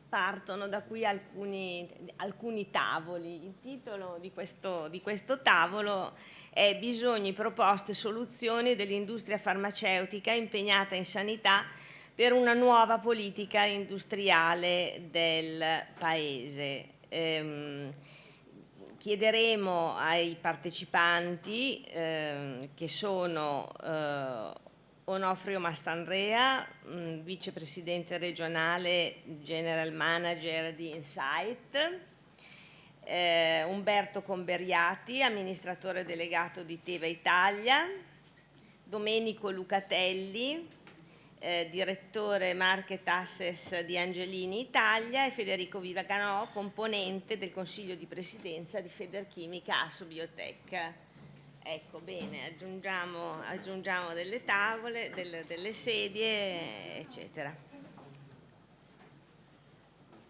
partono da qui alcuni tavoli. Il titolo di questo tavolo è Bisogni, proposte, soluzioni dell'industria farmaceutica impegnata in sanità per una nuova politica industriale del Paese. Chiederemo ai partecipanti, che sono Onofrio Mastandrea, vicepresidente regionale, general manager di Insight, Umberto Comberiati, amministratore delegato di Teva Italia, Domenico Lucatelli, direttore Market Access di Angelini Italia, e Federico Vivaganò, componente del Consiglio di Presidenza di Federchimica Assobiotec. Ecco, bene, aggiungiamo delle tavole, delle sedie, eccetera.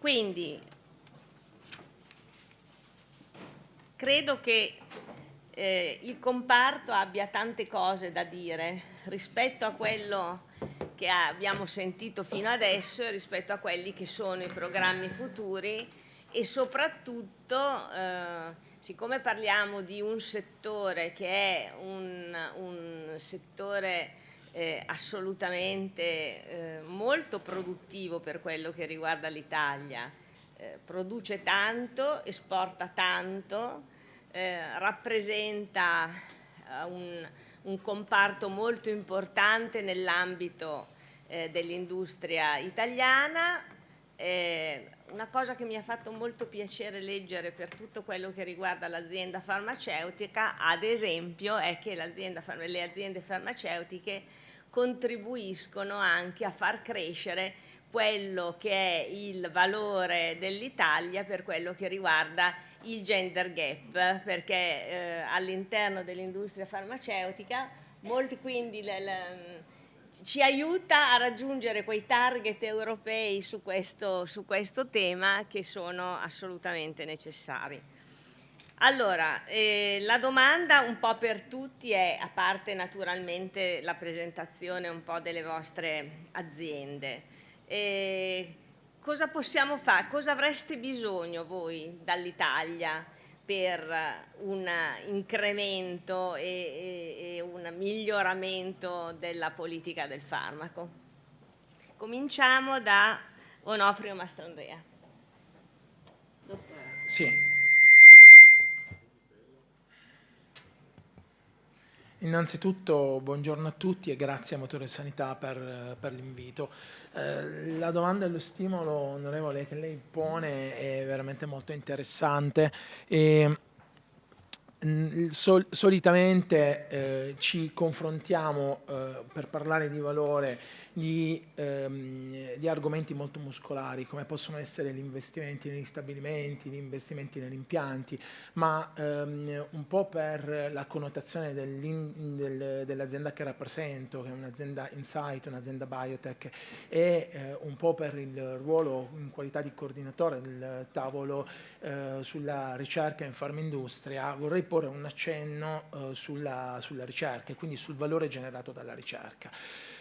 Quindi, credo che il comparto abbia tante cose da dire rispetto a quello che abbiamo sentito fino adesso e rispetto a quelli che sono i programmi futuri, e soprattutto siccome parliamo di un settore che è un settore assolutamente molto produttivo per quello che riguarda l'Italia, produce tanto, esporta tanto, rappresenta un comparto molto importante nell'ambito dell'industria italiana. Una cosa che mi ha fatto molto piacere leggere per tutto quello che riguarda l'azienda farmaceutica, ad esempio, è che le aziende farmaceutiche contribuiscono anche a far crescere quello che è il valore dell'Italia per quello che riguarda il gender gap, perché all'interno dell'industria farmaceutica ci aiuta a raggiungere quei target europei su questo tema che sono assolutamente necessari. Allora, la domanda un po' per tutti è, a parte naturalmente la presentazione un po' delle vostre aziende, cosa possiamo fare? Cosa avreste bisogno voi dall'Italia per un incremento e un miglioramento della politica del farmaco? Cominciamo da Onofrio Mastandrea. Sì. Innanzitutto buongiorno a tutti e grazie a Motore Sanità per l'invito. La domanda e lo stimolo, onorevole, che lei pone è veramente molto interessante e solitamente ci confrontiamo per parlare di valore di argomenti molto muscolari, come possono essere gli investimenti negli stabilimenti, gli investimenti negli impianti, ma un po' per la connotazione dell'azienda che rappresento, che è un'azienda Insight, un'azienda biotech, e un po' per il ruolo in qualità di coordinatore del tavolo sulla ricerca in farmindustria, vorrei porre un accenno sulla ricerca e quindi sul valore generato dalla ricerca.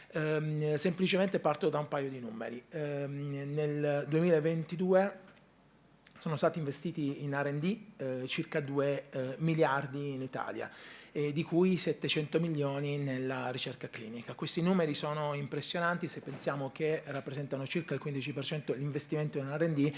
Semplicemente parto da un paio di numeri. Nel 2022 sono stati investiti in R&D circa 2 miliardi in Italia, di cui 700 milioni nella ricerca clinica. Questi numeri sono impressionanti se pensiamo che rappresentano circa il 15%, l'investimento in R&D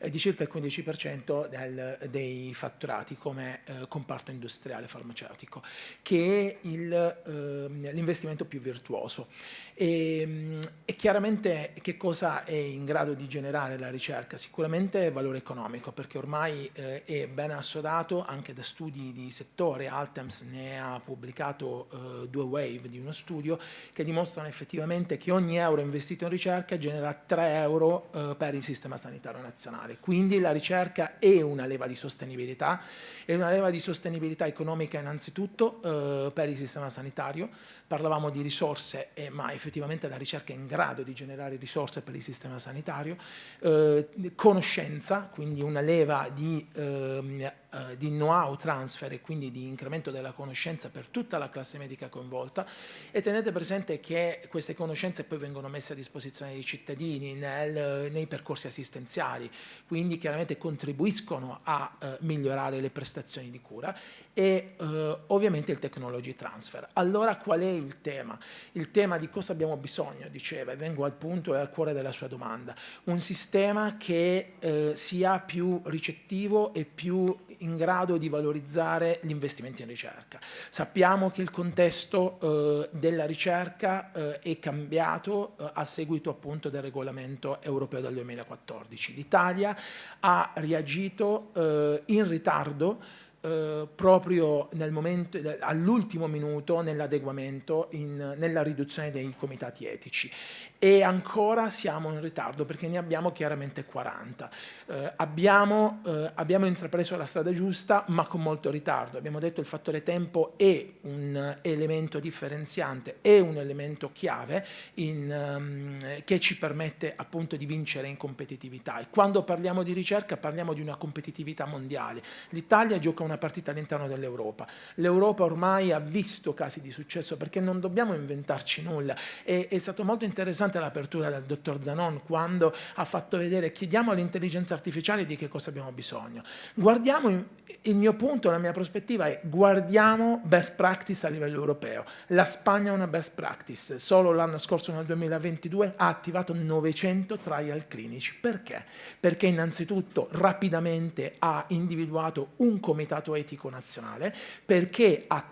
di circa il 15% dei fatturati come comparto industriale farmaceutico, che è l'investimento più virtuoso. E chiaramente che cosa è in grado di generare la ricerca? Sicuramente valore economico, perché ormai è ben assodato anche da studi di settore. Altems ne ha pubblicato 2 wave di uno studio che dimostrano effettivamente che ogni euro investito in ricerca genera 3 euro per il sistema sanitario nazionale. Quindi la ricerca è una leva di sostenibilità, è una leva di sostenibilità economica innanzitutto per il sistema sanitario. Parlavamo di risorse, ma effettivamente la ricerca è in grado di generare risorse per il sistema sanitario, conoscenza, quindi una leva di know-how transfer e quindi di incremento della conoscenza per tutta la classe medica coinvolta, e tenete presente che queste conoscenze poi vengono messe a disposizione dei cittadini nei percorsi assistenziali, quindi chiaramente contribuiscono a migliorare le prestazioni di cura, e ovviamente il technology transfer. Allora qual è il tema? Il tema di cosa abbiamo bisogno, diceva, e vengo al punto e al cuore della sua domanda: un sistema che sia più ricettivo e più in grado di valorizzare gli investimenti in ricerca. Sappiamo che il contesto della ricerca è cambiato a seguito appunto del regolamento europeo del 2014. L'Italia ha reagito in ritardo proprio all'ultimo minuto nell'adeguamento, nella riduzione dei comitati etici, e ancora siamo in ritardo perché ne abbiamo chiaramente 40. Abbiamo intrapreso la strada giusta, ma con molto ritardo. Abbiamo detto il fattore tempo è un elemento differenziante, è un elemento chiave che ci permette appunto di vincere in competitività, e quando parliamo di ricerca parliamo di una competitività mondiale. L'Italia gioca una partita all'interno dell'Europa. L'Europa ormai ha visto casi di successo, perché non dobbiamo inventarci nulla. È stato molto interessante l'apertura del dottor Zanon quando ha fatto vedere: chiediamo all'intelligenza artificiale di che cosa abbiamo bisogno. Guardiamo, il mio punto, la mia prospettiva è: guardiamo best practice a livello europeo. La Spagna è una best practice, solo l'anno scorso nel 2022 ha attivato 900 trial clinici. Perché? Perché innanzitutto rapidamente ha individuato un comitato etico nazionale, perché ha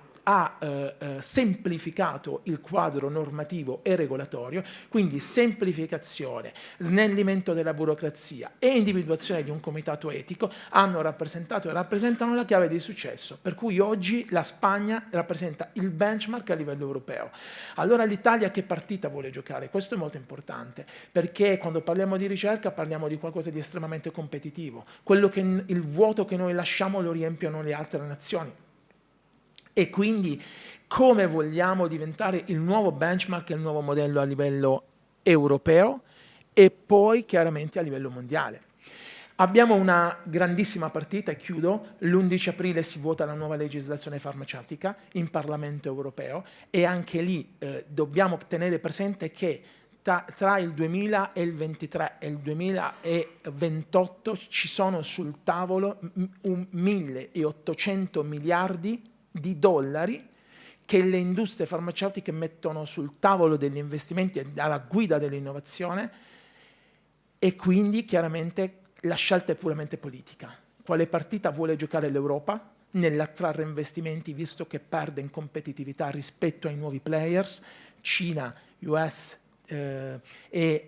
semplificato il quadro normativo e regolatorio, quindi semplificazione, snellimento della burocrazia e individuazione di un comitato etico hanno rappresentato e rappresentano la chiave di successo, per cui oggi la Spagna rappresenta il benchmark a livello europeo. Allora l'Italia che partita vuole giocare? Questo è molto importante, perché quando parliamo di ricerca parliamo di qualcosa di estremamente competitivo. Il vuoto che noi lasciamo lo riempiono le altre nazioni. E quindi come vogliamo diventare il nuovo benchmark e il nuovo modello a livello europeo e poi chiaramente a livello mondiale. Abbiamo una grandissima partita, e chiudo. L'11 aprile si vota la nuova legislazione farmaceutica in Parlamento europeo, e anche lì dobbiamo tenere presente che tra il 2023 e il 2028 ci sono sul tavolo 1.800 miliardi di dollari che le industrie farmaceutiche mettono sul tavolo degli investimenti e alla guida dell'innovazione, e quindi chiaramente la scelta è puramente politica. Quale partita vuole giocare l'Europa nell'attrarre investimenti, visto che perde in competitività rispetto ai nuovi players, Cina, US e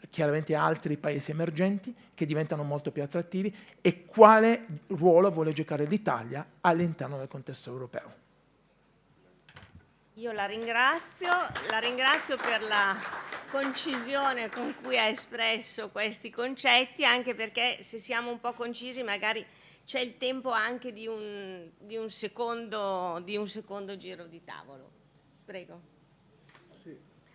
chiaramente altri paesi emergenti che diventano molto più attrattivi, e quale ruolo vuole giocare l'Italia all'interno del contesto europeo? Io la ringrazio per la concisione con cui ha espresso questi concetti, anche perché se siamo un po' concisi magari c'è il tempo anche di un secondo giro di tavolo. Prego.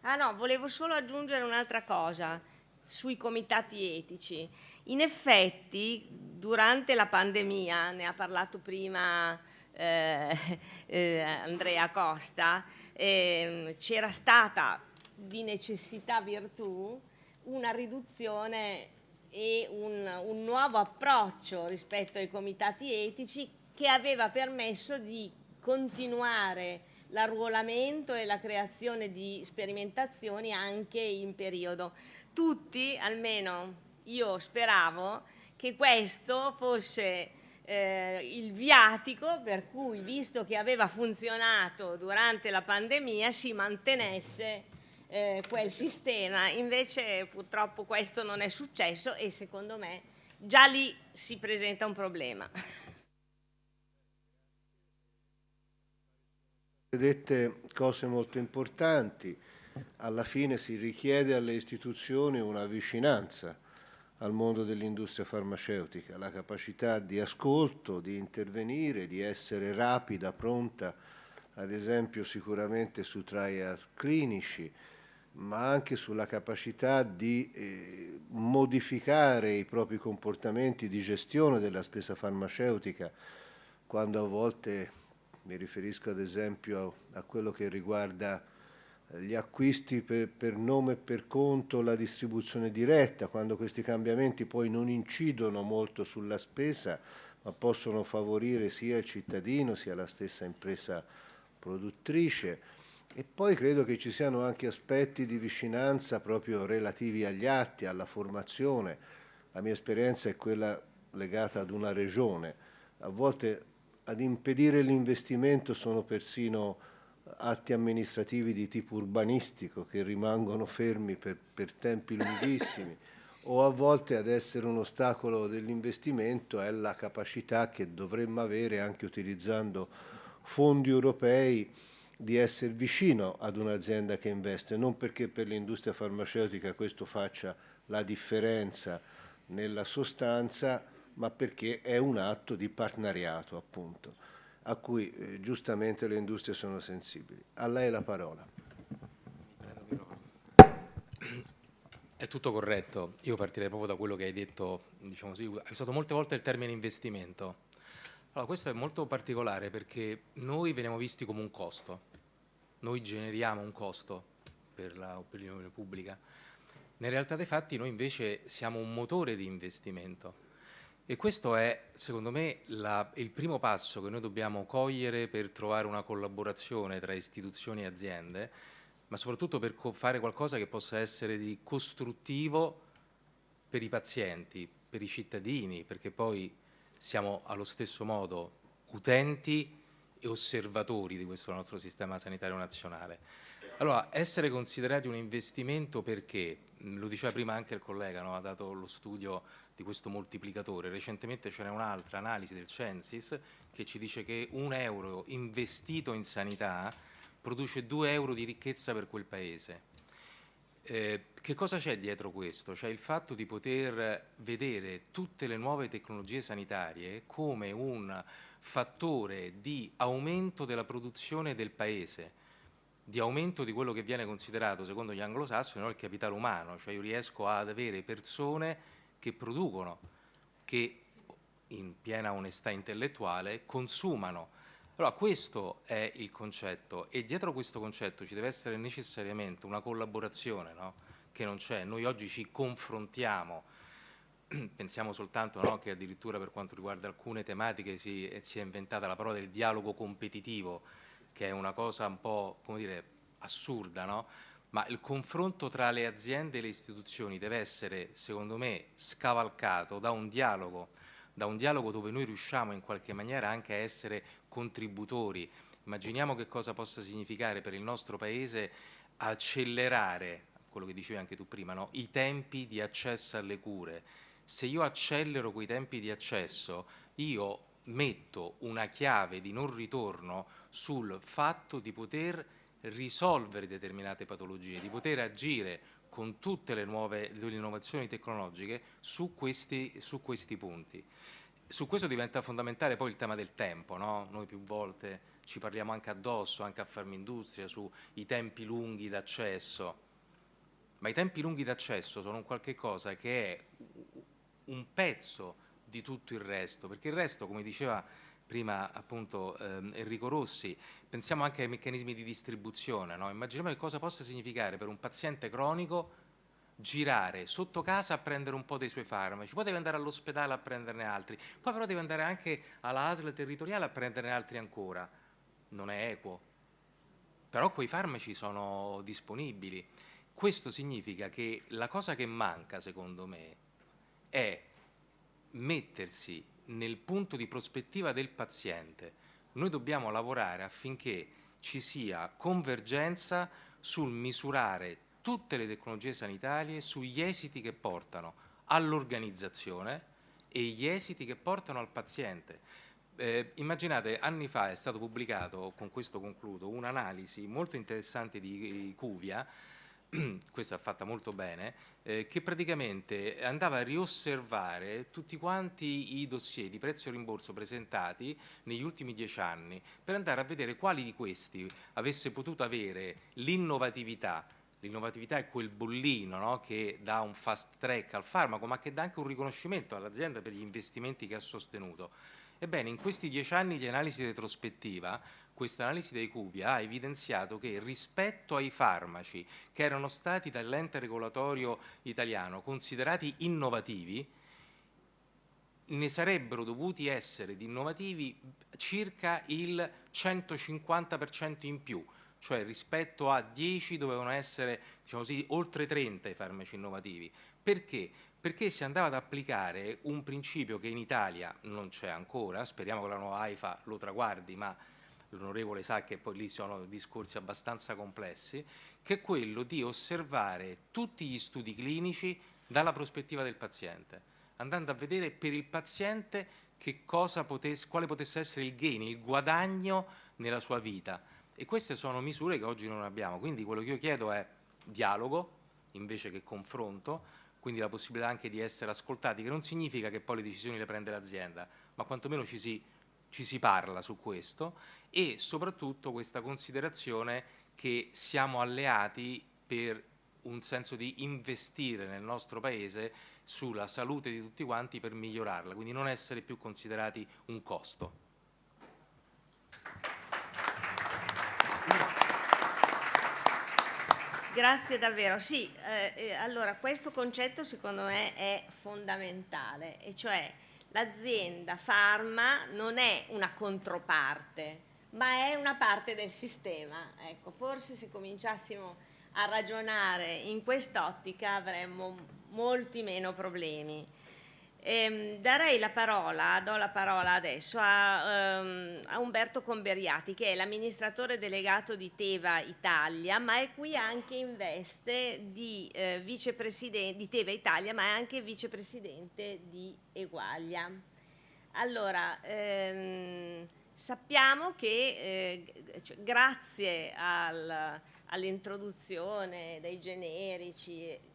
Ah no, volevo solo aggiungere un'altra cosa sui comitati etici. In effetti, durante la pandemia, ne ha parlato prima Andrea Costa, c'era stata di necessità virtù una riduzione e un nuovo approccio rispetto ai comitati etici che aveva permesso di continuare l'arruolamento e la creazione di sperimentazioni anche in periodo. Tutti, almeno io speravo, che questo fosse il viatico per cui, visto che aveva funzionato durante la pandemia, si mantenesse quel sistema. Invece purtroppo questo non è successo e secondo me già lì si presenta un problema. Dette cose molto importanti, alla fine si richiede alle istituzioni una vicinanza al mondo dell'industria farmaceutica, la capacità di ascolto, di intervenire, di essere rapida, pronta, ad esempio sicuramente su trials clinici, ma anche sulla capacità di modificare i propri comportamenti di gestione della spesa farmaceutica, quando a volte, mi riferisco ad esempio a quello che riguarda gli acquisti per nome e per conto, la distribuzione diretta, quando questi cambiamenti poi non incidono molto sulla spesa, ma possono favorire sia il cittadino sia la stessa impresa produttrice. E poi credo che ci siano anche aspetti di vicinanza proprio relativi agli atti, alla formazione. La mia esperienza è quella legata ad una regione. A volte ad impedire l'investimento sono persino atti amministrativi di tipo urbanistico che rimangono fermi per tempi lunghissimi, o a volte ad essere un ostacolo dell'investimento è la capacità che dovremmo avere, anche utilizzando fondi europei, di essere vicino ad un'azienda che investe, non perché per l'industria farmaceutica questo faccia la differenza nella sostanza, ma perché è un atto di partenariato, appunto, a cui giustamente le industrie sono sensibili. A lei la parola. È tutto corretto. Io partirei proprio da quello che hai detto, diciamo così, hai usato molte volte il termine investimento. Allora, questo è molto particolare perché noi veniamo visti come un costo, noi generiamo un costo per l'opinione pubblica. Nella realtà dei fatti noi invece siamo un motore di investimento. E questo è, secondo me, il primo passo che noi dobbiamo cogliere per trovare una collaborazione tra istituzioni e aziende, ma soprattutto per fare qualcosa che possa essere di costruttivo per i pazienti, per i cittadini, perché poi siamo allo stesso modo utenti e osservatori di questo nostro sistema sanitario nazionale. Allora, essere considerati un investimento perché, lo diceva prima anche il collega, no? Ha dato lo studio di questo moltiplicatore. Recentemente c'era un'altra analisi del Censis che ci dice che €1 investito in sanità produce 2 euro di ricchezza per quel paese. Che cosa c'è dietro questo? C'è il fatto di poter vedere tutte le nuove tecnologie sanitarie come un fattore di aumento della produzione del paese, di aumento di quello che viene considerato, secondo gli anglosassoni, no, il capitale umano, cioè io riesco ad avere persone che producono, che in piena onestà intellettuale consumano. Allora questo è il concetto e dietro questo concetto ci deve essere necessariamente una collaborazione, no? Che non c'è. Noi oggi ci confrontiamo, pensiamo soltanto, no, che addirittura per quanto riguarda alcune tematiche si è inventata la parola del dialogo competitivo, che è una cosa un po', come dire, assurda, no? Ma il confronto tra le aziende e le istituzioni deve essere, secondo me, scavalcato da un dialogo dove noi riusciamo in qualche maniera anche a essere contributori. Immaginiamo che cosa possa significare per il nostro Paese accelerare, quello che dicevi anche tu prima, no? I tempi di accesso alle cure. Se io accelero quei tempi di accesso, io metto una chiave di non ritorno sul fatto di poter risolvere determinate patologie, di poter agire con tutte le innovazioni tecnologiche su questi punti. Su questo diventa fondamentale poi il tema del tempo, no? Noi più volte ci parliamo anche addosso, anche a Farmindustria, sui tempi lunghi d'accesso, ma i tempi lunghi d'accesso sono un qualche cosa che è un pezzo di tutto il resto, perché il resto, come diceva prima appunto Enrico Rossi, pensiamo anche ai meccanismi di distribuzione, no? Immaginiamo che cosa possa significare per un paziente cronico girare sotto casa a prendere un po' dei suoi farmaci, poi deve andare all'ospedale a prenderne altri, poi però deve andare anche alla ASL territoriale a prenderne altri ancora. Non è equo. Però quei farmaci sono disponibili. Questo significa che la cosa che manca, secondo me, è mettersi nel punto di prospettiva del paziente. Noi dobbiamo lavorare affinché ci sia convergenza sul misurare tutte le tecnologie sanitarie sugli esiti che portano all'organizzazione e gli esiti che portano al paziente. Immaginate, anni fa è stato pubblicato, con questo concludo, un'analisi molto interessante di Cuvia, questa è fatta molto bene, che praticamente andava a riosservare tutti quanti i dossier di prezzo e rimborso presentati negli ultimi 10 anni per andare a vedere quali di questi avesse potuto avere l'innovatività. L'innovatività è quel bollino, no? Che dà un fast track al farmaco, ma che dà anche un riconoscimento all'azienda per gli investimenti che ha sostenuto. Ebbene, in questi 10 anni di analisi retrospettiva, questa analisi dei Cuvia ha evidenziato che rispetto ai farmaci che erano stati dall'ente regolatorio italiano considerati innovativi, ne sarebbero dovuti essere di innovativi circa il 150% in più, cioè rispetto a 10 dovevano essere, diciamo così, oltre 30 i farmaci innovativi. Perché? Perché si andava ad applicare un principio che in Italia non c'è ancora, speriamo che la nuova AIFA lo traguardi, ma l'onorevole sa che poi lì sono discorsi abbastanza complessi, che è quello di osservare tutti gli studi clinici dalla prospettiva del paziente, andando a vedere per il paziente che cosa quale potesse essere il gain, il guadagno nella sua vita. E queste sono misure che oggi non abbiamo, quindi quello che io chiedo è dialogo invece che confronto, quindi la possibilità anche di essere ascoltati, che non significa che poi le decisioni le prende l'azienda, ma quantomeno ci si parla su questo, e soprattutto questa considerazione che siamo alleati per un senso di investire nel nostro Paese sulla salute di tutti quanti per migliorarla, quindi non essere più considerati un costo. Grazie davvero. Sì, allora questo concetto secondo me è fondamentale, e cioè l'azienda farma non è una controparte, ma è una parte del sistema. Ecco, forse se cominciassimo a ragionare in quest'ottica avremmo molti meno problemi. Do la parola adesso a Umberto Comberiati, che è l'amministratore delegato di Teva Italia, ma è qui anche in veste di vicepresidente di Teva Italia, ma è anche vicepresidente di Eguaglia. Allora, sappiamo che grazie all'introduzione dei generici,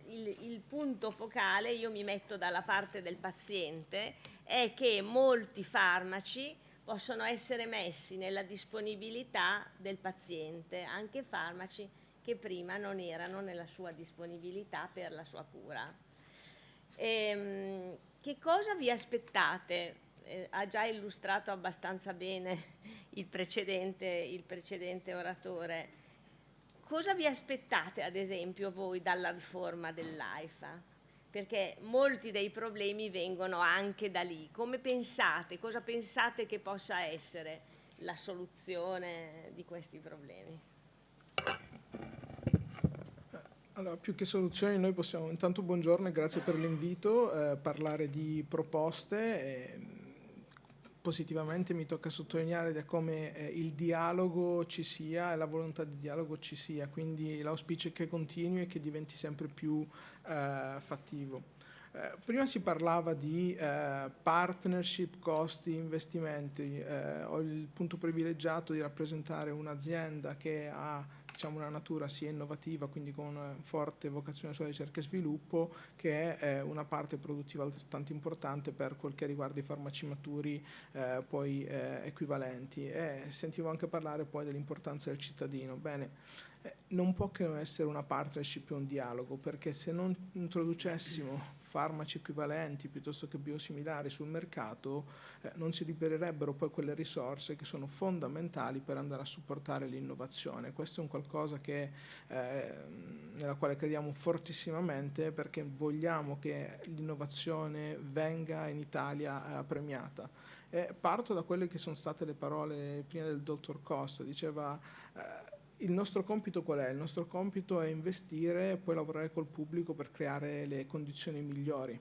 il punto focale, io mi metto dalla parte del paziente, è che molti farmaci possono essere messi nella disponibilità del paziente, anche farmaci che prima non erano nella sua disponibilità per la sua cura. Che cosa vi aspettate? Ha già illustrato abbastanza bene il precedente oratore. Cosa vi aspettate, ad esempio, voi dalla riforma dell'AIFA? Perché molti dei problemi vengono anche da lì. Come pensate? Cosa pensate che possa essere la soluzione di questi problemi? Allora, più che soluzioni, noi possiamo, intanto buongiorno e grazie per l'invito, parlare di proposte. Positivamente mi tocca sottolineare come il dialogo ci sia e la volontà di dialogo ci sia, quindi l'auspicio è che continui e che diventi sempre più fattivo. Prima si parlava di partnership, costi, investimenti. Ho il punto privilegiato di rappresentare un'azienda che ha, diciamo, una natura sia innovativa, quindi con una forte vocazione sulla ricerca e sviluppo, che è una parte produttiva altrettanto importante per quel che riguarda i farmaci maturi poi equivalenti. E sentivo anche parlare poi dell'importanza del cittadino. Bene, non può che essere una partnership e un dialogo, perché se non introducessimo farmaci equivalenti piuttosto che biosimilari sul mercato, non si libererebbero poi quelle risorse che sono fondamentali per andare a supportare l'innovazione. Questo è un qualcosa nella quale crediamo fortissimamente, perché vogliamo che l'innovazione venga in Italia premiata. Parto da quelle che sono state le parole prima del dottor Costa, diceva il nostro compito qual è? Il nostro compito è investire e poi lavorare col pubblico per creare le condizioni migliori.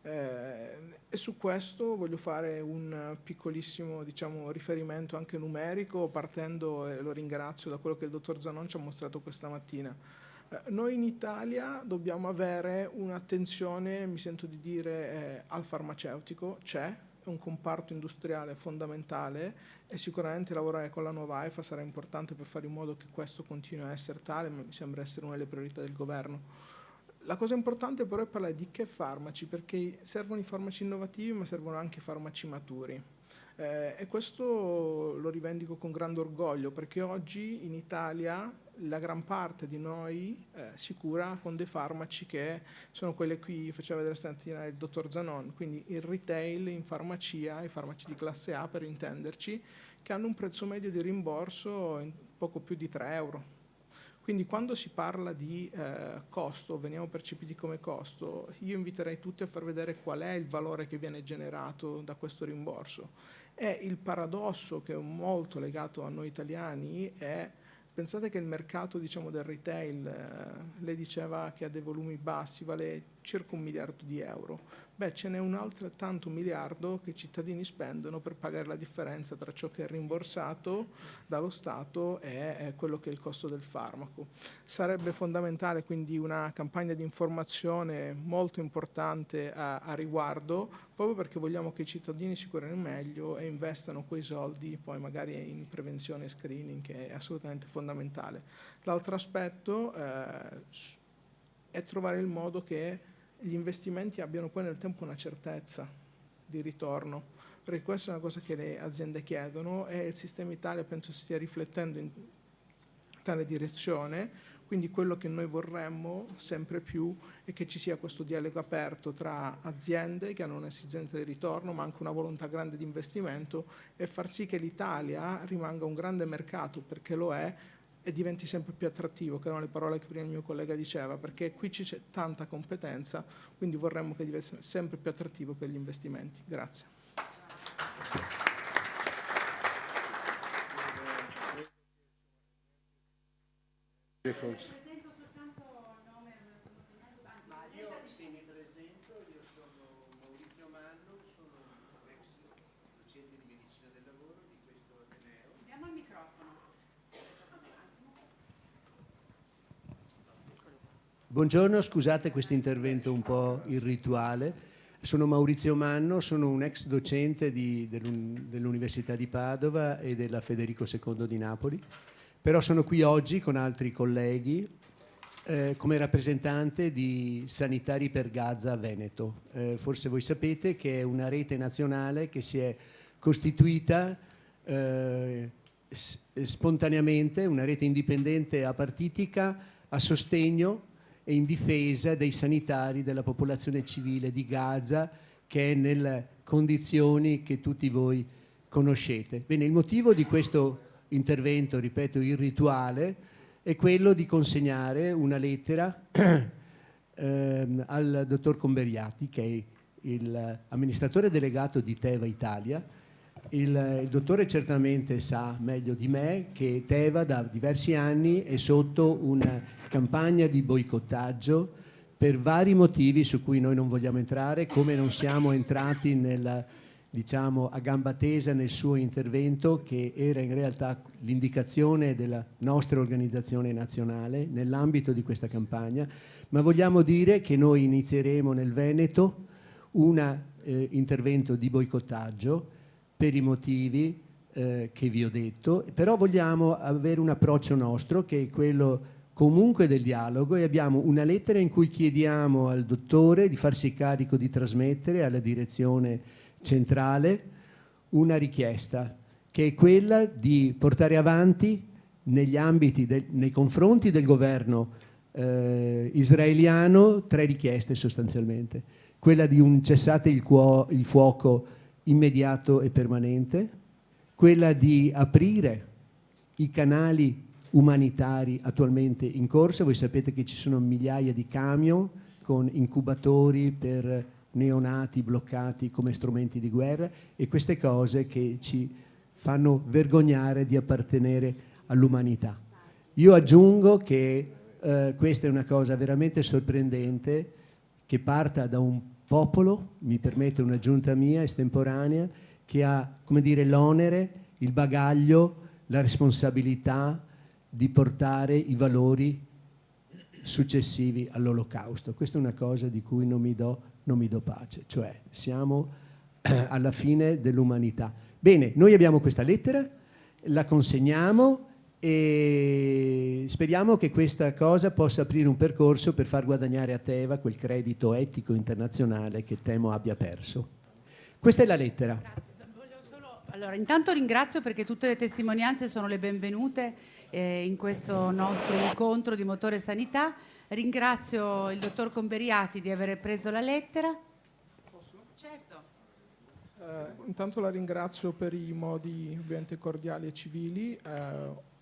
E su questo voglio fare un piccolissimo riferimento anche numerico, partendo, e lo ringrazio, da quello che il dottor Zanon ci ha mostrato questa mattina. Noi in Italia dobbiamo avere un'attenzione, mi sento di dire, al farmaceutico, c'è, è un comparto industriale fondamentale e sicuramente lavorare con la nuova AIFA sarà importante per fare in modo che questo continui a essere tale, ma mi sembra essere una delle priorità del governo. La cosa importante però è parlare di che farmaci, perché servono i farmaci innovativi ma servono anche i farmaci maturi. E questo lo rivendico con grande orgoglio, perché oggi in Italia la gran parte di noi si cura con dei farmaci che sono quelli qui faceva vedere stamattina il dottor Zanon, quindi il retail in farmacia, i farmaci di classe A per intenderci, che hanno un prezzo medio di rimborso in poco più di 3 euro. Quindi quando si parla di costo, veniamo percepiti come costo, io inviterei tutti a far vedere qual è il valore che viene generato da questo rimborso. E il paradosso che è molto legato a noi italiani è, pensate che il mercato del retail, lei diceva che ha dei volumi bassi, vale circa 1 miliardo di euro. Beh, ce n'è un altrettanto miliardo che i cittadini spendono per pagare la differenza tra ciò che è rimborsato dallo Stato e quello che è il costo del farmaco. Sarebbe fondamentale quindi una campagna di informazione molto importante a riguardo, proprio perché vogliamo che i cittadini si curino meglio e investano quei soldi poi magari in prevenzione e screening, che è assolutamente fondamentale. L'altro aspetto è trovare il modo che gli investimenti abbiano poi nel tempo una certezza di ritorno, perché questa è una cosa che le aziende chiedono e il sistema Italia penso stia riflettendo in tale direzione. Quindi quello che noi vorremmo sempre più è che ci sia questo dialogo aperto tra aziende che hanno un'esigenza di ritorno ma anche una volontà grande di investimento, e far sì che l'Italia rimanga un grande mercato, perché lo è, e diventi sempre più attrattivo, che erano le parole che prima il mio collega diceva, perché qui c'è tanta competenza, quindi vorremmo che diventasse sempre più attrattivo per gli investimenti. Grazie. Sì, mi presento, io sono Maurizio Manno, sono un ex docente di medicina del lavoro di questo Ateneo. Diamo il microfono. Buongiorno, scusate questo intervento un po' irrituale. Sono Maurizio Manno, sono un ex docente dell'Università di Padova e della Federico II di Napoli, però sono qui oggi con altri colleghi come rappresentante di Sanitari per Gaza Veneto. Forse voi sapete che è una rete nazionale che si è costituita spontaneamente, una rete indipendente e apartitica a sostegno e in difesa dei sanitari della popolazione civile di Gaza, che è nelle condizioni che tutti voi conoscete. Bene, il motivo di questo intervento, ripeto, irrituale, è quello di consegnare una lettera al dottor Comberiati, che è l'amministratore delegato di Teva Italia. Il dottore certamente sa meglio di me che Teva da diversi anni è sotto una campagna di boicottaggio per vari motivi su cui noi non vogliamo entrare, come non siamo entrati a gamba tesa nel suo intervento, che era in realtà l'indicazione della nostra organizzazione nazionale nell'ambito di questa campagna, ma vogliamo dire che noi inizieremo nel Veneto un intervento di boicottaggio per i motivi che vi ho detto, però vogliamo avere un approccio nostro che è quello comunque del dialogo, e abbiamo una lettera in cui chiediamo al dottore di farsi carico di trasmettere alla direzione centrale una richiesta, che è quella di portare avanti nei confronti del governo israeliano 3 richieste sostanzialmente. Quella di un cessate il fuoco immediato e permanente, quella di aprire i canali umanitari attualmente in corsa. Voi sapete che ci sono migliaia di camion con incubatori per neonati bloccati come strumenti di guerra, e queste cose che ci fanno vergognare di appartenere all'umanità. Io aggiungo che questa è una cosa veramente sorprendente, che parta da un popolo, mi permette un'aggiunta mia estemporanea, che ha, come dire, l'onere, il bagaglio, la responsabilità di portare i valori successivi all'Olocausto. Questa è una cosa di cui non mi do pace, cioè siamo alla fine dell'umanità. Bene, noi abbiamo questa lettera, la consegniamo e speriamo che questa cosa possa aprire un percorso per far guadagnare a Teva quel credito etico internazionale che temo abbia perso. Questa è la lettera. Grazie. Allora, intanto ringrazio perché tutte le testimonianze sono le benvenute in questo nostro incontro di Motore Sanità. Ringrazio il dottor Comberiati di aver preso la lettera. Posso? Certo. Intanto la ringrazio per i modi ovviamente cordiali e civili.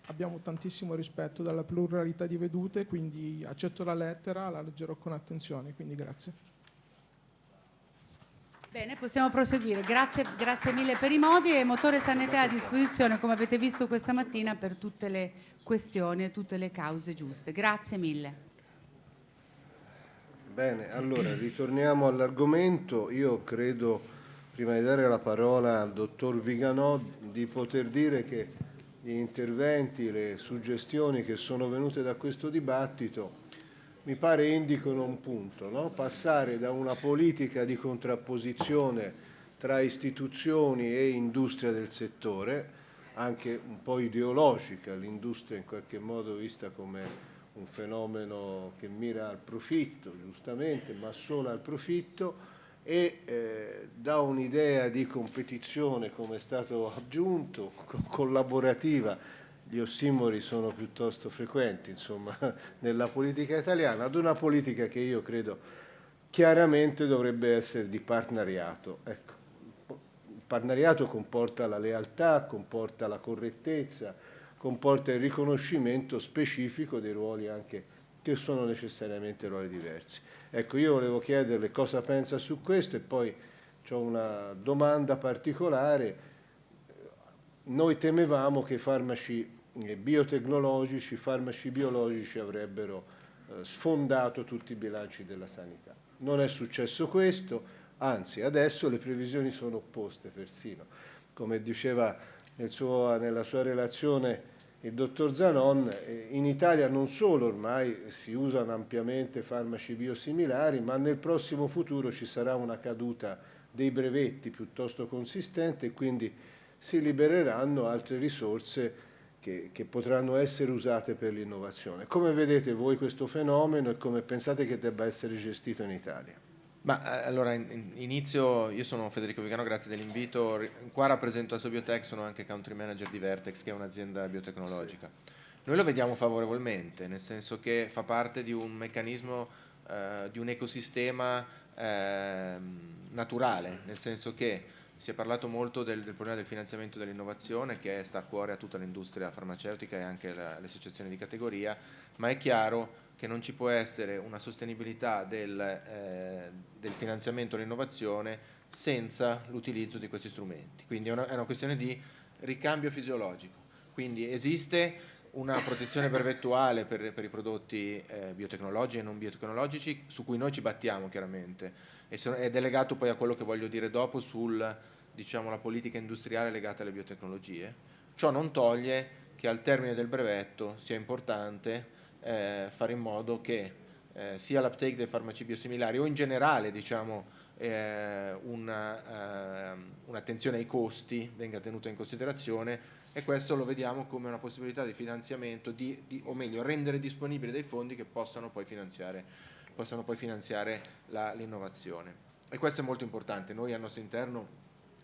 Abbiamo tantissimo rispetto della pluralità di vedute, quindi accetto la lettera, la leggerò con attenzione, quindi grazie. Bene, possiamo proseguire. Grazie mille per i modi, e Motore Sanità è a disposizione, come avete visto questa mattina, per tutte le questioni e tutte le cause giuste. Grazie mille. Bene, allora ritorniamo all'argomento. Io credo, prima di dare la parola al dottor Viganò, di poter dire che gli interventi, le suggestioni che sono venute da questo dibattito mi pare indicano un punto, no? Passare da una politica di contrapposizione tra istituzioni e industria del settore, anche un po' ideologica, l'industria in qualche modo vista come un fenomeno che mira al profitto, giustamente, ma solo al profitto, e da un'idea di competizione, come è stato aggiunto, collaborativa. Gli ossimori sono piuttosto frequenti, insomma, nella politica italiana, ad una politica che io credo chiaramente dovrebbe essere di partenariato. Ecco, il partenariato comporta la lealtà, comporta la correttezza, comporta il riconoscimento specifico dei ruoli anche che sono necessariamente ruoli diversi. Ecco, io volevo chiederle cosa pensa su questo, e poi ho una domanda particolare. Noi temevamo che farmaci biotecnologici, farmaci biologici avrebbero sfondato tutti i bilanci della sanità. Non è successo questo, anzi adesso le previsioni sono opposte persino. Come diceva nella sua relazione il dottor Zanon, in Italia non solo ormai si usano ampiamente farmaci biosimilari, ma nel prossimo futuro ci sarà una caduta dei brevetti piuttosto consistente, e quindi si libereranno altre risorse che potranno essere usate per l'innovazione. Come vedete voi questo fenomeno e come pensate che debba essere gestito in Italia? Ma allora inizio, io sono Federico Vigano, grazie dell'invito. Qua rappresento Asobiotech, sono anche country manager di Vertex, che è un'azienda biotecnologica. Noi lo vediamo favorevolmente, nel senso che fa parte di un meccanismo, di un ecosistema naturale, nel senso che si è parlato molto del problema del finanziamento dell'innovazione, che sta a cuore a tutta l'industria farmaceutica e anche alle associazioni di categoria, ma è chiaro che non ci può essere una sostenibilità del finanziamento all'innovazione senza l'utilizzo di questi strumenti. Quindi è una questione di ricambio fisiologico. Quindi esiste una protezione brevettuale per i prodotti biotecnologici e non biotecnologici, su cui noi ci battiamo chiaramente, ed è legato poi a quello che voglio dire dopo sul, diciamo, la politica industriale legata alle biotecnologie. Ciò non toglie che al termine del brevetto sia importante fare in modo che sia l'uptake dei farmaci biosimilari o in generale, diciamo, un'attenzione ai costi venga tenuta in considerazione, e questo lo vediamo come una possibilità di finanziamento, o meglio rendere disponibili dei fondi che possano poi finanziare l'innovazione. E questo è molto importante. Noi al nostro interno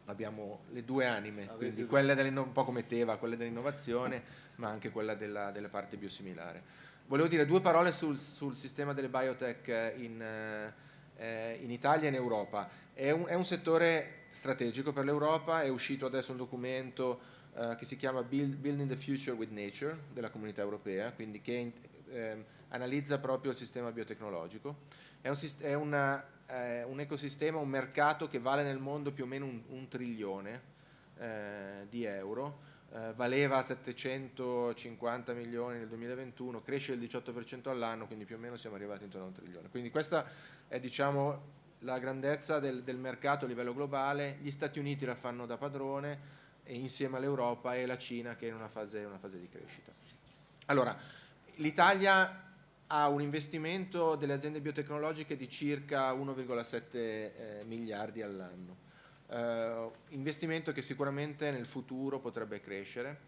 abbiamo le due anime, quindi quella un po' come Teva, quella dell'innovazione, ma anche quella della parte biosimilare. Volevo dire due parole sul sistema delle biotech in Italia e in Europa. È un settore strategico per l'Europa, è uscito adesso un documento che si chiama Building the Future with Nature della Comunità Europea, quindi che analizza proprio il sistema biotecnologico. È un ecosistema, un mercato che vale nel mondo più o meno un trilione di euro, valeva 750 milioni nel 2021, cresce del 18% all'anno, quindi più o meno siamo arrivati intorno a 1 trilione. Quindi questa è, diciamo, la grandezza del mercato a livello globale. Gli Stati Uniti la fanno da padrone, e insieme all'Europa e la Cina che è in una fase di crescita. Allora, l'Italia ha un investimento delle aziende biotecnologiche di circa 1,7 miliardi all'anno. Investimento che sicuramente nel futuro potrebbe crescere.